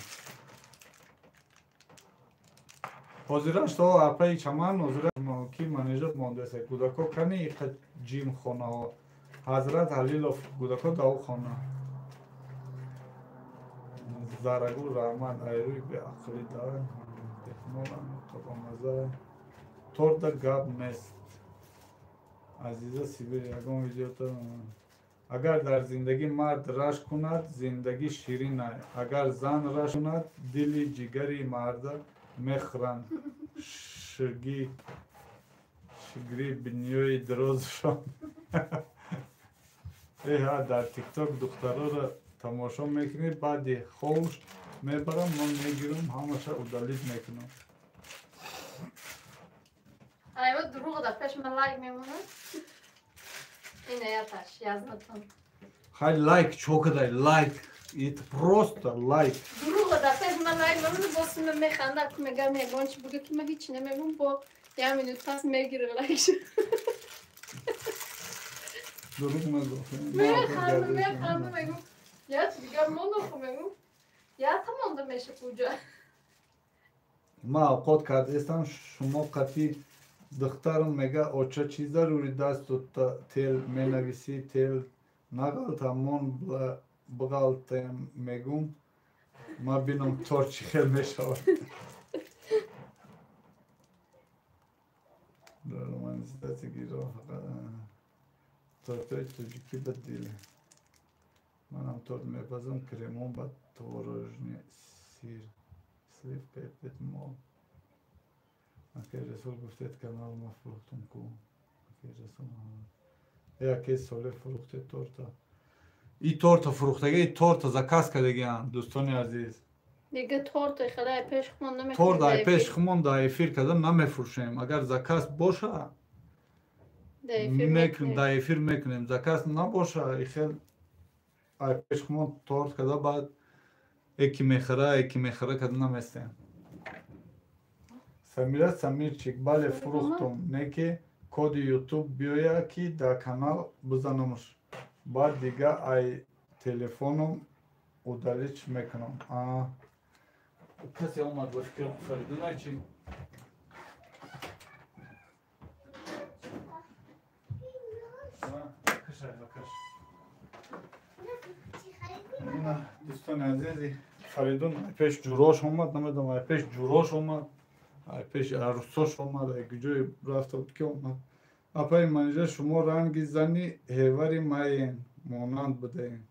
ҳозираш то апаи чаман ҳозираш ки манежат мондеса кӯдако кани иқа ҷим хонаҳо ҳазрат ҳалилов кӯдако даву хона зарагул раҳмат айрӯи беақлӣ дар технолам тобамаза торда гап нест азиза сибир ягон видеото агар дар зиндагӣ мард рашк кунад зиндагӣ ширин аст агар зан рашк кунад дили ҷигари марда мехӯранд шигри бинёи дурозшон эҳа дар тикток духтароро тамошо мекунӣ баъди ховш мебарам ман мегирам ҳамаша удалит мекунам айва дурӯғ дар пеш ман лайк мемонад ин аяташ язнатон хай лайк чокадай лайк это просто лайк дурӯғ дар пеш ман лайк мемонад бо сима механдад ку мегам ягон чи буга ки ман ҳеч намемон бо як минут пас мегире лайк дурӯғ механдам мегум я чи дигар монохо мегум я тамонда меша куҷа ман авқот кардаистам шумо қатъи духтарам мега оча чӣ зарури дасту тел менависӣ тел нағалтамон биғалтем мегум ман бинам тор чӣ хел мешавад романизатсия гиро тортои тоҷикӣ ба дил манам торт мепазам кремон ба творожни сир сливка петмол Акей Расул гуфтед канал ма фурӯхтум ку Акей Расул яке соле фурӯхтед торта и торта фурӯхтаги торта заказ кардагиам дӯстони азиз дига торта халай пеш хумон намекунем торт ай пеш хумон да эфир кардам намефурӯшем агар заказ боша да эфир мекунем заказ набоша ихел ай пеш хумон торт карда баъд эки мехӯра карда наместем Самира Самирчик бале фурӯхтум неки коди ютуб биёя ки дар канал бизанамш баъд дига ай телефоном удалит мекунам касе омад ба фикр фаридунай чи дӯстони азизи фаридун пеш ҷурош омад намедонам ай пеш ҷурош омад ай пеш арӯсош омад ай куҷое рафта буд ки омад апаи манижа шумо ранги зани ҳевари маен монанд будаем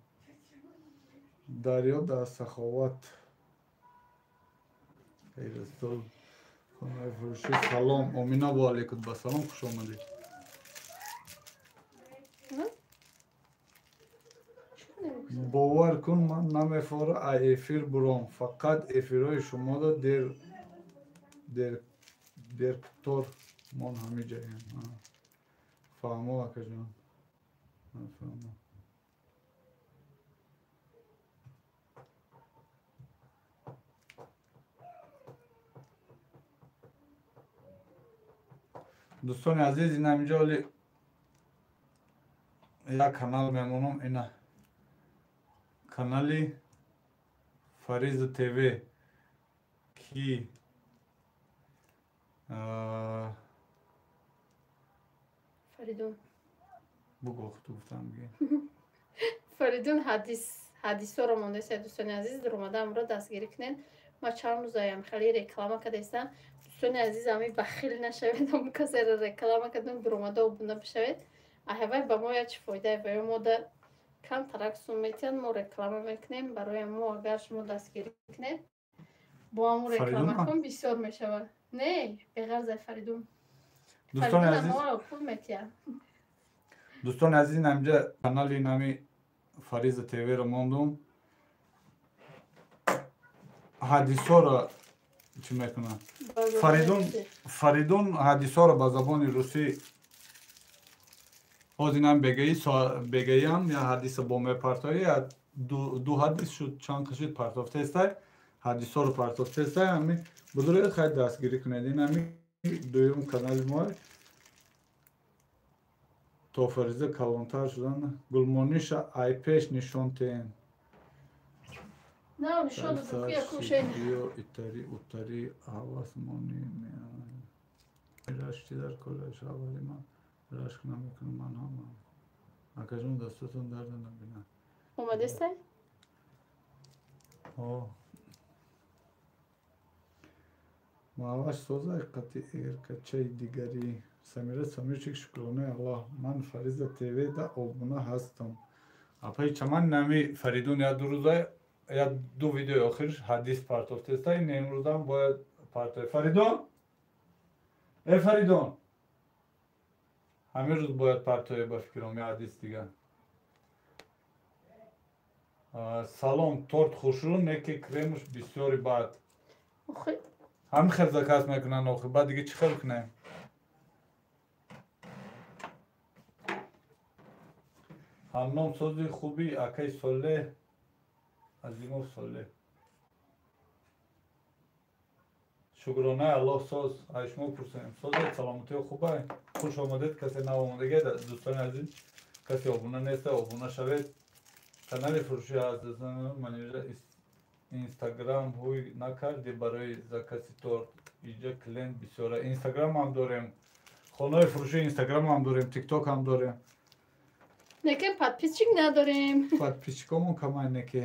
дарё дар саховат хайрастол хонаи фурӯшӣ салом омина ва алайкум басалом хуш омадед бовар кун ман намефора ай эфир буром фақат эфирҳои шуморо дертор мон ҳами ҷаем фаҳмо акаҷон фаҳмо дӯстони азиз ин ҳаминҷо оли як канал мемонам ина канали Fariza TV ki Фаридун. بگو تو گفتم دیگه. Фаридун ҳадисҳоро мондаиста дӯстони азиз дар омада амро дастгирӣ кунед. Ма чанд рӯзаям хеле реклама кардастам. Дӯстони азиз ами бахил нашавед, ҳам касеро реклама кардам дар омада обуна бишавед. Аҳавай ба мо чӣ фоида ва мо да кам тараксум метиҳад мо реклама мекунем барои мо агар шумо дастгирӣ кунед бо ҳаму рекламакун бисёр мешавад. Не беғарза Фаридун. دوستان Фаридун عزیز мо пул метиҳад. دوستان عزیز اینجا کانال نامی فریض تیوی رو موندم حدیثا رو چی میکنن فریدون حدیثا رو به زبان روسی باز اینم بگیم یا حدیث بومه پرتایی دو حدیث شد چند کشید پرتافته است حدیثا رو پرتافته است همین بزرگ خیلی دستگیری کنید این همین دویم کانال ما تو فریضه کلانتر شدن گلمونیش айпеш نشون تین نه نشون دو که کوشین اتاری اتاری حواس مونی راشتی در کلش اولی من راشک نمیکنم من هم اکجون دستتون درد نبینم اومده است؟ ماواش سوزای قطعی اگر کچه دیگری سمیره سمیرچک شکرانه الله من فریض تیوی دا آبونه هستم اپای چمان نمی فریدون یا دو روزه یا دو ویدیو آخرش حدیث پرتافته است این امروز هم باید پرتای فریدون ای فریدون همین روز باید پرتای با فکرم یا حدیث دیگه سلام تورت خوشرون نکی کریمش بسیاری بعد همین خیلی زکاس میکنن آخه بعد دیگه چی خیلی کنیم همنام سازی خوبی اکای ساله عظیمو ساله شکرانه الله ساز ایشما پرسیم سازی سلامتی خوبه خوش آمدید کسی نو آمدگه دوستان عزیز کسی آبونه نیست آبونه شوید کانال فروشی از منیجر اینستاگرام هوی نکردی برای زکاسی تورت اینجا کلین بسیاره اینستاگرام هم داریم خانه فروشی اینستاگرام هم داریم تیک توک هم داریم لیکن подписчик نداریم подписчикамон камайне ки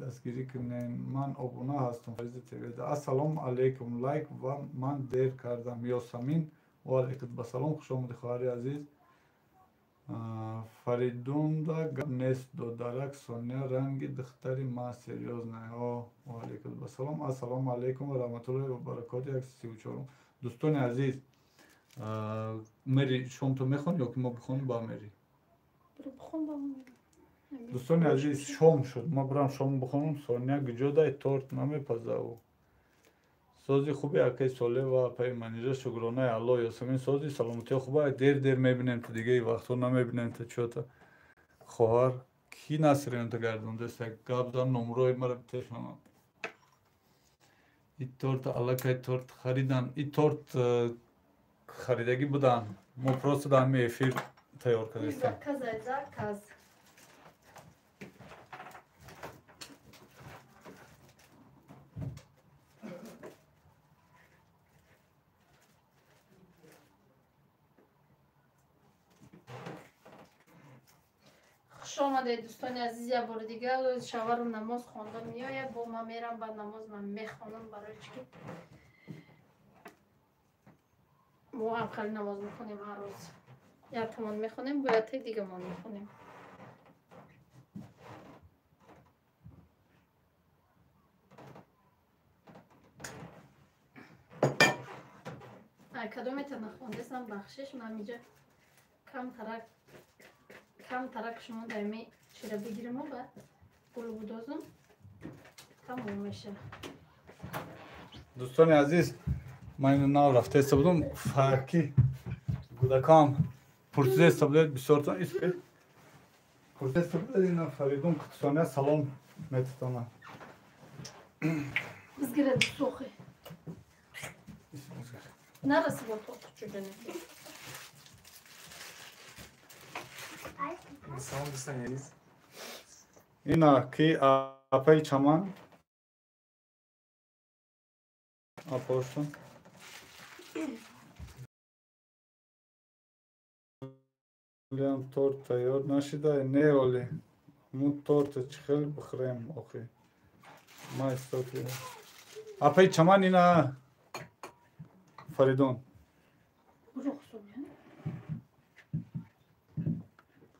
дастгирӣ кунем ман обуна ҳастам фаризи тв ассалому алайкум лайк ва ман дер кардам ёсамин ва алайкум басалом хушомадӣ хоҳари азиз фаридунда гап нест додарак соня ранги духтари ма серёзна ва алайкум басалом ассалому алайкум ва раҳматуллоҳи ва баракоту 134 дӯстони азиз мери шомто мехони ё ки мо бихонем ба мери دوستان عزیز شام شد ما برام شام بخونم سونیا گجودای تورت نمیپزاو سازی خوبی اکای ساله و پای منیجر شکرانه الله یاسمین سازی سلامتی خوبه دیر میبینیم تو دیگه وقتا نمیبینیم تو چوتا خواهر کی نصرین تو گردونده است گابزان نمروی مرا بتشم این تورت علاقه تورت خریدن این تورت خریدگی بودن ما پروست دامی افیر تیار کردیم заказ خوش آمدید دوستان عزیز یک بار دیگه شوهر نماز خواندن میآید با من میرم بعد نماز من میخوانم برای چی ما هم خیلی نماز میخونیم هر روز یک تومان میخونیم باید تا دیگه ما میخونیم کدومیت نخوندستم بخشش من اینجا کم ترک شما دائمی چرا بگیریم و بعد پول بودازم تمام میشه دوستان عزیز من اینو ناو رفته استبودم فرکی گودکام پرسیده استبودید بسیارتان اسپید پرسیده استبودید اینا فریدون کتسانه سلام میتتانم بزگیره سوخی نرسی با تو چجا نگیر اینا کی اپای چمان آپارشون لیام تورت تیار نشده نه اولی مو تورت چخیل بخوریم آخی ما استاکی اپای چمان اینا فریدون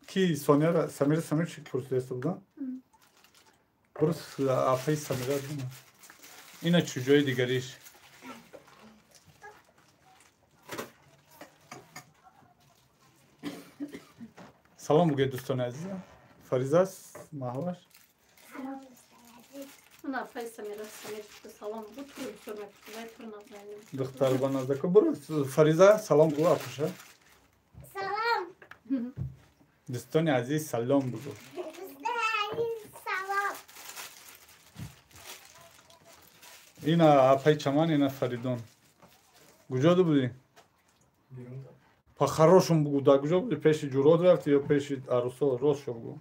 کی سونیا را سمیر چی پرسیده بودن برس اپای سمیره دینا اینا چجای دیگریش سلام بگه دوستان عزیزم فریزه است محوش من اپای سمیر سلام بود دختر بنازده که برو فریزه سلام بگو اپوشه سلام دوستان عزیز سلام بگو سلام اینا اپای چمان اینا فریدون کجا بودی؟ پا хорошому بگو در کجا بودی؟ پیش جوراد رفتی یا پیش عروسا راست شو بگو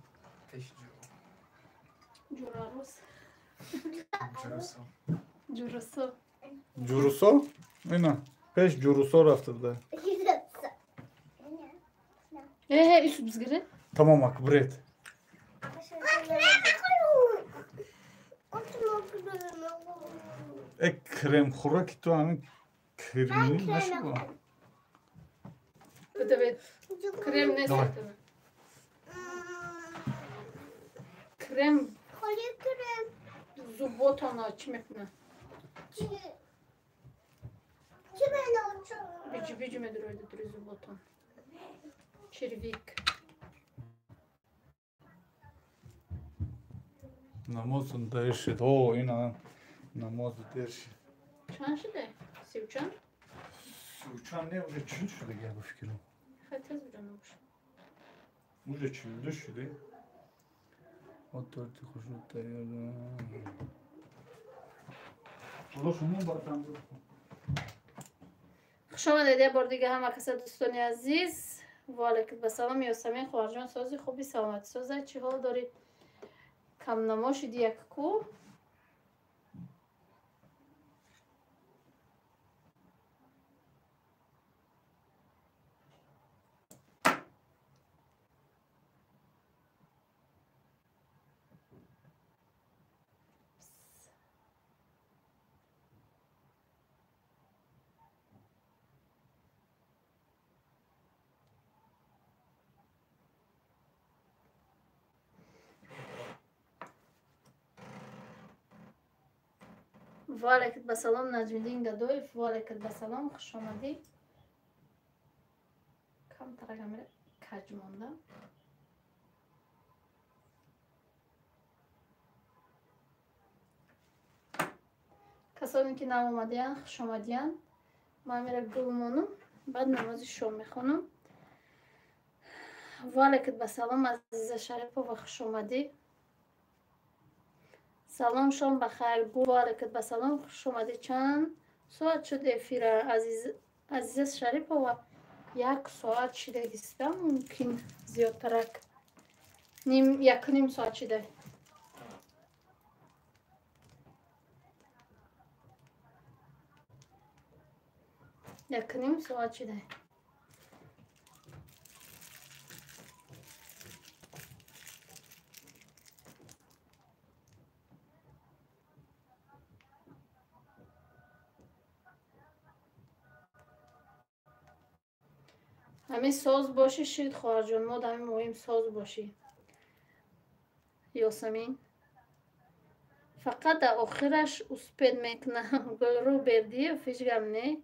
جوروسا؟ اینا پیش جوروسا رفته بوده ایشو بزگیره تمام اکبرت کرم خوراکی تو همین کرمی نشو بده krem ne Давай. satın? Krem خالی کرم zubotana çimekne. چی بنوچم Bici medir öyledir zubotan. Çervik. намозун дершид о ина намозу дершид Çan şide? Sivçan? сучан не уже чил шуде я ба фикрам Haytez bir canım. уже чилда шуде о торти хушуд тайёр حالا شما باتم خوش آمدید یه بار دیگه هم کسا دوستان عزیز و علیکم بسلام یاسمین خواهرجان سازی خوبی سلامتی سازی چی حال دارید کم نما شدی یک کو و علیکم بسلام نجمیدین گدویف و علیکم بسلام خوش آمدی کم ترگم کج مانده کسانی که نم اومدین خوش آمدین من میره گلمونم بعد نمازی شام میخونم و علیکم بسلام عزیز شریف و خوش آمدی سلام شام بخیر و علیکم بسلام خوش آمدی چند ساعت شد افیر عزیز شریف و یک ساعت شده دیستم ممکن زیادترک نیم ساعت شده نیم ساعت شده همین ساز باشه شید خواهر جان ما همین مهم ساز باشی یاسمین فقط در آخرش اسپید میکنم گل رو بردی و فیشگم نه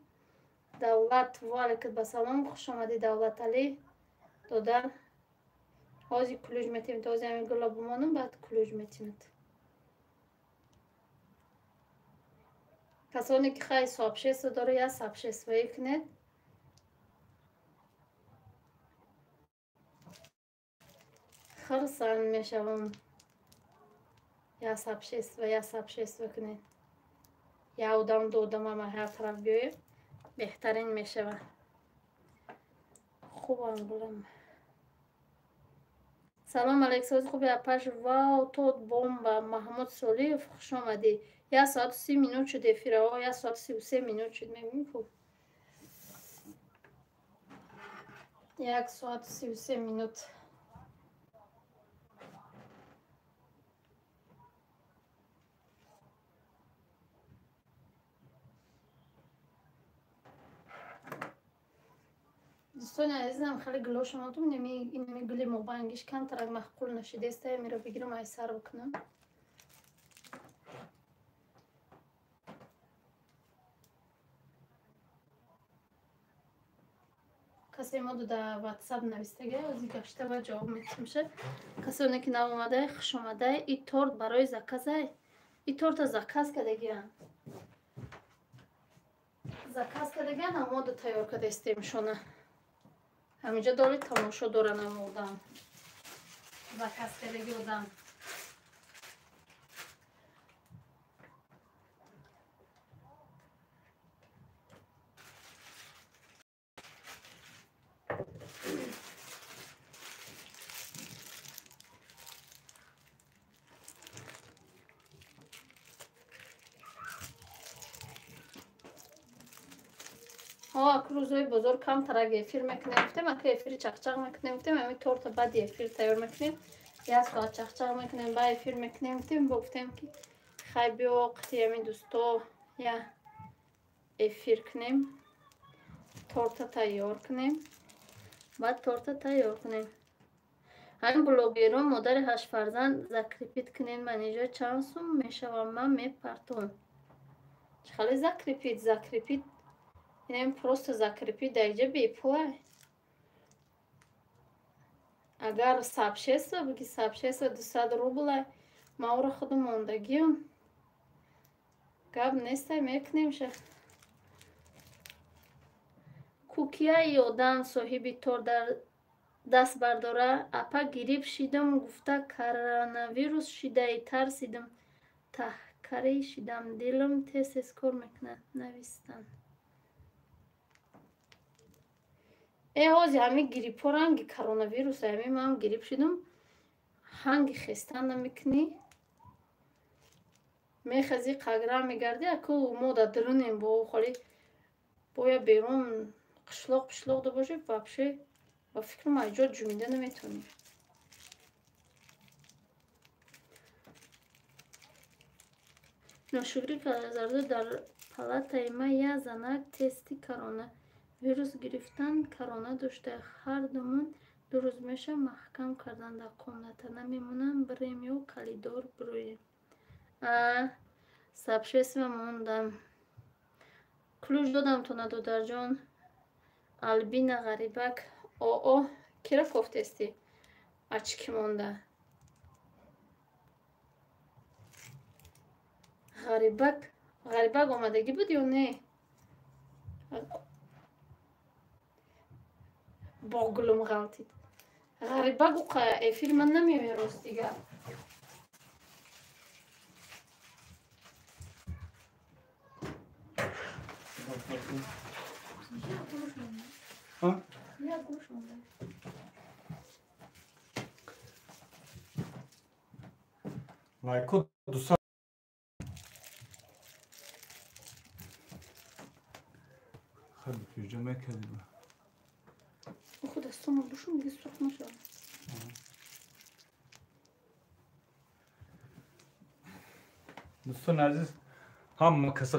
دولت و علیکم بسلام خوش آمدی دولت علی دادن آزی کلوج میتیم تازی همین گلا بمانم بعد کلوج میتیند کسانی که خیلی سابشست داره یا سابشست و کنید خلصان میشوم یا سابشست و یا سابشست بکنید یا اودم دودم اما هر طرف بیاید بهترین میشود خوبم بولم سلام علیکم سوز خوبی اپش واو تود بومبا محمود سولیف خوش آمدی 1 ساعت و 30 минут شد افیر آقا 1 ساعت و 33 минут شد میبینی خب 1 ساعت و 33 минут دوستان عزیزم خیلی گلو شما تو اینمی گلی مبنگش کم ترک محقول نشده است میرو بگیرم ای سر بکنم کسی ما دو در واتساپ نویسته از گشته و جواب میشه کسی اونه که نو اومده خوش اومده این تورت برای زکازه این تورت زکاز کده گیرن زکاز کده گیرن ما دو تیار کده استیم شونه همینجا دارید تماشا دارن امودم زکاز کده گیردم روزهای بزرگ کم ترک افیر میکنیم اگه افیر چخچق میکنیم همین تورت بعد افیر تیار میکنیم 1 ساعت چخچق میکنیم بعد افیر میکنیم گفتیم که خیلی وقتی همین دوستا یا افیر کنیم تورت تیار کنیم بعد تورت تیار کنیم همین بلوگیرون مادر 8 فرزند زکریپیت کنین من اینجا چند سوم میشوم من میپرتون خیلی زکریپیت اینم پروست زکریپیت در اینجا بیپوله اگر سابشست بگی سابشست 200 روبله ما او را خودم موندگیم گب نیسته میکنیم شه کوکیه ای آدم صاحبی تور در دست برداره اپا گریب شیدم گفته کوروناویروس شیده ای ترسیدم تحکری شیدم دلم تیس اسکور میکنه نویستن ای هازی همه گریب ها رنگ کوروناویروس همه ما هم گریب شیدم هنگ خستن نمیکنی میخزی قگره میگردی اکو ما در درونیم با خالی باید بیرون قشلاق دو باشه بابشه با فکر مجاد جمیده نمیتونی ناشکری که زرده در پالات ما یه زنک تستی کرونا ویروس گرفتن کرونا داشته هر دومون 2 روز میشه محکم کردن در قومنت نمیمونن بریم یا کلیدار برویم سبشه اسم موندم کلوش دادم تو ندو در جان البین غریبک او کی را گفته استی اچکی مونده غریبک آمدگی بود یا نه با گلوم غلطید غریبک ای فیلم من نمیوه راست دیگه یا گوش مونده لایکو دوستا خیلی پیجامه کردی خود دستم بشون دیگه سرخ نشد دوستان عزیز همه کسی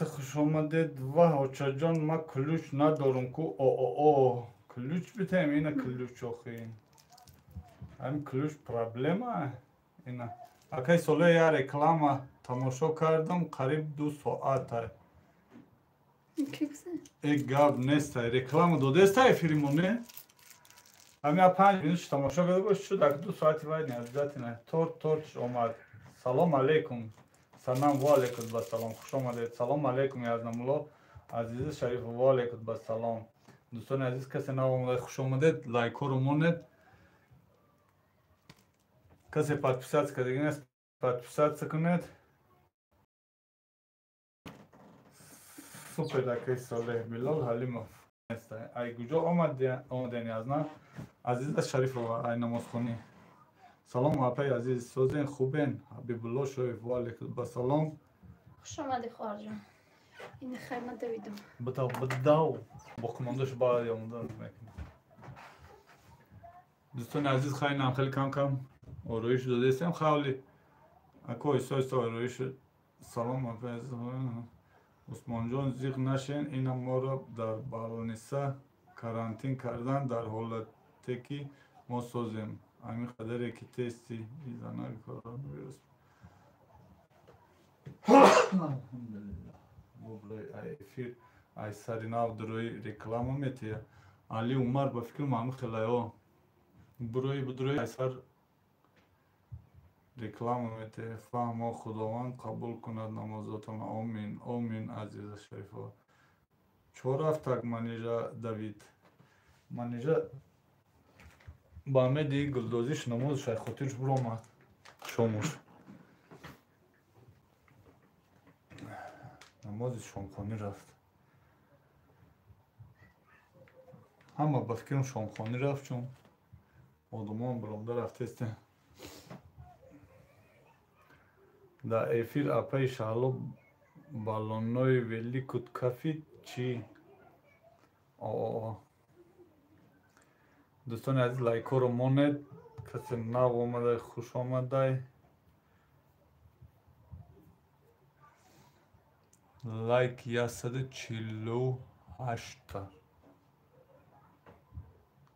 خوش آمدید و آچا جان ما کلوچ ندارم کو کلوچ بتیم اینه کلوچ آخی همین کلوچ پرابلمه اینه اکی ساله یا رکلام تماشا کردم قریب 2 ساعته یک گاب نیسته رکلام داده فیلمونه همین 5 minut تماشا کرده باش شد 2 ساعتی باید نیازت نه تورت اومد سلام علیکم سلام و علیکم با سلام خوش آمدید سلام علیکم یازدم الله عزیز شریف و علیکم با سلام دوستان عزیز کسی نو آمده خوش آمدید لایک رو مونید کسی подписаться کردگی نیست подписаться کنید سوپر دکی ساله بلال حلیمов نیست ای کجا آمدین یازدم عزیز شریف و ای نماز خونی салом апай азиз созен хубен ҳабибулло шоев ва алайкум басалом. خوش آمدی خواهر جان. این خیمه دویدم. بداو با کماندوش با یامدار میکنم. دوستان عزیز خیلی کم آرایش داده استم خیلی اکو ایسا آرایش سلام апай азиз عثمان جان زیغ نشین اینم ما را در بالانیسا карантин кардан дар ҳолате ки мо созем ҳамин қадаре ки тести изанаи коронавирус эфир ай сари нав дурои реклама метия али умар ба фикрам ҳамин хелаё бурои ай сар реклама метия фаҳмо худованд қабул кунад намозотона омин омин азиза шарифо чор рафтак манежа давид манежа ба меди гулдозиш намоз шайхотирш буромад шомуш намози шомхонӣ рафт ҳама ба фикрам шомхонӣ рафт чун одамон биромда рафтестем дар эфир апаи шаҳло балонои великут кафи чӣ дӯстони азиз лайкҳоро монед касе нав омадай хуш омадай лайк 148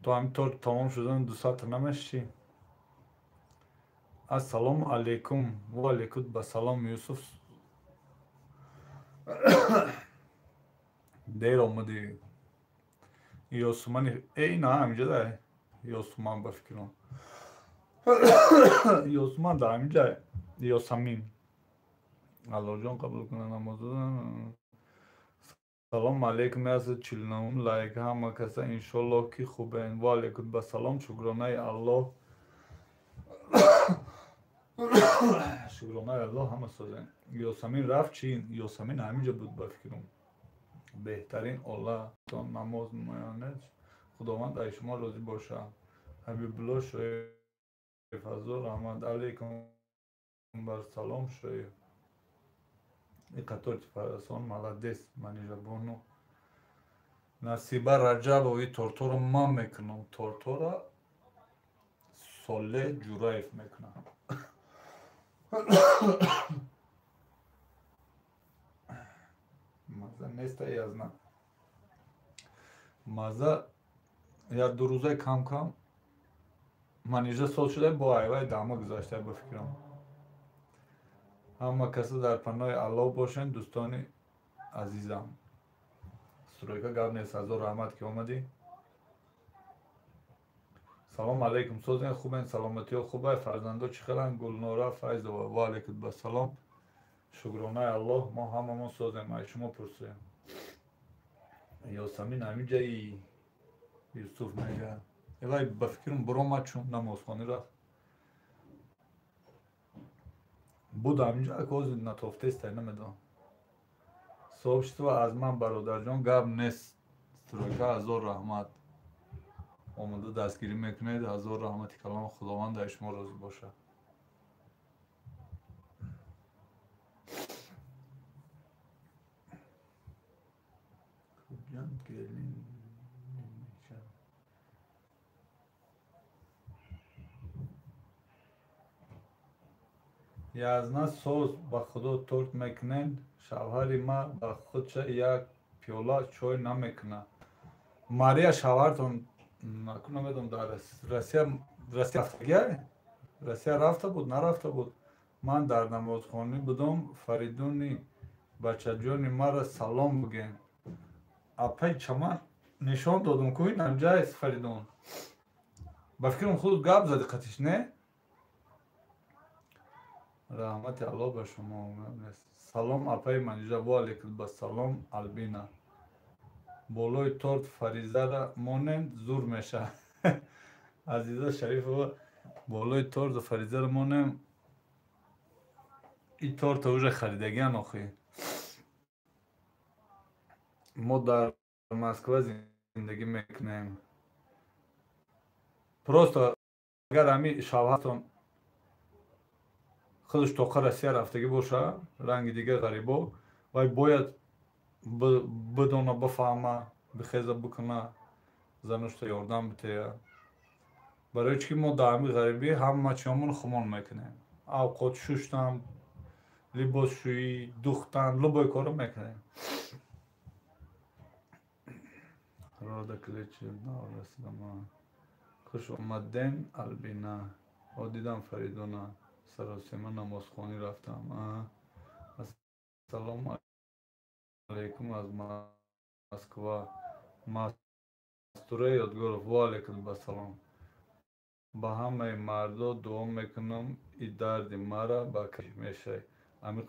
то ҳамин тор тамом шудан 200 намешӣ ассалому алайкум ва алайкум басалом юсуф дер омадӣ ёсумани на ҳаминҷа да ёсуман ба фикрам ёсуман да ҳаминҷа ёсамин аллоҳ қабул кунад намоз салому алайкум 149 лайк ҳама каса иншоллоҳ ки хубен ва алайкум басалом шукронаи аллоҳ шукронаи аллоҳ ҳама созен ёсамин рафт чӣ ёсамин ҳаминҷа буд ба фикрам беҳтарин олатон намоз меонед худованд ай шумо розӣ бошад ҳабибулло шоев ҳазор раҳмат алайкум бар салом шоев и қатори парасон маладес манежа бону насиба раҷабови тортора ман мекунам тортора солеҳ ҷураев мекунам маза неста язна маза як ду рӯзаи кам манежа сол шуда бо айваи дама гузашта ба фикрам ҳама каса дар паноҳи аллоҳ бошен дӯстони азизам суройка гап нест ҳазор раҳмат ки омадӣ салому алайкум созен хубен саломатиҳо хубай фарзандо чӣ хеланд гулнора файзова ва алайкум басалом шукронаи аллоҳ мо ҳамамон созем ай шумо пурсем ёсамин ҳаминҷаи юсуф мега вай ба фикрам биромад чун намозхонӣ рафт буд ҳаминҷа кози натофтестай намедонам сообщество аз ман бародарҷон гап нест стройка ҳазор раҳмат омада дастгирӣ мекунед ҳазор раҳмати каломи худованд ай шумо розӣ бошад язна соз ба худо торт мекунед шавҳари ма ба худша як пиёла чой намекунад мария шавҳартон намедонам дар россия рафта буд нарафта буд ман дар намозхонӣ будам фаридуни бачаҷони мара салом бигем апай чаман нишон додам ку ин ҳамҷаест фаридун ба фикрам худ гап зади қатиш не раҳмати аллоҳ ба шумо салом апаи манижа ва алайкум басалом албина болои торт фаризара монанд зур мешавад азиза шарифова болои торт фаризара монанд и торта уже харидагиан охи мо дар москва зиндагӣ мекунем просто агар ҳами шавҳартон خودش تو رسیه رفتگی باشه رنگ دیگه غریبا و باید بدونه بفهمه بخیزه بکنه زنش تو یاردم بده برای چی ما دائمی غریبی همه چیمون خمون میکنیم اوقات شوشتن لباس شویی دوختن لبای کارو میکنیم رادا کلیچی رسیدم خوش اومدین البینا و دیدم فریدونا سراسیما نمازخوانی رفتم السلام علیکم از مسکوا مستوره یادگار و علیکم بسلام با همه مردا دعا میکنم ای درد مرا با کش میشه امی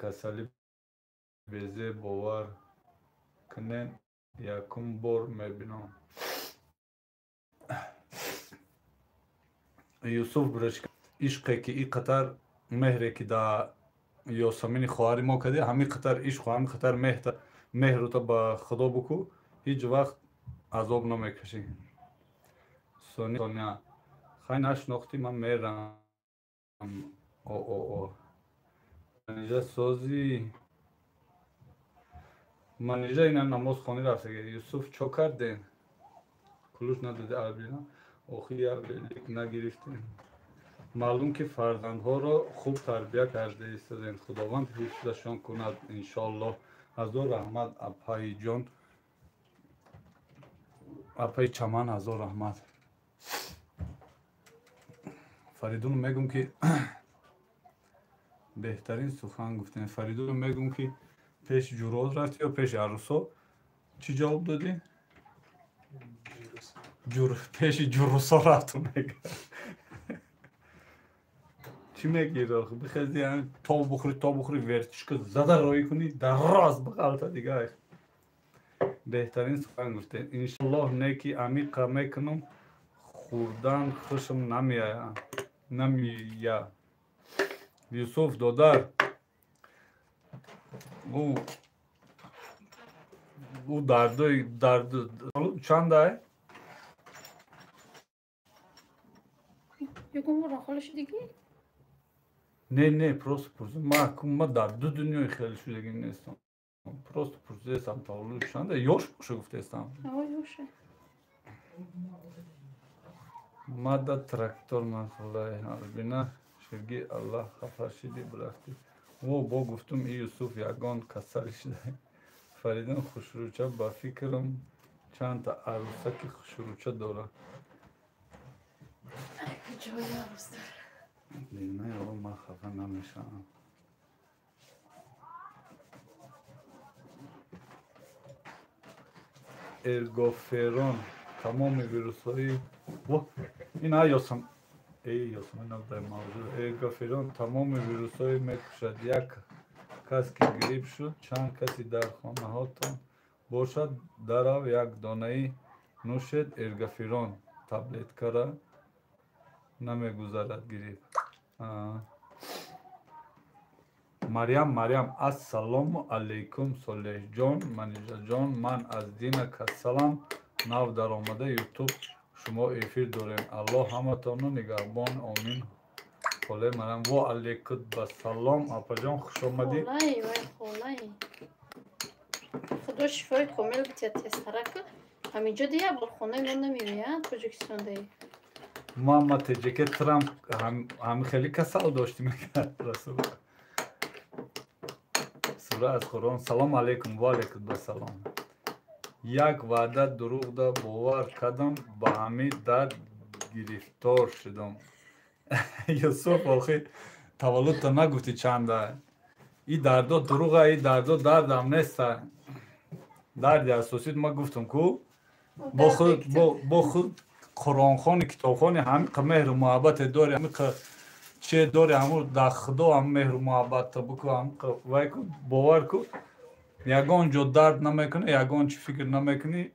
کسلی بیزه باور کنین یکم بار میبینم یوسف برشک عشقی که ای قطر مهره که دا یاسمین خواهری ما کده همین قطر عشق و همین قطر مهر رو تا با خدا بکو هیچ وقت عذاب نمیکشی سونیا خیلی نشناختی من میرم او منیجه سازی منیجه اینا نماز خانی رفته یوسف چو کردین کلوش نداده البینا آخی یک نگرفتین معلوم که فرزندها را خوب تربیه کرده ایستادین خداوند حفظشان کند انشالله هزار رحمت اپای جان اپای چمن هزار رحمت فریدون میگم که بهترین سخن گفتین فریدون میگم که پیش جوراز رفتی یا پیش عروسا چی جواب دادی؟ پیش جوروسا رفتم میگم چی میگی راخ بخیزی هم تا بخوری ورتشکا زده رایی کنی در راز بغلطه دیگه بهترین سخن گفتین انشالله نیکی عمیق میکنم خوردن خوشم نمیه یوسف دادر او درد چند های؟ یکم برو خالش دیگه نه просто ما در دو دنیای خیلی شدگی نیستم просто پرسیدم تولد چنده یاش باشه گفتستم یاشه ما در تراکتور مسئله البینا شرگی الله خفرشیدی برفتی با گفتم ای یوسف یگان کسری شده فریدون خوشروچه با فکرم چند تا عروسک خوشروچه داره کجای عروس داره نه یارو من خفه نمیشم ارگوفرون تمام ویروس های این یاسم نبوده موضوع ارگوفرون تمام ویروس های میکشد یک کس که گریب شد چند کسی در خانه هاتون باشد درو یک دانه ای نوشید ارگوفرون تبلت کرده نمیگذارد گریب مریم السلام علیکم صالح جان منیجا جان من از دین کسلم نو در آمده یوتیوب شما افیر داریم الله همه تانو نگهبان آمین خاله مریم و علیکم بسلام اپا جان خوش آمدی خالای خدا شفای کامل بتید تسترک همینجا دیگه بر خونه من نمیبید تاجیکستان دیگه ما تجیکه ترم هم خیلی کسل داشتیم رسول سوره از قرآن سلام علیکم و علیکم بسلام یک وعده دروغ دا باور کردم با همین درد گرفتار شدم یوسف آخی تولد تا نگفتی چنده این دردا دروغه این دردا درد هم نیست درد اساسی ما گفتم کو با خود قرآن خانی کتاب خانی همین مهر و محبت داری همین چه داری همون در خدا هم مهر و محبت بکو هم وای کو باور کو یگان جو درد نمیکنه یگان چی فکر نمیکنی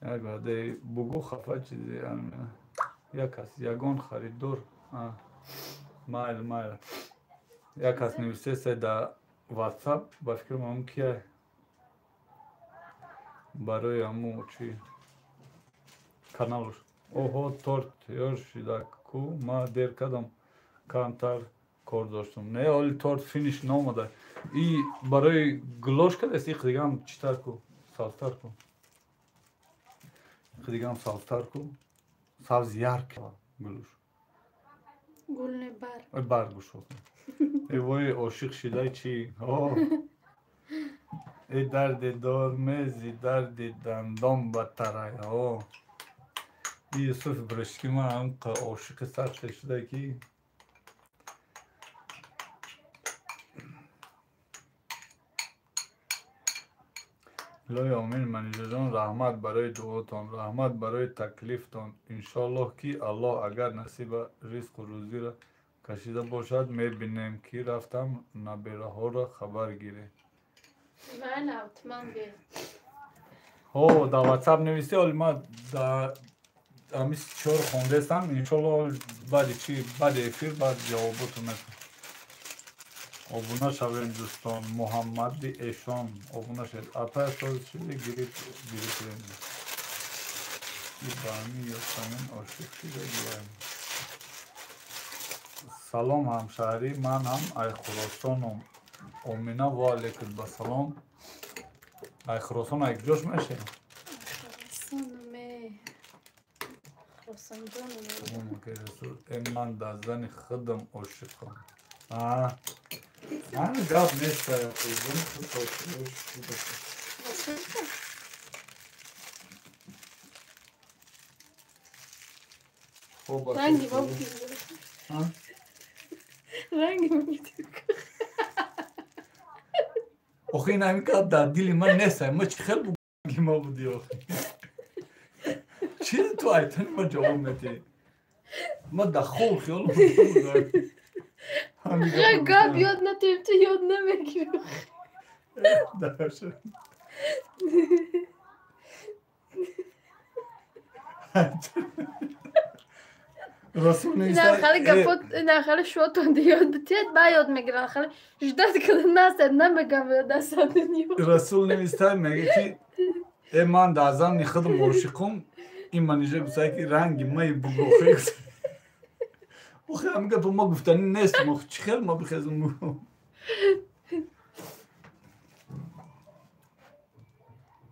یک وعده بگو خفه چیزی یک کس یگان خریدار مایل یک کس نویسته سه در واتساپ با فکرم همون کیه برای همون چی کانالش اوه تورت یار شیدا کو ما دیر کدام کمتر کار داشتم نه ولی تورت فینیش نامده ای برای گلوش کد است ایک دیگه هم چیتر کو سالتر کو ایک دیگه هم سالتر کو سبز یارک گلوش گل بر برگوش ای وای عاشق شیدای چی ای درد دارمزی درد دندان بدتره ای یوسف برشکی من هم عاشق سخت شده کی الهی آمین منیجر جان رحمت برای دعاتان رحمت برای تکلیفتان انشالله که الله اگر نصیب رزق و روزی را کشیده باشد میبینیم که رفتم نبیره ها را خبر گیره بله حتما بیا در واتساپ نویسی ولی ما در همیشه چهار خونده استم انشالله بعد افیر بعد جواباتو نکنم آبونه شویم دوستان محمد ایشان آبونه شد اپر ساز شده گریپ این برمی یاستمین عاشق شده گیرم سلام همشهری من هم ای خراسانم امینه و علیکم بسلام ای خراسان یک جوش میشه خراسان جانم من در زن خودم عاشقم همین گاب نیست خیزون خود عاشقش بوده رنگی با رنگی با آخه این همین گاب در دل من نیست ما چی خیلی بگی ما بودی آخه چی تو ایتانی ما جواب میدی ما در خوب خیال بودی گاب یاد نتیم تو یاد نمیگیرم درشه رسول نیست خیلی گفت نه خیلی شوتون دیاد بتید با یاد میگیرن خیلی جدت کردن نست نمیگم دست دنیا رسول نویسته میگه که ای من در زن خودم عاشقم این منیجه گفته که رنگی مای بگوخه اوخه هم گفت ما گفتنی نیست ما چی خیلی ما بخیزم بگم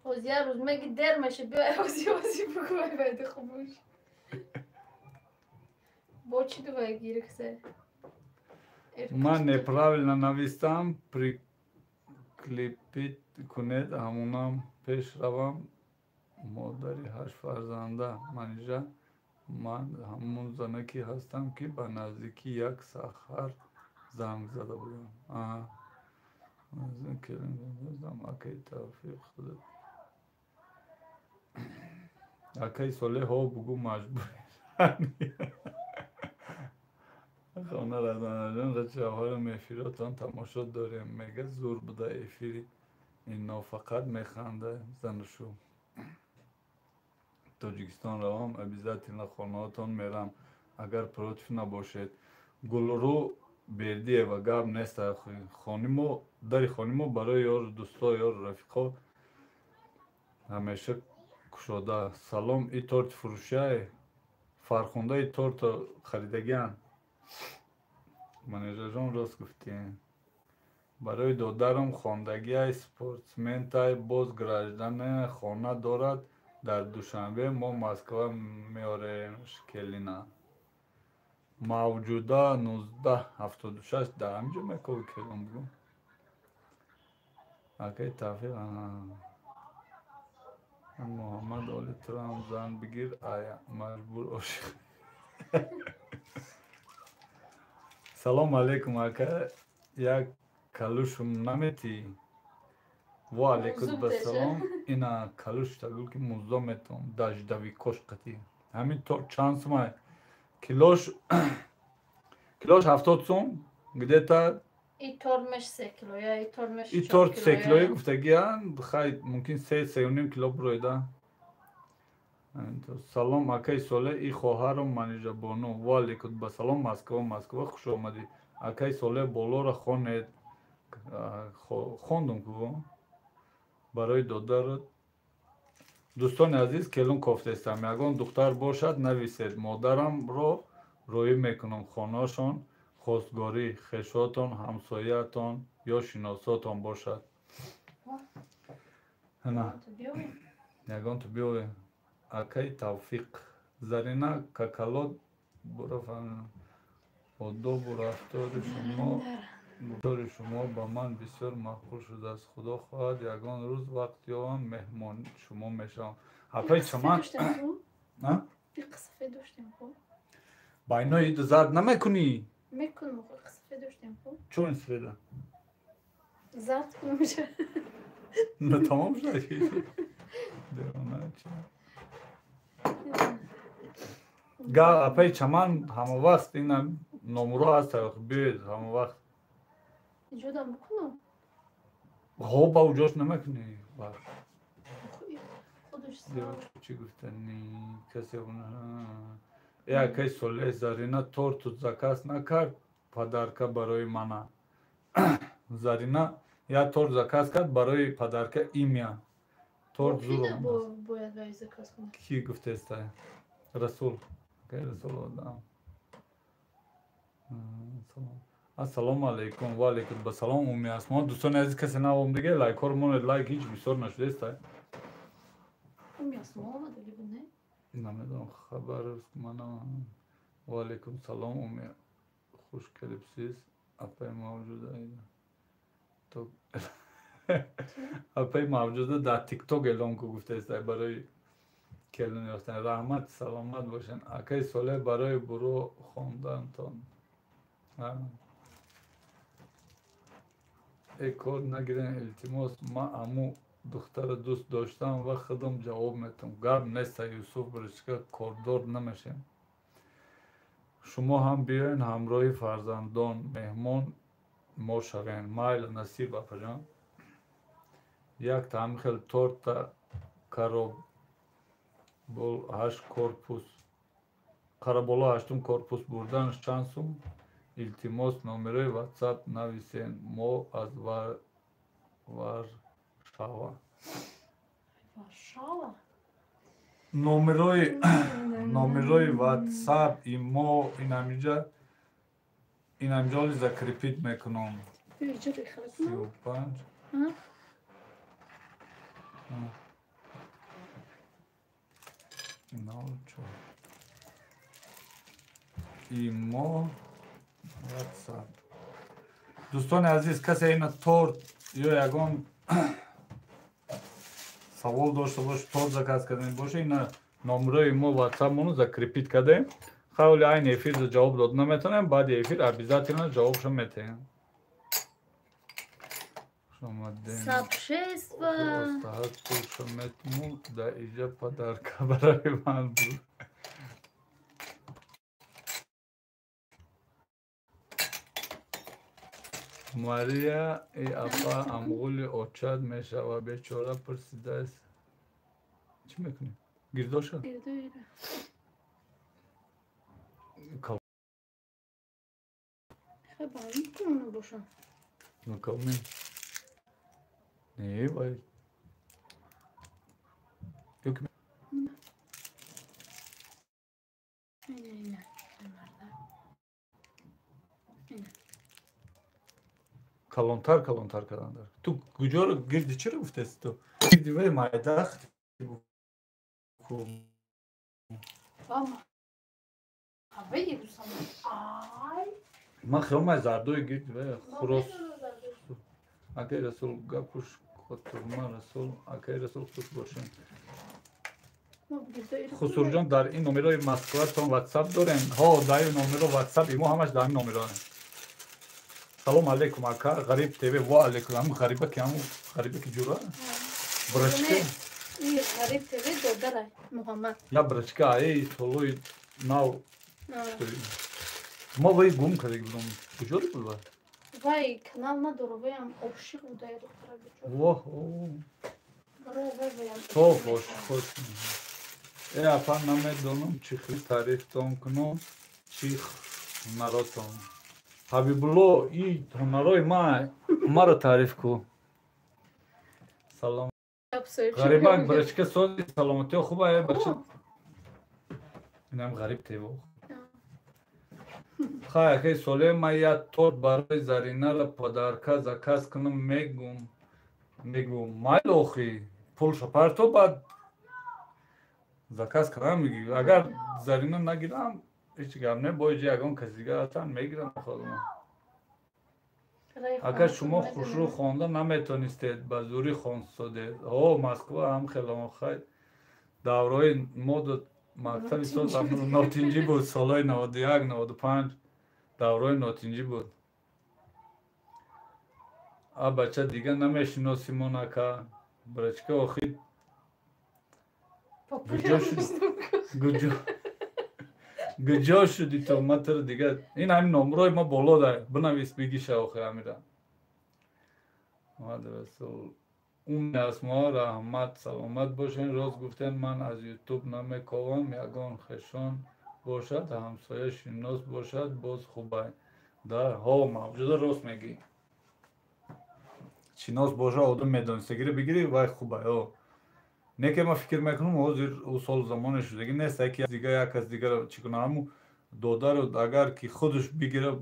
اوزی هر روز میگی در میشه بیا اوزی بگو باید خموش با چی تو باید گیره کسه من неправильно навистам приклепит кунед ҳамунам пеш равам модари 8 фарзанда манижа ман ҳамун зане ки ҳастам ки ба наздики як сахар занг зада будам акай тавфиқ худат акай солеҳо бугу маҷбури خانه رزانجان را جوهر مفیراتان تماشا داریم میگه زور بوده افیری اینا فقط میخنده زنشو تاجیکستان روام ابیزت این خانهاتان میرم اگر پروتف نباشد گلرو بردیه و گب نیست خانیمو داری خانیمو برای یار دوستا یار رفیقا همیشه کشاده سلام ای تورت فروشه فرخونده ای تورت خریدگیان منیجر جان راست گفتیم برای دادرم خواندگی سپورتسمن تای باز گرجدن خانه دارد در دوشنبه ما مسکو میاریم شکلینا موجوده 1976 در همجا میکوی کلم بگم اکی توفیق محمد آلی ترام زن بگیر آیا مجبور عاشق سلام علیکم اکا یک کلوشم نمیتی و علیکم بسلام اینا کلوش تگل که موزا میتون داجدوی کش قطی همین طور چانس مای کلوش 70 سوم گده تا ای تورمش 3 کیلو یا ای تورمش 4 ای تورت 3 کیلوی گفتگی هن خیلی ممکن 3.5 کیلو برویده سلام اکای ساله ای خواهرم منیجه بانو و علیکم بسلام مسکو خوش آمدی اکای ساله بالا را خواندم که برای دادر دوستان عزیز کلون گفتستم یگان دختر باشد نویسید مادرم رو روی میکنم خانه‌شان خواستگاری خشوتان همسایه‌تان یا شناساتان باشد نه یگان تو بیوی اکی توفیق زرینه ککلات برفن آداب و رفتار شما با من بسیار مقبول شده است خدا خواهد یگان روز وقت یابم مهمان شما میشم حپای چمان نه؟ قصفه داشتیم خب با اینا اید زرد نمیکنی؟ میکنم خب قصفه داشتیم خب چون سفیده؟ زرد کنم میشه نه تمام شده دیوانه چی؟ گا اپای چمان همه وقت این نمره هست بید همه وقت اینجا دام بکنم خوب با اوجاش نمیکنی خودش دیوانه چی گفتنی کسی اونه یا که سوله زرینه تورت تو زکاس نکرد پدرکه برای منه زرینه یا تورت زکاس کرد برای پدرکه ایمیا تورت زورم باید باید زکاس کنه کی گفته است رسول که رسول آدم سلام السلام علیکم و علیکم به سلام امی است ما دوستان عزیز کسی نوام دیگه لایک ها رو مونید لایک هیچ بسیار نشده است امی است ما آمده بونه نمیدونم خبر است منم و علیکم سلام امی خوش کلیپسیز اپای موجوده تو اپای موجوده در تیک توک اعلام کو گفته است برای کلون یافتن رحمت سلامت باشن اکی ساله برای برو خوندن تان ای کار نگیرن التماس ما امو دختر دوست داشتم و خودم جواب میتم گرم نیست یوسف برشکه کاردار نمیشیم شما هم بیاین همراه فرزندان مهمان ما شوین مایل نصیب اپا جان یک تامخل تورت карабол 8 корпус карабола 8 корпус бурданш чанд сум илтимос номерои ватсап нависен мо аз варшава номерои ватсап имо инамҷоли закрепит мекунам 35 ایما واتساپ دوستان عزیز کسی این تورت یا یگان سوال داشته باشه تورت زکاس کردن باشه این نمره ما واتساپ مونو закрепит کردیم خیلی این افیر جواب داد نمیتونیم بعد افیر обязательно جوابشو میتونیم Сообщество. Да, иже подарка برای من بود. ماریا ای اپا امغول اوچاد میشه و بیچاره پرسیده است چی میکنی؟ گیردار شد؟ گیردار خیلی باید میکنم باشم نکامی نه باید yok کلانتر کلانتر تو کجا رو گردی چرا گفته است تو گردی وای مایدخت هوایی دوستم ما خیلی زردوی گردی وای خروس اگه رسول گپوش خطرما رسول اگه رسول خوش باشین خسرو جان در این نمره مسکو تون واتساپ دارین ها در این نمره واتساپ ما همش در این نمره سلام علیکم اکا غریب تیوی و علیکم هم غریبه که همون غریبه که جورا برشکه این غریب تیوی دادره محمد یا برشکه ای طولوی ناو ما وای گم کرده بودم کجا رو بود وای کانال نداره وای هم عاشق بوده یا دختره بچه واه توف باش خوش ای اپا نمیدونم چی خیلی تعریف تان کنم چی هنراتان حبیب الله این هنرای ما رو تعریف کن سلام غریبک برای که سازی سلامتی خوبه بچه اینم غریب تیبو خواهی که ساله ما یا تورت برای زرینه را پدرکه زکست کنم میگم مایل اوخی پول شپر تو بعد زکست کنم میگی اگر زرینه نگیرم هیچ گم نه باید یکان کسی دیگر هستن میگیرم خودم اگر شما خوشرو خونده نمیتونستید به زوری خوانستید مسکو هم خیلی خیلی دورای مود مکتب سال نوتینجی بود سالای 91 95 دورای نوتینجی بود بچه دیگه نمیشناسیمونه که برچکه آخی گجا شدی تو مطر دیگه این همین نمروی ما بالا داره بنویس بگیشه آخی همیره محمد رسول اون اسما رحمت سلامت باشین راست گفتن من از یوتیوب نمیکاوم یگان خشان باشد همسایه شناس باشد باز خوبه در ها موجود راست میگی شناس باشه آدم میدانستگیری بگیری وای خوبه نه که ما فکر میکنم او سال زمان شدگی نیست که دیگه یک از دیگر چی کنه همون داده رو اگر که خودش بگیره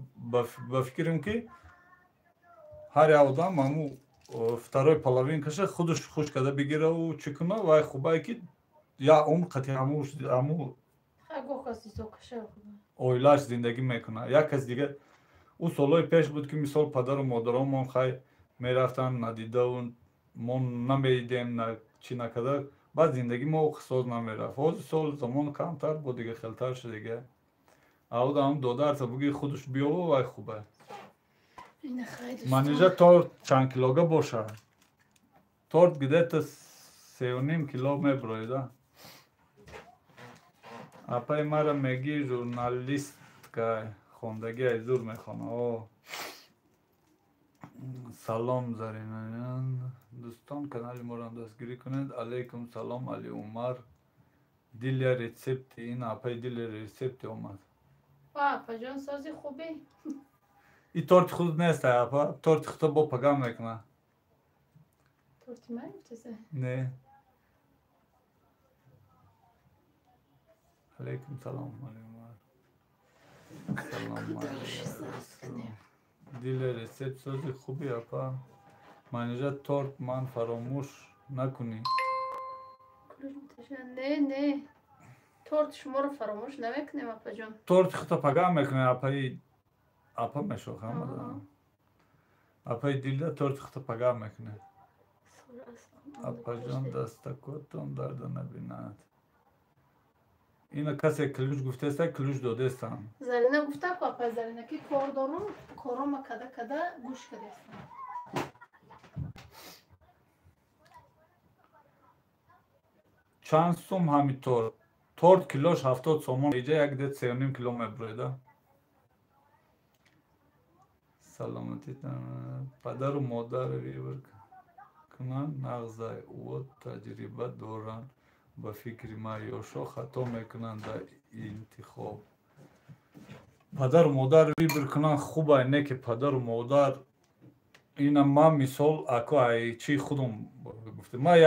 بفکریم که هر آدم همون فترای پلاوین کشه خودش خوش کرده بگیره و چی کنه وای خوبه که یا اون قطعی همون اویلاش زندگی میکنه یک از دیگه او سالای پیش بود که مثال پدر و مادران خیلی میرفتن ندیده و ما نمیدیم نه چی نکده بعد زندگی ما اقتصاد نمیرفت از سال زمان کمتر بود دیگه خلتر شد دیگه او هم داده ارتا بگی خودش بیاو وای خوبه منیجه تورت چند کیلوگه باشه تورت گده تا 3.5 کیلو میبرایده اپای مرا میگی ژورنالیست که خوندگی ای زور میخونه سلام زرینان دوستان کانال ما را دستگیری کنید علیکم سلام علی عمر دیل ریسپت این اپای دیل ریسپت اومد اپا جان سازی خوبی این تورت خود نیست اپا تورت خود با پگم میکنه تورتی من چیزه نه علیکم سلام علی عمر سلام علی دیل ریسپت سازی خوبی اپا منیجه تورت من فراموش نکنی نه تورت شما رو فراموش نمیکنیم اپا جان تورت خطا پگم میکنه اپا میشوخه اپای دیل تورت خطا پگم میکنه اپا جان دستکوتون درد نبیند اینا کسی کلوش گفته است کلوش داده استم زرینه گفته که اپا زرینه که کار دارم کارم کده گوش کده استم چند سوم همینطور تورت کیلوش 70 سومون ایجا یک دید 3.5 کیلو میبریده سلامتی پدر و مادر ریور کنن نغزای او تجربه دوران با فکر ما یوشو خطا میکنن در انتخاب پدر و مادر ریور کنن خوبه نه که پدر و مادر اینا ما مثال اکو چی خودم گفته ما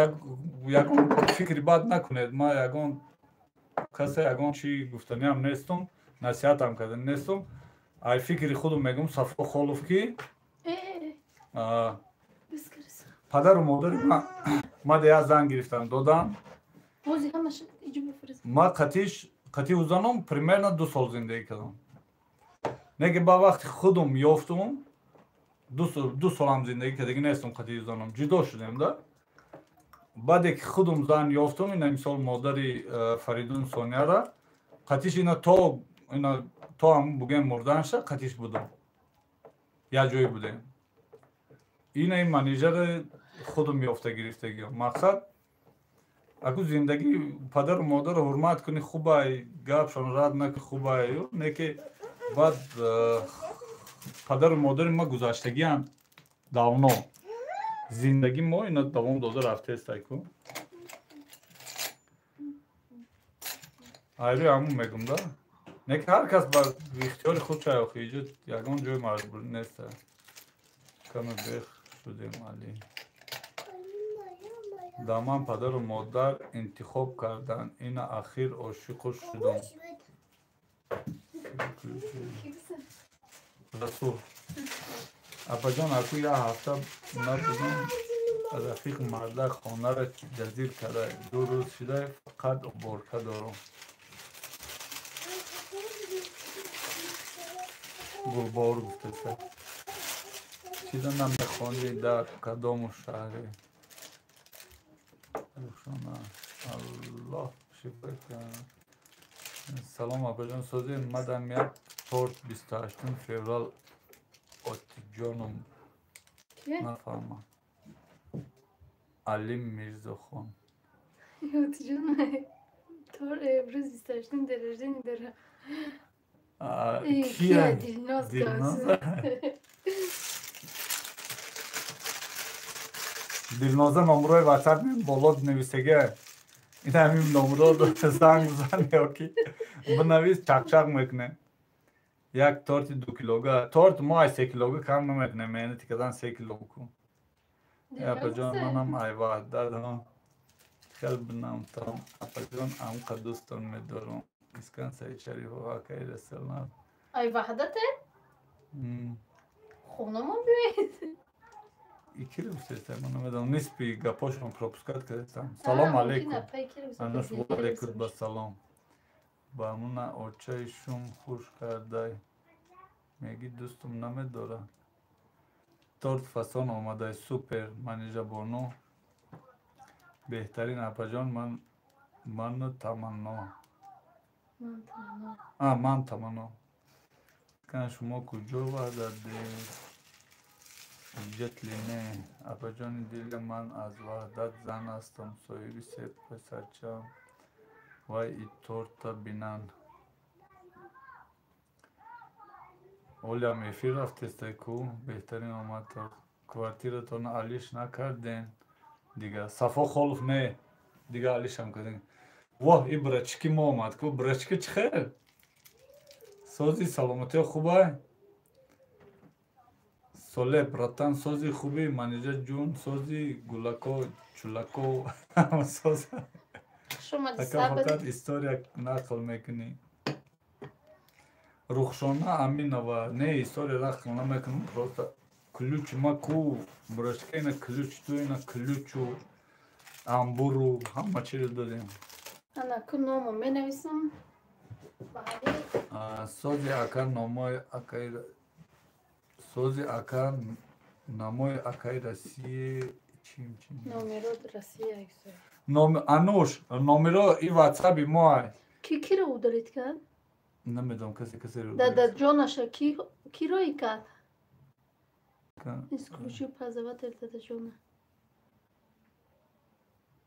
یکون فکری بد نکنید ما یکون کسی یکون چی گفتنی هم نیستم نصیحت هم کردن نیستم ای فکری خودم میگم صفا خالف کی پدر و مادر ما دیگه زن گرفتم دادم ما قطعی وزنم پریمرنا 2 سال زندگی کردم نگه با وقتی خودم یافتم 2 سال هم زندگی کردگی نیستم قطعی وزنم جدا شدیم ده بعد که خودم زن یافتم اینا مثال مادری فریدون سونیا را قطعیش اینا تا هم بگیم مردن شد قطعیش بودم یا جایی بودیم این منیجر خودم یافته گرفتگی مقصد اگه زندگی پدر و مادر رو حرمت کنی خوبه گپشان رد نکنی خوبه نه که بعد پدر و مادر ما گذشتگی هم داونا زندگی ما اینا دوام داده رفته است ایکو ایروی همون میگم ده نه که هر کس با اختیار خود چای آخی ایجاد یکان جای مجبور نیست کم بخ شدیم علی Daman падару модар интихоб карданд. Ина ахир ошиқу шудам. Расул. Апаҷон аку я ҳафта набудам. Рафиқ марда хонара ҷазир кара. 2 рӯз шуда фақат уборка дорам. Гулбовр гуфташа. Чида намехонди дар кадому шаҳре. Аллоҳ шифо кунад. Салом апаҷон, сози мадам як торт 28 феврал отиҷоном нафаҳмам. Алим Мирзохон. Отиҷон тор эмрӯз 28 дер рождени дора. Кия? Дилноз Дилноз? Дилноза номрои ватсап боло нависага. Ин ҳамин номро занг бизан ёки бинавис чақчақ мекунем. Як торти 2 килога. Торт мо ай 3 килога кам намекунем. Меҳнати кардан 3 килога кун. Апаҷон манам айва дадам. Хел бинамтам. Апаҷон амқа дӯстон медорам. Искан Саид Шарифова акайда салам. Ай ваҳдате? Хонама биёед. Икири бисетам, ман намедонам нисби гапошон пропускат кардам. Салом алейкум. Анаш ва алейкум ба салом. Ба муна очаи шум хуш кардай. Меги дӯстум намедора. Торт фасон омадай супер. Манижа бону. Беҳтарин апаҷон ману таманно. Ман таманно. Кан шумо куҷо ваҳдадед? Ҷатлине. Апаҷони дили ман аз ваҳдат зан ҳастам. Соҳиби се пасарчам. Вай и торта бинанд. Олям эфир рафтестай ку? Беҳтарин омад торт. Квартиратона алиш накарден. Дига Сафо Холов не. Дига алишам карден. Воҳ, и брачки мо омад ку. Брачки чӣ хел? Сози саломатиё хубай? Соле братан, сози хуби? Манижа ҷун, сози гулако, чулако, ҳама соз. Ака фақат история нақл мекунӣ. Рухшона Аминова. Не, история нақл намекунам. Просто ключ ма ку. Брачка ина ключ, ту ина ключу, амбуру, ҳама чиро додем. Ана ку номо менависам. Сози ака номои акайра. Сози ака намои акаи Россия. Чим? Номеро Россия исо. Ануш, номеро и ватсаби моай. Киро удалит кард? Намедонам касе удалит. Дада ҷонаша киро икард? Исключи пазавател дада ҷона.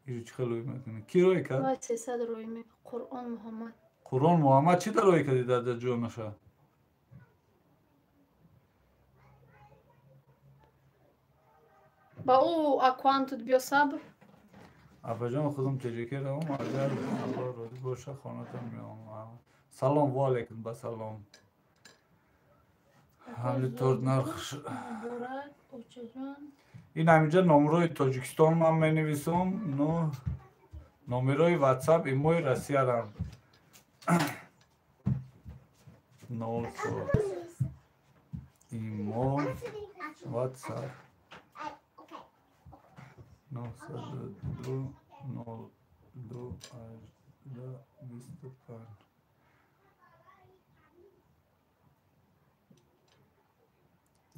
Иҷо чӣ хел рӯй мекунӣ? Ки рӯй кард? Вай 300 рӯй мекунад. Қуръон Муҳаммад. Қуръон Муҳаммад чӣ дар рӯй карди дада ҷонаша? ба ӯ аккаунтут биё сабр. Апаҷон худам теҷикеравам. Агар Алло розӣ боша хонатон меомад. Салом ва алейкум ба салом. Ҳамли торт нарх. Ин ҳаминҷа номерои Тоҷикистон ман менависам. Номерои ватсап имои Россиярам. 04 имо ватсап 902 02 25.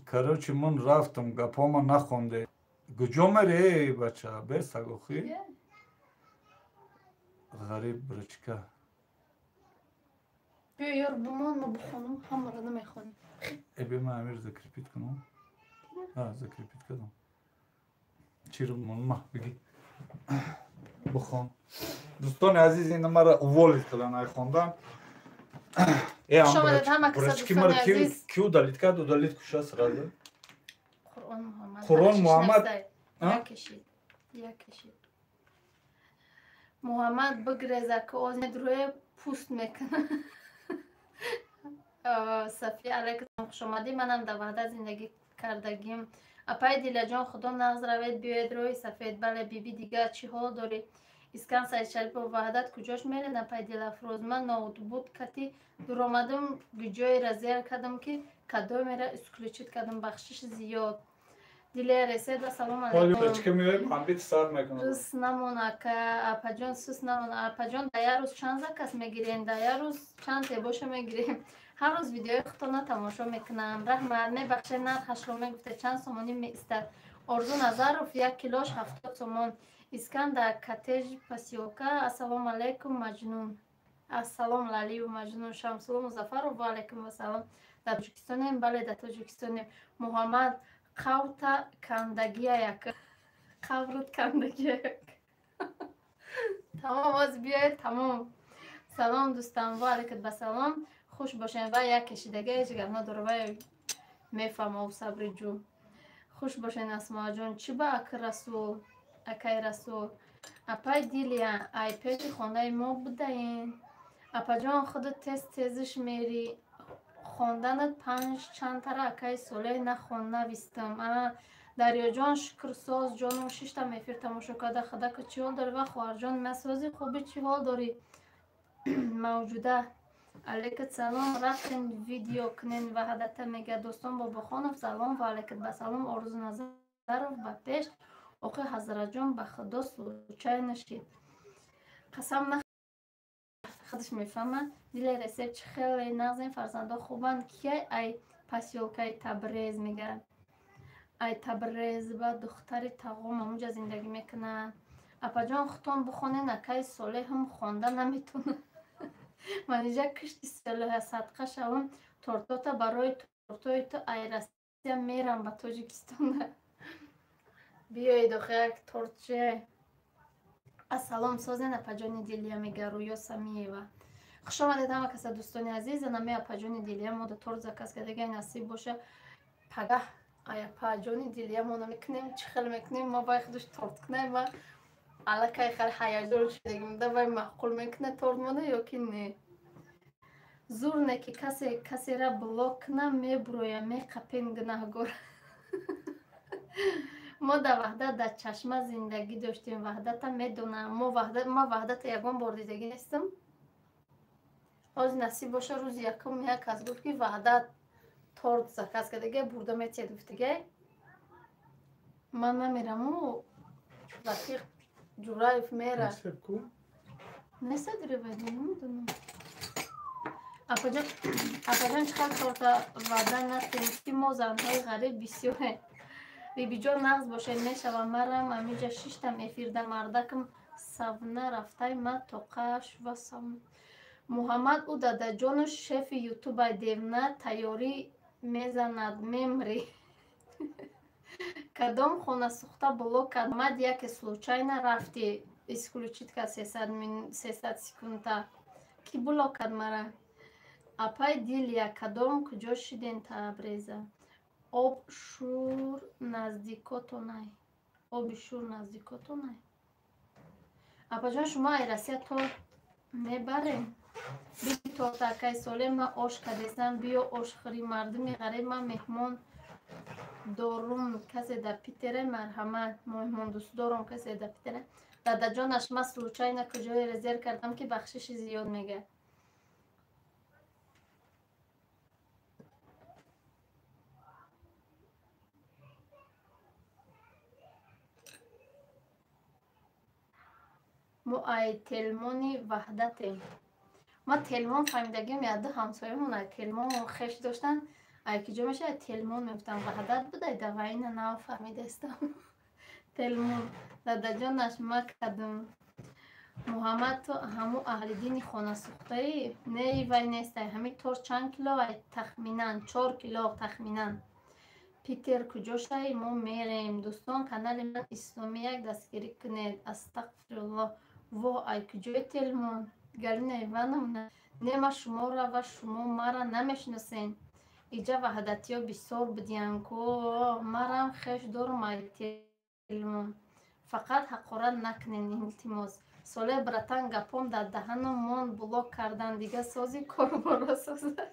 Короче, ман рафтам, гапома нахонде. Куҷо мере, бача? Бесагохӣ? Ғариб брачка. Биё ёр бимон ма бихонам, ҳамаро намехонам. Эбе ман амир закрепит кунам. Закрепит кардам. Чиро ма биги. Бихон. Дӯстони азиз, ин мара уволид карданд, ай хондан. Шомадед ҳама каса дӯстони азиз. Ки удалит кард? Удалит куша сразу. Қуръон Муҳаммад. Қуръон Муҳаммад. Як кашид. Муҳаммад бигреза ки озмед рӯе пӯст мекана. Сафия алайкум хушомадӣ. Манам дар ваҳдат зиндагӣ кардагим. Апай Диляҷон, худо нағз равед, биёед роҳи сафед. Бале биби дига чӣ ҳол дорӣ? Искан Саидшарипов, ваҳдат куҷош меред? Апай Дилафрӯз, ман ноутбук кати дуромадам гуҷои разер кардам ки кадомера исключит кардам, бахшиш зиёд. Диле Реседа, салом алейкум. Рус намон ака, апаҷон сус намон. Апаҷон да як рӯз чанд заказ мегирем? Да як рӯз чанд тебоша мегирем? ҳар рӯз видеои худтона тамошо мекунам. Раҳмат, мебахшед, нархашро мегуфте чанд сомонӣ меистад? Орзу Назаров, 1 килош 70 сомон. Исканда Коттедж Посёлка, ассалому алейкум Маҷнун. Ассалом Лалию Маҷнун. Шамсулло Музаффаров, ва алейкум ассалом. Дар Тоҷикистонем? Бале, дар Тоҷикистонем. Муҳаммад Қавта Кандагияк. Қаврут Кандагияк. Тамом, оз биёед, тамом. Салом дӯстам, ва алейкум ассалом. Хуш бошен. Ва як кашидагаи ҷигарма дора, ва мефаҳмам Сабри ҷун. Хуш бошен Асмоаҷон. Чӣ ба Аки Расул? Акай Расул. Апай Дилия, ай пеши хонаи мо будаин? Апаҷон, худат тез-тезиш мери. Хонданат 5 чантара Акай Солеҳ нахон, навистам. Дарёҷон, Шукрсоз ҷоном, 6 эфир тамошо карда. Хадака чӣ ҳол дорӣ? Ва хоҳарҷон, масози хуби чӣ ҳол дорӣ? Мавҷуда. Алейкум салом. Рафтем видео кунен, ваҳдата мега Достон Бобохонов, салом. Ва алейкум басалом. Орзу Назаров ба пеш. Оқи Ҳазратҷон, ба худо случай нашид. Қасам на худаш мефаҳмад. Диле Ресеп, чӣ хеле нағзин фарзандо хубанд? Кияй ай посёлкаи Табрез мегӯяд? Ай Табрез ба духтари тағом амуҷа зиндагӣ мекунад. Апаҷон, хутон бихонен, Акай Солеҳам хонда наметонад. Манижа кишти Солеҳа садқа шавам, тортота барои тортои ту ай Россия мерам ба Тоҷикистон. Биёед охи як тортче. Ассалом созен Апаҷони Дилия мега Рӯё Самиева. Хуш омадед ҳама каса дӯстони азиз. Нами Апаҷони Дилия мо да торт заказ кардагай насиб боша. Пагах ай Апаҷони Дилия мо намекунем, чӣ хел мекунем? Мо бай худаш торт кунем ва аллакай хел ҳаяҷон шудагим. Да бай маъқул мекуне торт мода ё ки не? Зур не ки касера блок куна мебуроя, меқапен гунаҳгор. Мо да ваҳдат дар Чашма зиндагӣ доштем. Ваҳдата медонам. Ма ваҳдата ягон бор дидагӣ нестам. Оз насиб боша рӯзи якум як кас гуфт ки ваҳдат торт заказ кардагай, бурда метиҳад гуфтагай. Ман намераму Рақиқ Ҷураев мера. Неса диревайди, намедонам. Апаҷон чӣ хел торта ваъда настем ки мо занҳои ғариб бисёре. Бибиҷон нағз бошед, мешавам. Марам амиҷа 6 эфир да мардакам савна рафтай ма тоқаш ва савна. Муҳаммад ӯ дадаҷону шефи ютубай девна тайёрӣ мезанад мемри. Кадом хона сухта блок кард? Мад яке случайно рафти исключит кард 300 секунда. Ки блок кард мара? Апай Дилия, кадом куҷо шиден Табреза? Об шур наздикотонай. Оби шур наздикотонай. Апаҷон, шумо ай Россия то мебарем? Биби торта Акай Солеҳ, ма ош кадесам. Биё ош хӯри, мардуми ғариб. Ма меҳмон дорум касе да Питере. Марҳамат, меҳмон дӯстдорум касе да Питере. Дадаҷонаш, ма случайно куҷое резер кардам ки бахшиши зиёд мегӯяд. мо ай Телмони ваҳдатем. Ма Телмон фаҳмидагим яду ҳамсоямон ай Телмон хеш доштан. Ай киҷо меша ай Телмон мефтам ваҳдат будай да вайна нав фаҳмидаистам. Телмон дадаҷонаш ма кадум. Муҳаммад, то ҳамо аҳли дини хонасухтаӣ? Не, вай нестай. Ҳами тор чанд кило? Ай тахминан 4 кило тахминан. Питер куҷошай? Мо мерем. Дӯстон, канали ман исломӣ як дастгирӣ кунед. Астағфируллоҳ. Во ай куҷои Телмон? Галина Ивановна, не ма шуморо ва шумо мара намешиносен. Иҷа ваҳдатиё бисёр будиян ку. Марам хеш дорум ай Телмон. Фақат ҳақорат накунен, илтимос. Солеҳ братан, гапом дар даҳанам мон блок кардан. Дига сози корборо созай.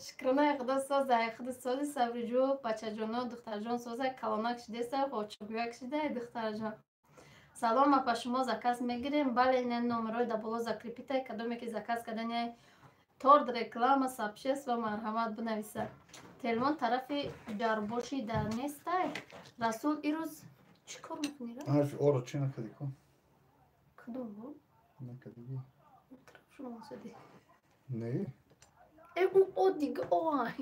шукрона худо соза худ сози сабриҷо бачаҷоно духтарҷон соза калона кшидеса ҳочугӯя кшида духтарҷон салом апа шумо заказ мегирем бале ин номерои да боло закрепитай кадоме ки заказ кардани торт реклама сообщество марҳамат бинависа телефон тарафи дарбоши дар нестай расул ирӯз чӣ кор мекунира ҳарфи оро чӣ накади кун кадом бо накадиги шумо соди не о дига ой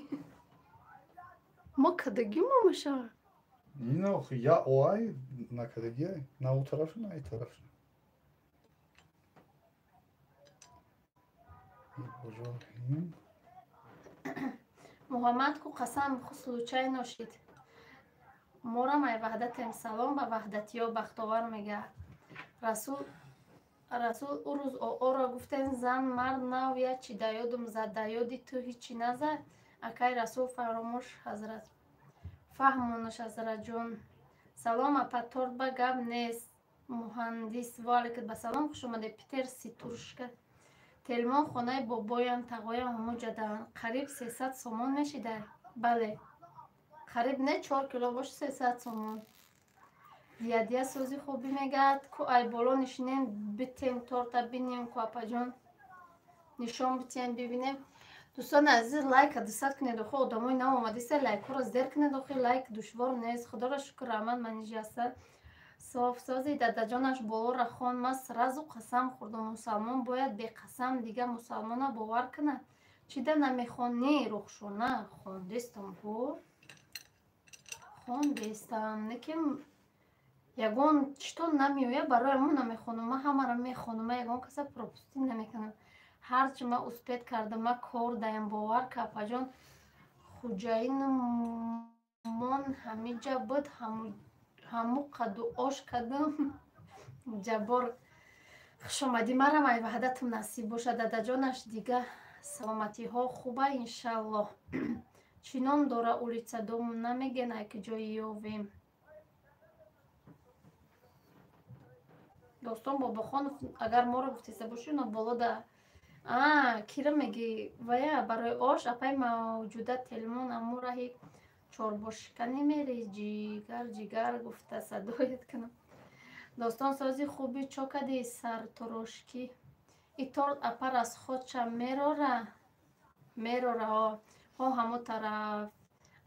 мо кадаги мамаша ина охи я оай накадагиай на у тараф на и тараф муҳаммад ку қасам хусулучай ношид мора май ваҳдатем салом ба ваҳдатиё бахтовар мега расул у рӯз оро гуфтен зан мард навя чи даёдум зад даёди ту ҳичи назад акай расул фаромӯш ҳазрат фаҳмонаш ҳазратҷон салом апа торт ба гап нест муҳандис ваалайкум басалом хушомадед питер ситуршка телефон хонаи бобоям тағоям ҳамон ҷадаан қариб 300 сомон мешидай бале қариб не 4 кило бош 300 сомон дия сӯзи хубӣ мегӯяд ку ай боло нишинем битем торта бинем ку апаҷон нишон битем бибинем дӯстони азиз лайка дисат кунед охо одамои нав омадиста лайкҳоро зер кунед охи лайк душвор нест худоро шукр раҳмат манижи аста софсози дадаҷонаш болора хон ма сразу қасам хӯрдум мусалмон бояд беқасам дига мусалмона бовар кунад чида намехонӣ рухшона хондестам ҳо хондестам некем ягон чито намеоя барои мо намехонам ма ҳамаро мехонам ма ягон каса пропустӣ намекунам ҳарчи ма успед кардам ма кор даям бовар капаҷон хуҷаинмон ҳамиҷа буд ҳаму қаду ош кадам ҷаббор хушомадӣ мара май ваҳдатум насиб боша дадаҷонаш дига саломатиҳо хуба иншаллоҳ чинон дора улица дом намегенай ки ҷои ёвем достон бобохонов агар моро гуфтиста бошӣ но болода кира меги вая барои ош апай мавҷуда телефон аму раҳи чорбошка немери ҷигар гуфта садоят кунам достон сози хуби чо кади сарторошкӣ и торт апар аз хотча мерора ҳо ҳамо тараф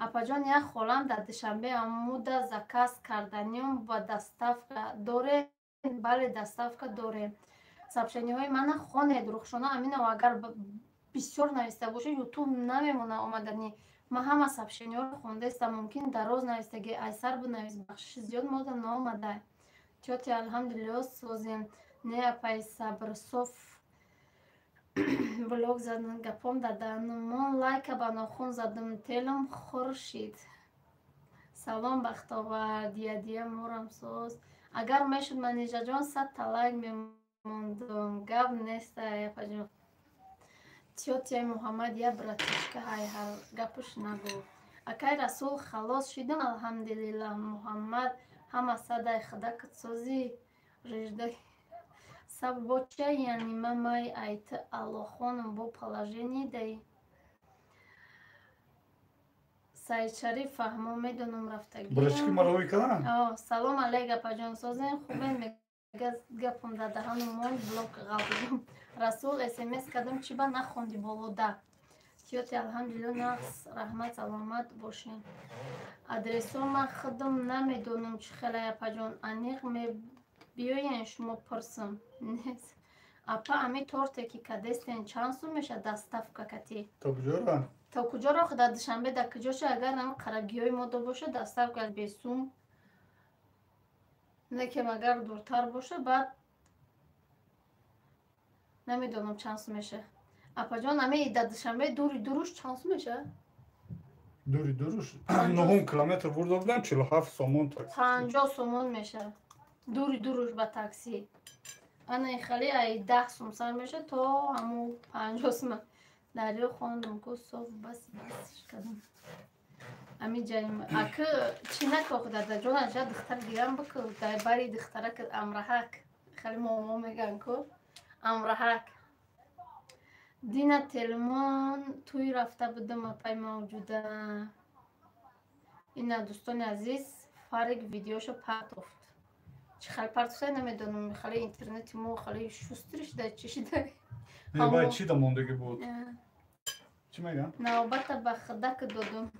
апаҷон як холам дар душанбе амуда заказ карданиём ба доставка дорем бале доставка дорем сообщениҳои мана хонед рухшона аминова агар бисёр нависта боша ютуб намемона омаданӣ ма ҳама сообщениҳоро хондаистам мумкин дароз навистаги айсар бинавис бахшиши зиёд мода наомадай тёти алҳамдулилло созем не апай сабрсоф блог задам гапом дадан мон лайка ба нохун задам телам хуршид салом бахтовар дия морам соз агар мешуд манижаҷон 100 та лайк мемондум гап нестай апаҷон тётияи муҳаммад я братишка ҳай ҳар гапуш нагуфт акай расул халос шидам алҳамдулиллаҳ муҳаммад ҳама садай хадакат сози режда саб бо чай яъни мамай айти аллохонум бо положение дай саидшариф фаҳмо медонам рафтаги брачки марои кана салом алейк апаҷон созен хубен гапам дар даҳану мон блок ғалдидам расул смс кардам чӣ ба нахонди болода тёти алҳамдулилло нақс раҳмат саломат бошен адресома худам намедонам чӣ хелай апаҷон аниқ мебиёен шумо пурсам нест апа ами торте ки кадестен чанд сум меша доставка кати то куҷора то куҷоро худа душанбе дар куҷоша агар ам қарагиёи мода боша доставка без сум некем агар дуртар боша баъд намедонам чанд сум меша апаҷон ами дар душанбе дури дуруш чанд сум меша дури дуруш 9 километр бурда будам 47 сомон такси 50 сомон меша дури дуруш ба такси ана хали ай 10 сум сар меша то ҳаму 50 сум дарё хондум ку соф бас кадам ами ҷайм ака чӣ накохи дадаҷона ҷа духтар гирам баку дай бари духтара амраҳак хали момо меган ку амраҳак Дина телефон туй рафта будам апай мавҷуда. Ина дӯстони азиз фарик видеошо партофт. Чӣ хел партофта намедонам, хеле интернети мо хеле шустри шуда чӣ шуда. Вай чӣ да мондагӣ буд? Чӣ мегӯям? Навбата ба хидак додум.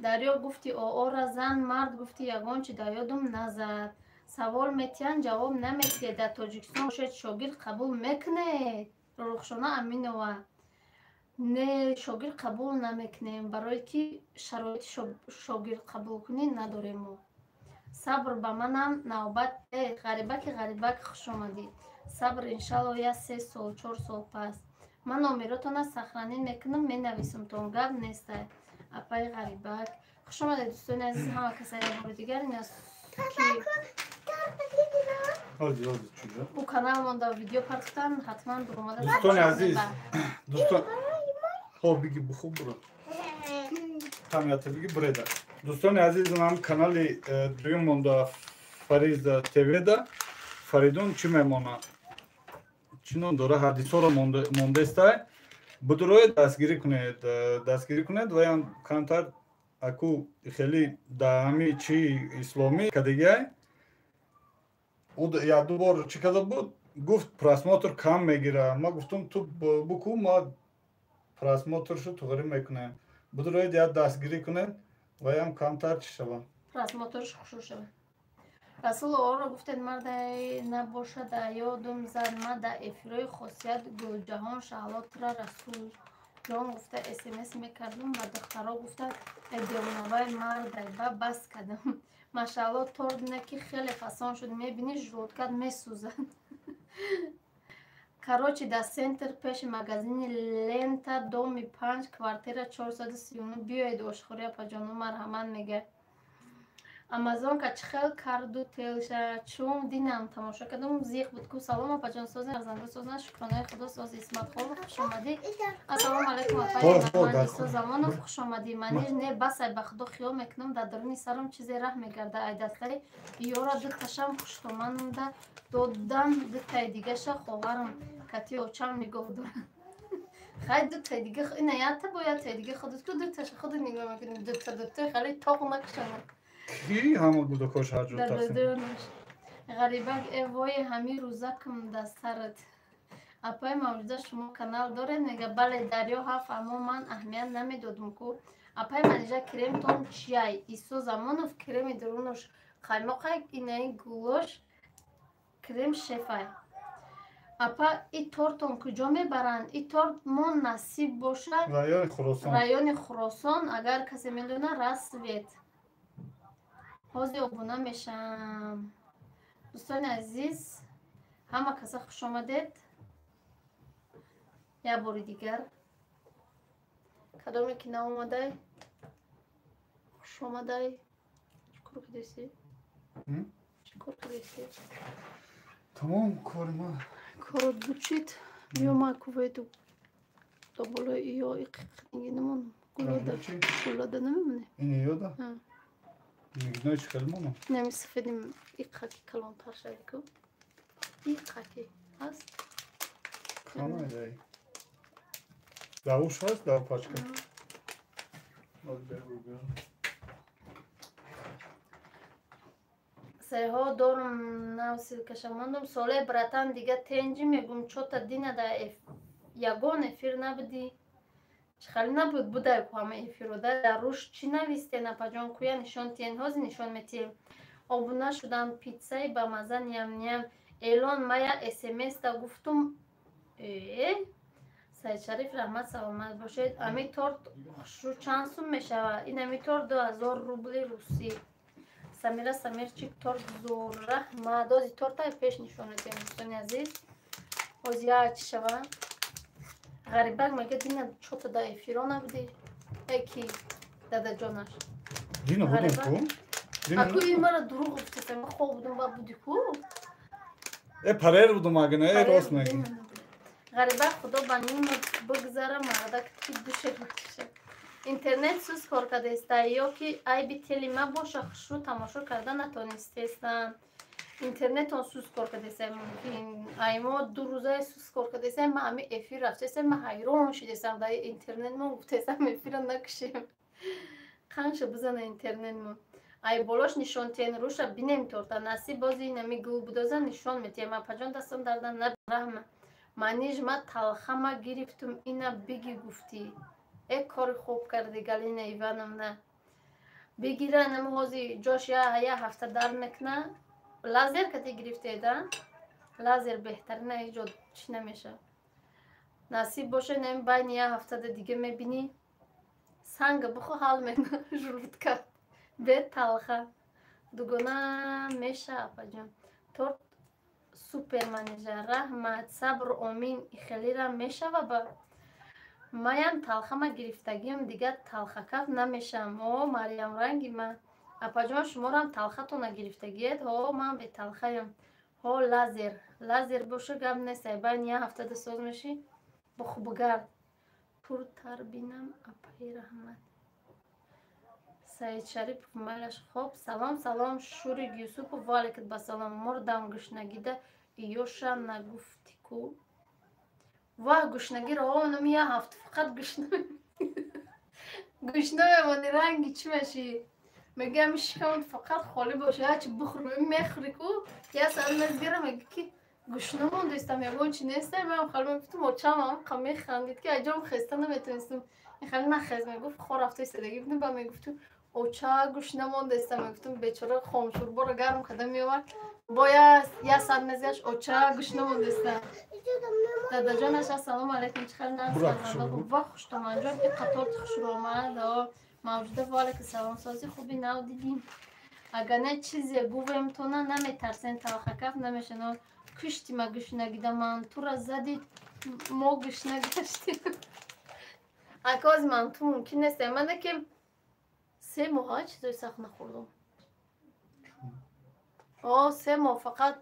Дарё гуфти оора зан, мард гуфти ягон чи дар ёдум назад. Савол метиҳанд, ҷавоб наметиҳед. Дар Тоҷикистон бошед шогирд қабул мекунед? Рухшона Аминова: не, шогирд қабул намекунем, барое ки шароити шогирд қабул кунӣ надорем мо. Сабр ба манам навбат. Ғарибаки ғарибак хуш омадид. Сабр иншалло я 3 сол 4 сол пас. Ман номеротона сахранӣ мекунам, менависам, то гап нестай. Апай ғарибак хуш омадед дӯстони азиз, ҳама касаи бори дигар ин аст ки у каналмонда видео партофтан, ҳатман дуромада. Дӯстони азиз, дӯстон хо биги бухуб буро. Тамията биги буреда. Дӯстони азиз, ман канали дуюм монда Фариз ТВ да Фаридун чӣ мемона? Чинон дора ҳадисоро мондестай. Будуроед дастгирӣ кунед ва ям камтар аку хеле даами чи исломӣ кадегиай. Як ду бор чӣ када буд? Гуфт просмотр кам мегира. Ма гуфтум ту буку, ма просмотршо туғрӣ мекунем. Будуроед як дастгирӣ кунед ва ям камтар чӣ шавам. Просмотрш хушур шавад. Расул оро гуфтед мардай набошад дар ёдум зад, ма дар эфирои хосият Гулҷаҳон шаҳлотра Расул ҷон гуфта смс мекардум, ба духтаро гуфта девонавай мардай ба бас кардам. Машаалло тордина ки хеле фасон шуд, мебини жлоткат месӯзад. Короче, дар центр пеши магазини Лента, доми 5, квартира 439 биёед ошхӯри апаҷону марҳамат мегӯяд. Амазонка чӣ хел карду телша чум динам тамошо кардам, зиқ буд ку. Салом апаҷон, сози фарзанду созна, шукронаи худо, сози Исматхолов хуш омадӣ. Ассалому алайкум апай ман Исо Замонов хуш омадӣ. Маниж не басай ба худо хиёл мекунам дар даруни сарам чизе раҳ мегарда. Ай дастаи ёра дуташам хуштоманда додам дутаи дигаша хоҳарам кати очам нигоҳ дорам. Хай дутаи дига ина ята бо ятаи дига худут ку дуташа худу нигоҳ мекунем дута хали тоқ накушанам. Ки ҳама гудакош ҳаҷо тақсим. Ғарибак эвои ҳами рӯзакам дар сарат. Апай мавҷуда шумо канал доред? Мега бале дарё ҳафт, аммо ман аҳамият намедодум ку. Апай манижа кремтон чияй? Исо Замонов креми дурунош қаймоқай инаи гулош крем шефай. Апа и тортон куҷо мебаранд? И торт мо насиб бошад райони Хуросон, агар касе медона расвет. ҳозир обуна мешам. дӯстони азиз, ҳама каса хуш омадед. як бори дигар кадоме ки наомадай хуш омадай. чикор кидеси? чикор кидеси? Тамом кори ма корот бучид миёма куведу до болои ё иқиқингинамон гулода намемоне. Ини ёда? Мигнои чӣ хел моно? Нами сафедим иққаки калонтар шавику. Иққаки ҳаст? Камадай. Давуш ҳаст, дав пачка. Сайҳо дорум навсилкаша мондум. Соле братан дига тенҷи мегум чота дина да ягон эфир набуди. Чӣ хали набуд будай ку ҳама эфирода. Дар рӯш чӣ навистен апаҷон куя нишон тиен ҳозир нишон метиҳем. Обуна шудан питсаи ба маза ням эълон мая смс да гуфтум Саидшариф раҳмат саломат бошед. Ами торт шу чанд сум мешавад? Ин ами торт 2000 рубли русӣ. Самира Самирчик торт зора маъдози тортай пеш нишон метиҳем дӯстони азиз. ҳозир як чӣ шавад? Ғарибак мега дина чота да эфиро набуди? Ки дадаҷонаш дина будум ку? аку ин мара дурӯғ гуфтасе ма хоб будум ба буди ку? Парер будум агна рост мегӣ. Ғарибак худо ба нима бигзара мардак ки душе бакиша. Интернет сӯз кор кардеста ё ки айби тели ма боша хушрӯ тамошо карда натонистестам. интернет он сус кор кардесам мумкин аймо ду рӯзаи сус кор кардесам ма ами эфир рафтесам ма ҳайрон шудесам дар интернет мо гуфтесам эфира накушем қанша бизана интернет мо ай болош нишон тен руша бинем торта наси бози нами гул будоза нишон метем апаҷон дастам дарда набрахма маниж ма талхама гирифтум ина биги гуфти е кори хуб карди Галина Ивановна бигира намози ҷош я ҳафта дар мекна лазер кати гирифтеда лазер беҳтарина иҷод чӣ намеша насиб боша нами байни я ҳафтада дига мебини санга бухо ҳал мекна журтка бе талха дугона меша апаҷон торт супер менеҷер раҳмат сабр омин ихелира мешава ба маям талхама гирифтагиам дига талхакав намешам о мариям ранги ма апаҷон шуморам талхатона гирифтагиед о ман беталхаям о лазер боша гап нестай байни я ҳафтада соз меши бухубгар пуртар бинам апаи раҳмат Саид Шарипов майлаш хоб салом Шурик Юсупов валикат басалом мурдам гушнагида Иёша нагуфтику ва гушнагира онам я ҳафт фақат гушнамемони ранги чӣ меши мегам шикамат фақат холӣ боша ячи бухӯрӣ мехӯрику я саат мезгира меги ки гушнамондестам ягон чи нестам меам хали мегуфтум очамам қа механдид ки аҷом хеста наметонистум хали нахез мегуфт хо рафта истадагӣ будем ба мегуфту оча гушнамондестам мегуфтум бечора хомшурбора гарм када меомад боя я саат мезгаш оча гушнамондестам дадаҷонаш ассалому алайкум чӣ хали насазанда ва хуштоманҷон и қатор хушромад мавҷуда валайка саломсози хуби нав дидим агар не чизе гувем тона наметарсен талхакаф намешано куштима гушнагида ман тура зади мо гушнагидаштим акози ман ту мумкин нест мане ки 3 моҳа чизои сахт нахӯрдум 3 моҳ фақат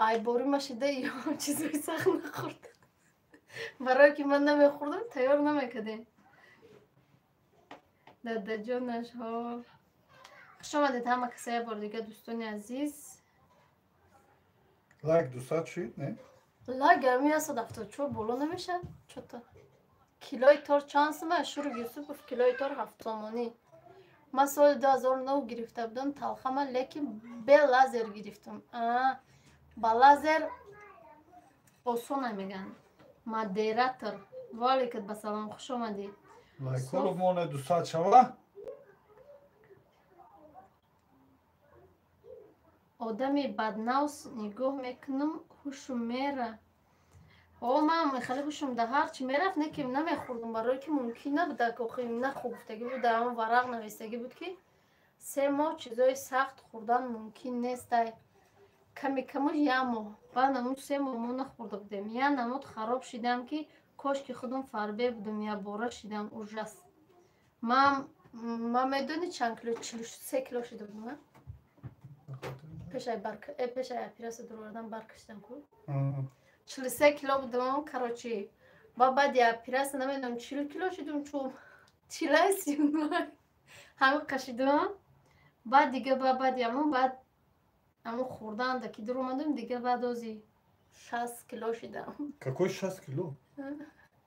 айборима шида ё чизои сахт нахӯрдам барое ки ман намехӯрдам тайёр намекардем дадаҷонашҳо хуш омадед ҳама касая бор дига дӯстони азиз лайк 200 шуд не лайк гарми 174 боло намешад чото килои тор чанд сомон Шурик Юсупов килои тор 7 сомонӣ ман соли 2009 гирифта будам талхама лекин бе лазер гирифтам ба лазер осон намеган модератор валикат ба салом хуш омадед лайкоро моне 200 шава одами баднавс нигоҳ мекунам ҳушум мера ман хеле ҳушум да ҳарчи мерафт не ки намехӯрдум барое ки мумкин набуда охи нахуб гуфтагӣ буд дар ҳамон варақ навистагӣ буд ки 3 моҳ чизои сахт хӯрдан мумкин нестай ками камуш я моҳ баъд намуд 3 моҳ мо нахӯрда будем я намуд хароб шидам ки кошки худам фарбе будам я бора шидам ужас ман медонӣ чанд кило 43 кило шида будам пешай операция дурвардан баркашидам ку 43 кило будам короче ба баъди операция намедонам 40 кило шидам чун 39 ҳама кашидам баъд дига ба баъди ҳамон баъд ҳамон хӯрдан да ки дур омадам дига баъд ози 60 кило шидам какой 60 кило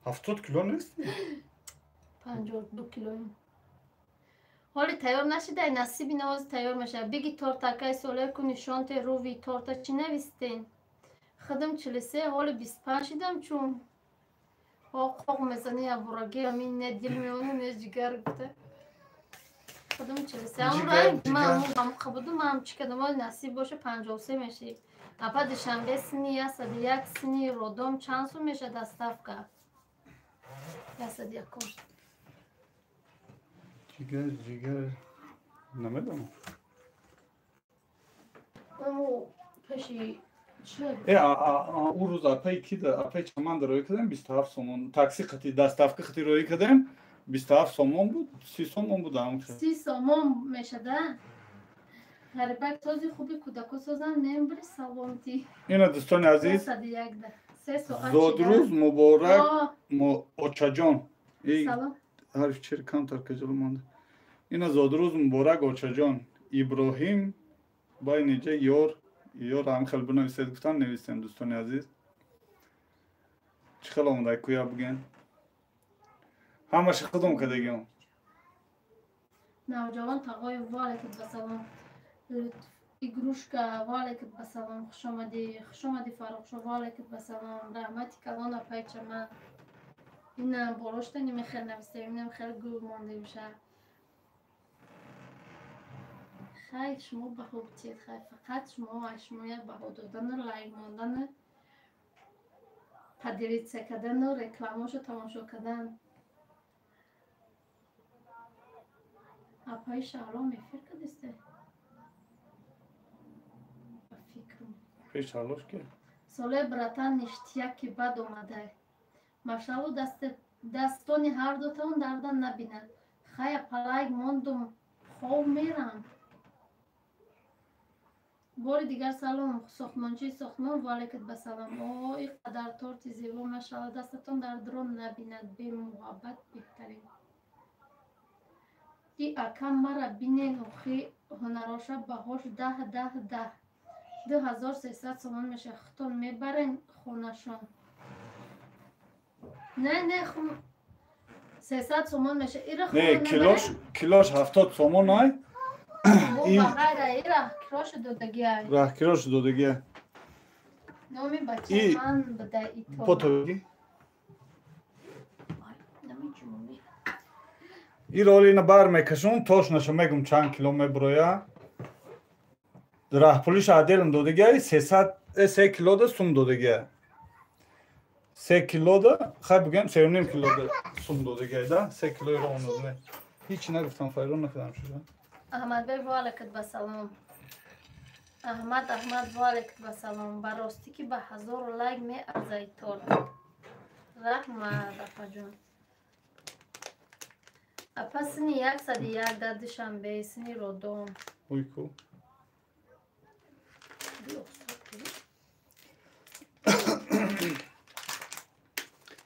70 кило нест 52 килоим ҳоли тайёр нашидай насиби навози тайёр мешавад биги тортакаи солеку нишонте руви торта чӣ навистен худам 43 ҳоли 25 шидам чун қоқ мезани абураги амин не дил меону не ҷигар гуфта худам 43 ҳамон ман ҳамуқа будум ман чӣ кардам ҳоли насиб боша 53 меши апа душанбе сини 101 сини родом чанд сум меша доставка 101 ҷигар намедонам пеши او روز اپای کی ده اپای چمان روی کردم 27 سومون تاکسی خطی دستافک خطی روی کردم 27 سومون بود 30 سومون بود هم 30 سومون میشده غریبک توزی خوبی کودکو سازم نمیبری سلامتی اینا دوستان عزیز زودروز مبارک اوچا جان سلام حرف چرا کم تر کجلو مانده اینا زودروز مبارک اوچا جان ابراهیم با اینجا یور هم خیلی بنویسید گفتم نویسیم دوستان عزیز چه خیلی آمده کویا بگن همش خودم کدگیم نوجوان تقای والکت بسلام ایگروشکا والکت بسلام خوش آمدی فاروق شو والکت بسلام رحمتی کلان پیچه من این بروشت نمیخیر نویسته اینم خیلی گروه مانده میشه خیلی شما به خوب تید خیلی فقط شما یک به خود دادن و لایک ماندن پدیریتسه کردن و رکلاماشو تماشا کردن اپای شهرام میفیر کدسته فکرم پیش حالش که ساله براتان نشتیا که بد اومده ماشالله دستانی هر دوتان دردن نبیند خیلی پلایگ موندم خوب میرم باری دیگر سلام ساختمانچی ساختمان والکت بسلام اوه این قدر تورتی زیبا ماشالله دستتان در درون نبیند به محبت بهترین این اکم مرا بینه نوخی هنراشا بهاش 2300 سومان میشه خطون میبرن خونشان نه 300 سومان میشه ایره نه کیلوش 70 سومون نای این بغیر ایره کراش دودگی های راه کیلوش دودگی نامی بچه من بده ایتون پوتو بگی نمیچونی این رول اینو بر میکشون توش نشو میگم چند کیلو میبرویا راه پولیش عدیلم دودگی 3 کیلو ده سوم دودگی 3 کیلو ده خیلی بگم 3.5 کیلو ده سوم دودگی ده 3 کیلوی رو اونو هیچی نگفتم فایرون نفیدم شده احمد بی والکت بسلام احمد والکت بسلام براستی که به 1000 لایک می ارزای تور رحمت رفا جون اپا سنی 101 دادشم به سنی رو دوم اوی کو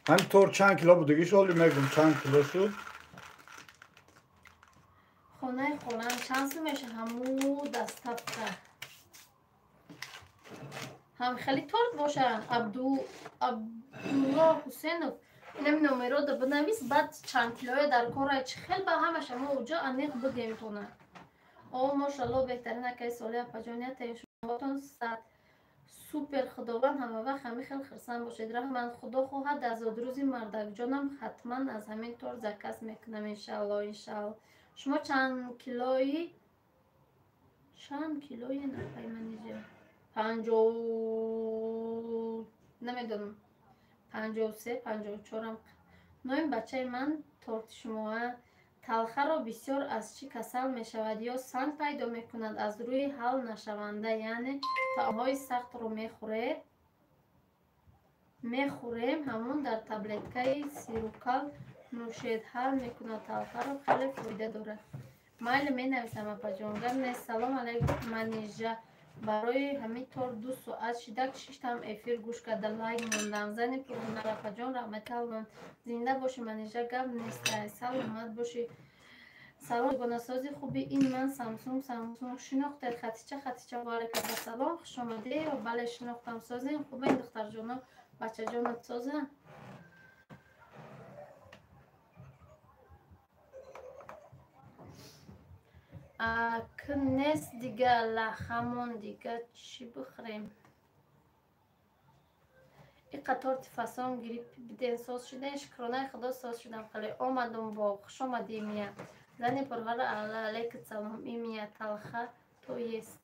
همین طور چند کیلو بودگی شد میگم چند کیلو شد خونه خونم چند میشه همو دستفته هم خیلی تورت باشن عبدالله حسینوف اینم نمره رو بنویس بعد چند کیلوی در کار چه خیلی با همش ما اونجا انیق بگیم تونه او ماشاءالله بهترین اکی سالی پجانیت شما صد سوپر خداوند همه وقت همه خیلی خرسان باشید رحمن خدا خواهد از روزی مردک جانم حتما از همین طور زکس میکنم انشالله شما چند کیلویی نپیمانیجه 50 نمیدونم 53 54 هم نویم بچه من تورت شما تلخه را بسیار از چی کسل می شود یا سنگ پیدا می کند از روی حل نشونده یعنی طعمهای سخت رو میخوریم همون در تبلتکه سیروکال نوشید حل می کند تلخه را خیلی فایده داره مایل می نویسم اپا جونگم سلام علیکم منیجه برای همین طور 2 ساعت شده که 6 هم افیر گوش کرده لایک موندم زنی پرونه رفا جان رحمت الله زنده باشی منیجه گم نیست سلامت باشی سلام گناسازی خوبی این من سامسونگ شناخته خطیچه بارکه به سلام خوش آمده و بله شناختم سازی خوبه این دختر جانا بچه جانت سازه کنس دیگه لخمون دیگه چی بخوریم این قطار تفاسون گریپ بیدین ساز شده شکرانه خدا ساز شدم خیلی آمدم با خوش آمدی میاد زنی پرور علیکت سلام این میاد تلخه تویست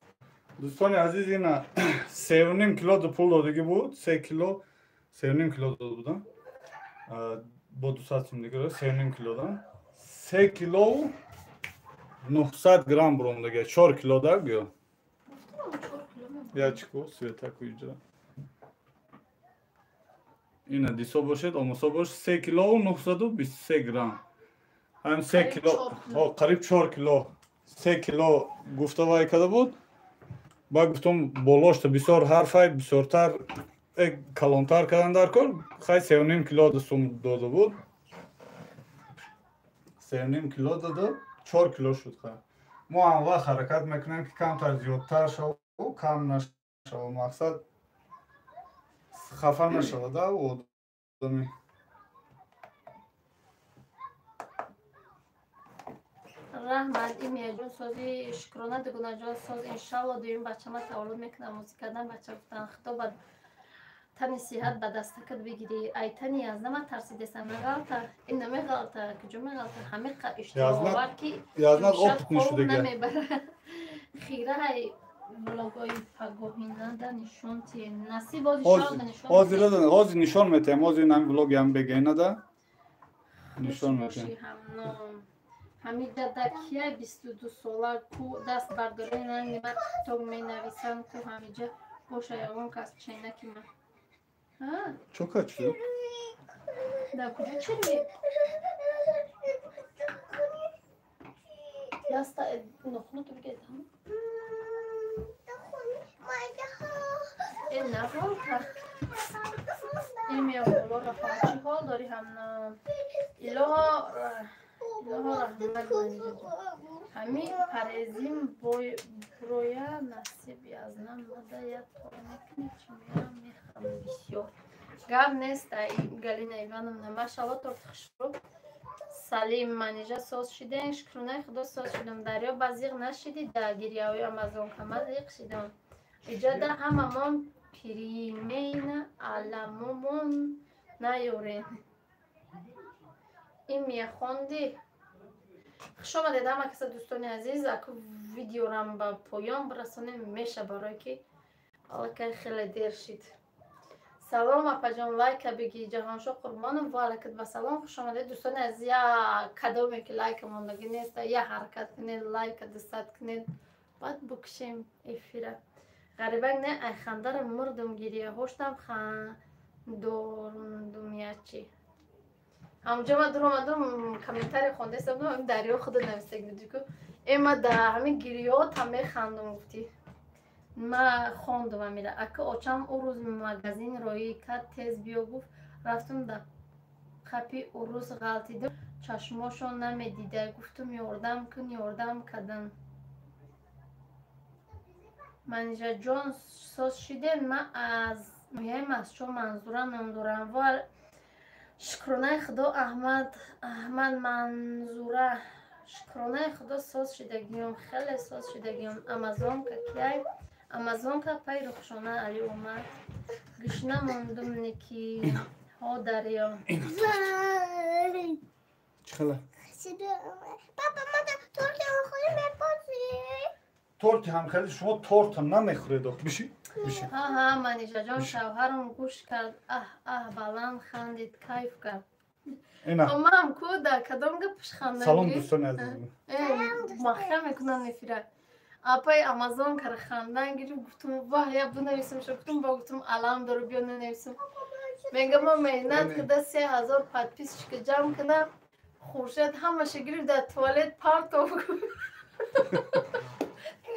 دوستان عزیز اینا 3.5 کیلو دو پول دادگی بود 3 کیلو 3.5 کیلو داده بودم با 200 سوم دیگه 3.5 کیلو دادم 3 کیلو 900 گرم برام دیگه 4 کیلو دا گیا یا چیکو света کویجا اینا دیسو باشد آموسا باش 3 کیلو 923 گرم هم 3 کیلو قریب 4 کیلو 3 کیلو گفته وای کرده بود با گفتم بالاشت بسیار حرفای بسیارتر کلانتر کردن در کار خیلی 3.5 کیلو سوم داده بود 3.5 کیلو داده 4 کیلو شد خیلی ما هم وقت حرکت میکنیم که کمتر زیادتر شد و کم نشد. مقصد خفه نشود و آدمی. رحمت این میجون سازی شکرانه دیگه نجات ساز انشالله دویم بچه ما تولد میکنم موسیقی کردن بچه گفتن خدا بد تنی صحت به دستکت بگیری ای تنی از نما ترسیدستم نگالتا این نمیگالتا کجا میگالتا همه اشتباه آور که یازنک شب опытный خواب شده نمیبره خیره های ولوگای پگوهیننده نشون تی نصیب بازی شاد نشون Oz nişan metem, oz nam vlog yam begayna da nişan خوشی metem. هم همینجا دکیه 22 ساله کو دست برداره نمیمد تو می نویسن کو همینجا باشه یاون کس چینکی من ها Çok açıyor. در کجا چیلی دست نخونو تو بگید هم این نحال تا این میام بولا رفا چی حال داری هم ایلاها رحمت منیجا همین پرزیم برویا نصیبی از نم مده یا تو نکنی چی میخوام بسیار گاب نیست این گلین ایوانم نماشالا تو تخشو سلیم منیجا ساز شده شکرونه خدا ساز شدم دریا بازیق نشدی در گریاوی آمازون کمال یک شدم ایجا ده هممون پریمین علممون نیورین این میخوندی شما دیدم همه کسی دوستان عزیز اکو ویدیو رم با پایان برسانیم میشه برای که حالا که خیلی دیر شد سلام اپا جان لایک بگی جهانشو قربانم و علیکت با سلام خوش آمده دوستان عزیز یا کدومی که لایک موندگی نیست یا حرکت کنید لایک دستت کنید باید بکشیم ایفیره غریبه نه ای خندر مردم گیریه هشتم خندوردم یا چی همونجا من درم کامنتاری خونده سبنم این دریا خود نوسته گیدی که اما در همین گیریات همه خندم گفتی ما خوندم میره اکه آچم او روز مگزین روی کت تیز بیا گفت رفتم در خپی او روز غلطیدم چشماشو نمیدیده گفتم یاردم کن یاردم کدن منیجا جان ساز شده ما از مهم است چون منظورم نمیدارم و شکرانه خدا احمد منظوره شکرانه خدا ساز شدگیم خیلی ساز شدگیم امازون که کیای امازون که پای رخشانه علی اومد گشنه موندم نکی ها دریا چخلا بابا ما ترک خودی میپرسی تورت هم خیلی شما تورت نمیخورید بشی بشی ها منیجا جان شوهرم گوش کرد بلند خندید کیف کرد اینا اما هم کو در کدام گپش خنده سلام میگی؟ دوستان عزیزم. مخه میکنن نفیره اپای امازون کار خواندن گیریم گفتم واه یا بنویسم شو گفتم با گفتم علام دارو بیا ننویسم میگم ما مهنت کده 3000 پادپیس که جمع کنم خورشید همه شگیری در توالت پارتو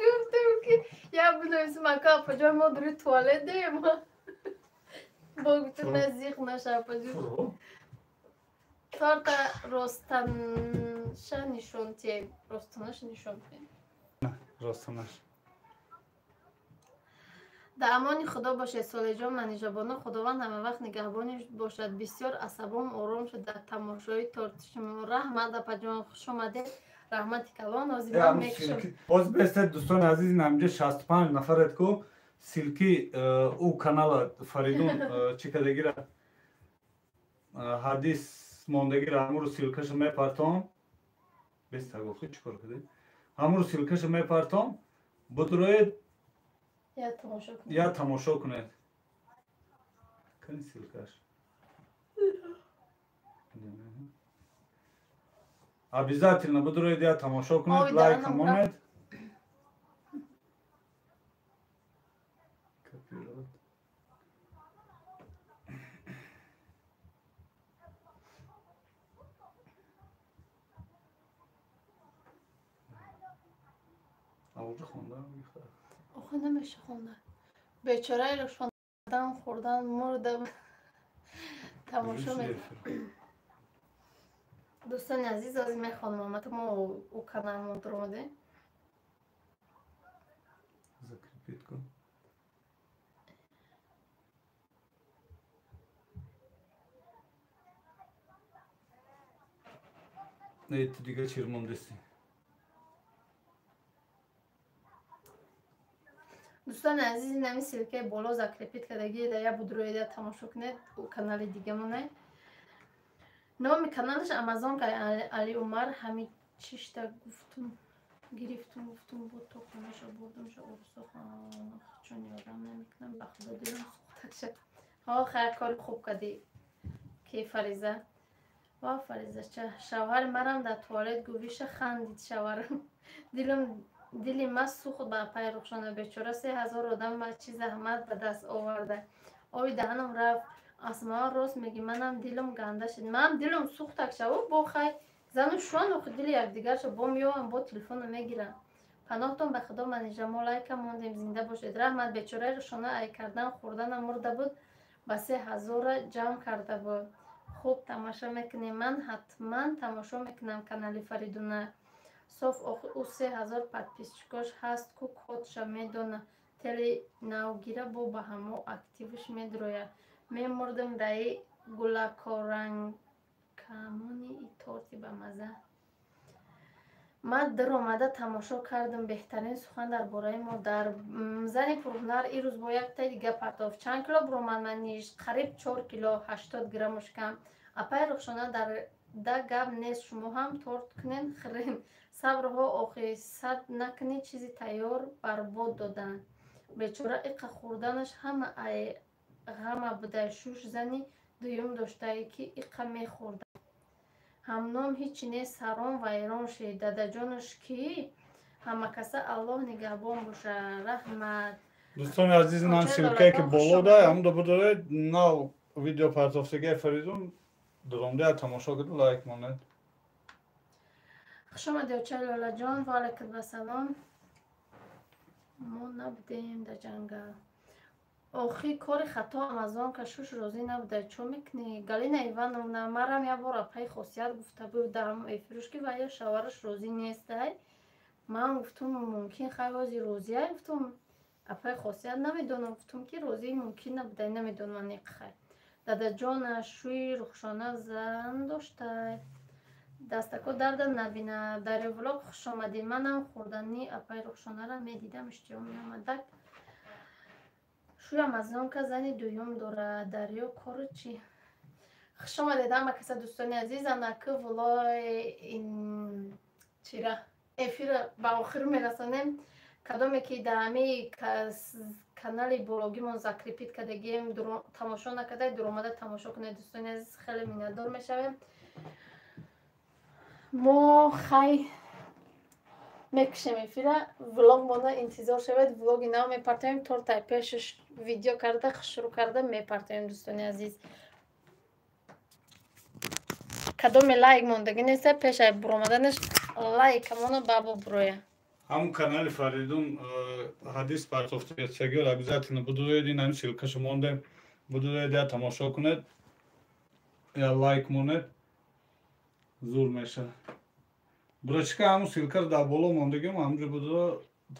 گفتم که یا بنویسم اکا اپا جای ما دوری توالت دیم با گفتم نزیق نشه اپا جو تارت رستنش نشون تی رستنش نشون تی راستانش در امان خدا باشه سال جان منیجابانه خداوند همه وقت نگهبانش باشد بسیار عصبام آرام شد در تماشای تارتش رحمت اپا جان خوش آمده رحمت کلان آزیدان میکشم باز بسته دوستان عزیز نمجه 65 نفرت کو سیلکی او کانال فریدون چیکدگی را حدیث موندگی را همون رو سیلکش میپرتام بسته گفتی چیکار کردی همون رو سیلکش میپرتام بدروید یا تماشا کنید کنی سیلکش обязательно بدروید یا تماشا کنید لایک همونید آوجه خوندم میخواد آخه نمیشه خوندن بیچاره رو شوندن خوردن مردم تماشا میکنم دوستان عزیز از میخوانم آمد ما او کانال درمده Не, ти дига чирмондеси. دوستان عزیز نمی سیلکه بالا زکرپیت کردگی دیا بود روی دیا تماشا کنید و کانال دیگه مونه نام کانالش امازون که علی عمر همین چیش تا گفتم گرفتم بود تو کنش بردم شو ارسو چون یادم نمیکنم بخدا دلم سوختک شد ها خیر کار خوب کردی کی فریزه وا فریزه چه شوهر مرم در توالت گویش خندید شوهرم دلی ما سوخت با پای رخشانه بیچاره 3000 آدم ما چیز زحمت به دست آورده آوی دهنم رفت اسما راست میگی منم دلم گنده شد منم دلم سوختک شد با خی زنو شوان و دل یکدیگر شو با میام با تلفن میگیرم پناهتون به خدا من جمالایکم موندیم زنده باشید رحمت بیچاره رخشانه ای کردن خوردن مرده بود با 3000 جمع کرده بود خوب تماشا میکنیم من حتما تماشا میکنم کانال فریدونه صاف او 3000 подписчикош ҳаст ку кодша медона тели навгира бо ба ҳамо активш медроя мемурдим даи гулакоранкамони и торти ба маза ман даромада тамошо кардам беҳтарин сухан дар бораи мо дар зани пурҳунар ирӯз бо як таи дига партоф чанд кило буромад ман ниш қариб 4 кило 80 граммош кам апай рухшона да гап нест шумо ҳам торт кунен хӯрен сабрҳо охир сад накунӣ чизи тайёр барбод додан бечора иқа хӯрданаш ҳама ғама буда шуш зани дуюм доштае ки иқа мехӯрда ҳамном ҳичи не сарон вайрон шид дадаҷонаш кӣ ҳамакаса аллоҳ нигаҳбон боша раҳмат Do'stoni aziz man silka ki boloda hamda budare nav video partofsege Faridun durumda tomosha qilib like monad خوش آمدید چای لالا جان و علیکم السلام ما نبودیم در جنگل آخی کار خطا امازون که شوش روزی نبوده چون میکنی گالینا ایوانونا مرم یه بار اپای خاصیت گفته بود در فروش که ویا شوهرش روزی نیسته من گفتم ممکن خیلی روزی های گفتم اپای خاصیت نمیدونم گفتم که روزی ممکن نبوده نمیدونم نیقه دادا جان شوی رخشانه زن داشته دستکو درد نبینه در ولاگ خوش آمدید منم خوردنی اپای رخشانه را میدیدم اشتیام میامدک شوی امازون که زنی دویم داره دریا کار چی خوش آمدید همه کسی دوستانی عزیزم که ولای این چیره افیر با آخر میرسانیم کدومی که در همه کانال بلاگی من زکریپیت کردگیم تماشا نکرده درآمده تماشا کنید دوستانی عزیز خیلی میندار میشویم ما خیلی میکشیم افیره ولوگ مانده انتظار شود ولوگی نو میپرتیم تورتای پیشش ویدیو کرده شروع کرده میپرتیم دوستانی عزیز کدومی لایک موندگی نیست پیش برآمدنش لایک مونو бабу броя ҳам канали Фаридун ҳадис партофтагиро обязательно будуроед ин ҳам силкашо мондем будуроед я тамошо кунед я лайк монед зур меша бурачка ҳамун силкаро дар боло мондагим ҳамҷо будуро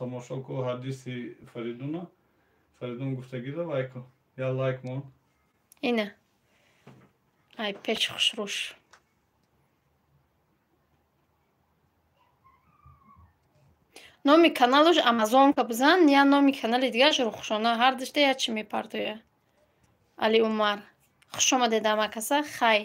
тамошо ку ҳадиси Фаридуна Фаридун гуфтагиро лайко я лайк мон ина ай пеш хушруш номи каналаш амазонка бизан я номи канали дигаш рухшона ҳар дишта я чӣ мепартоя али умар хуш омадед ҳама каса хай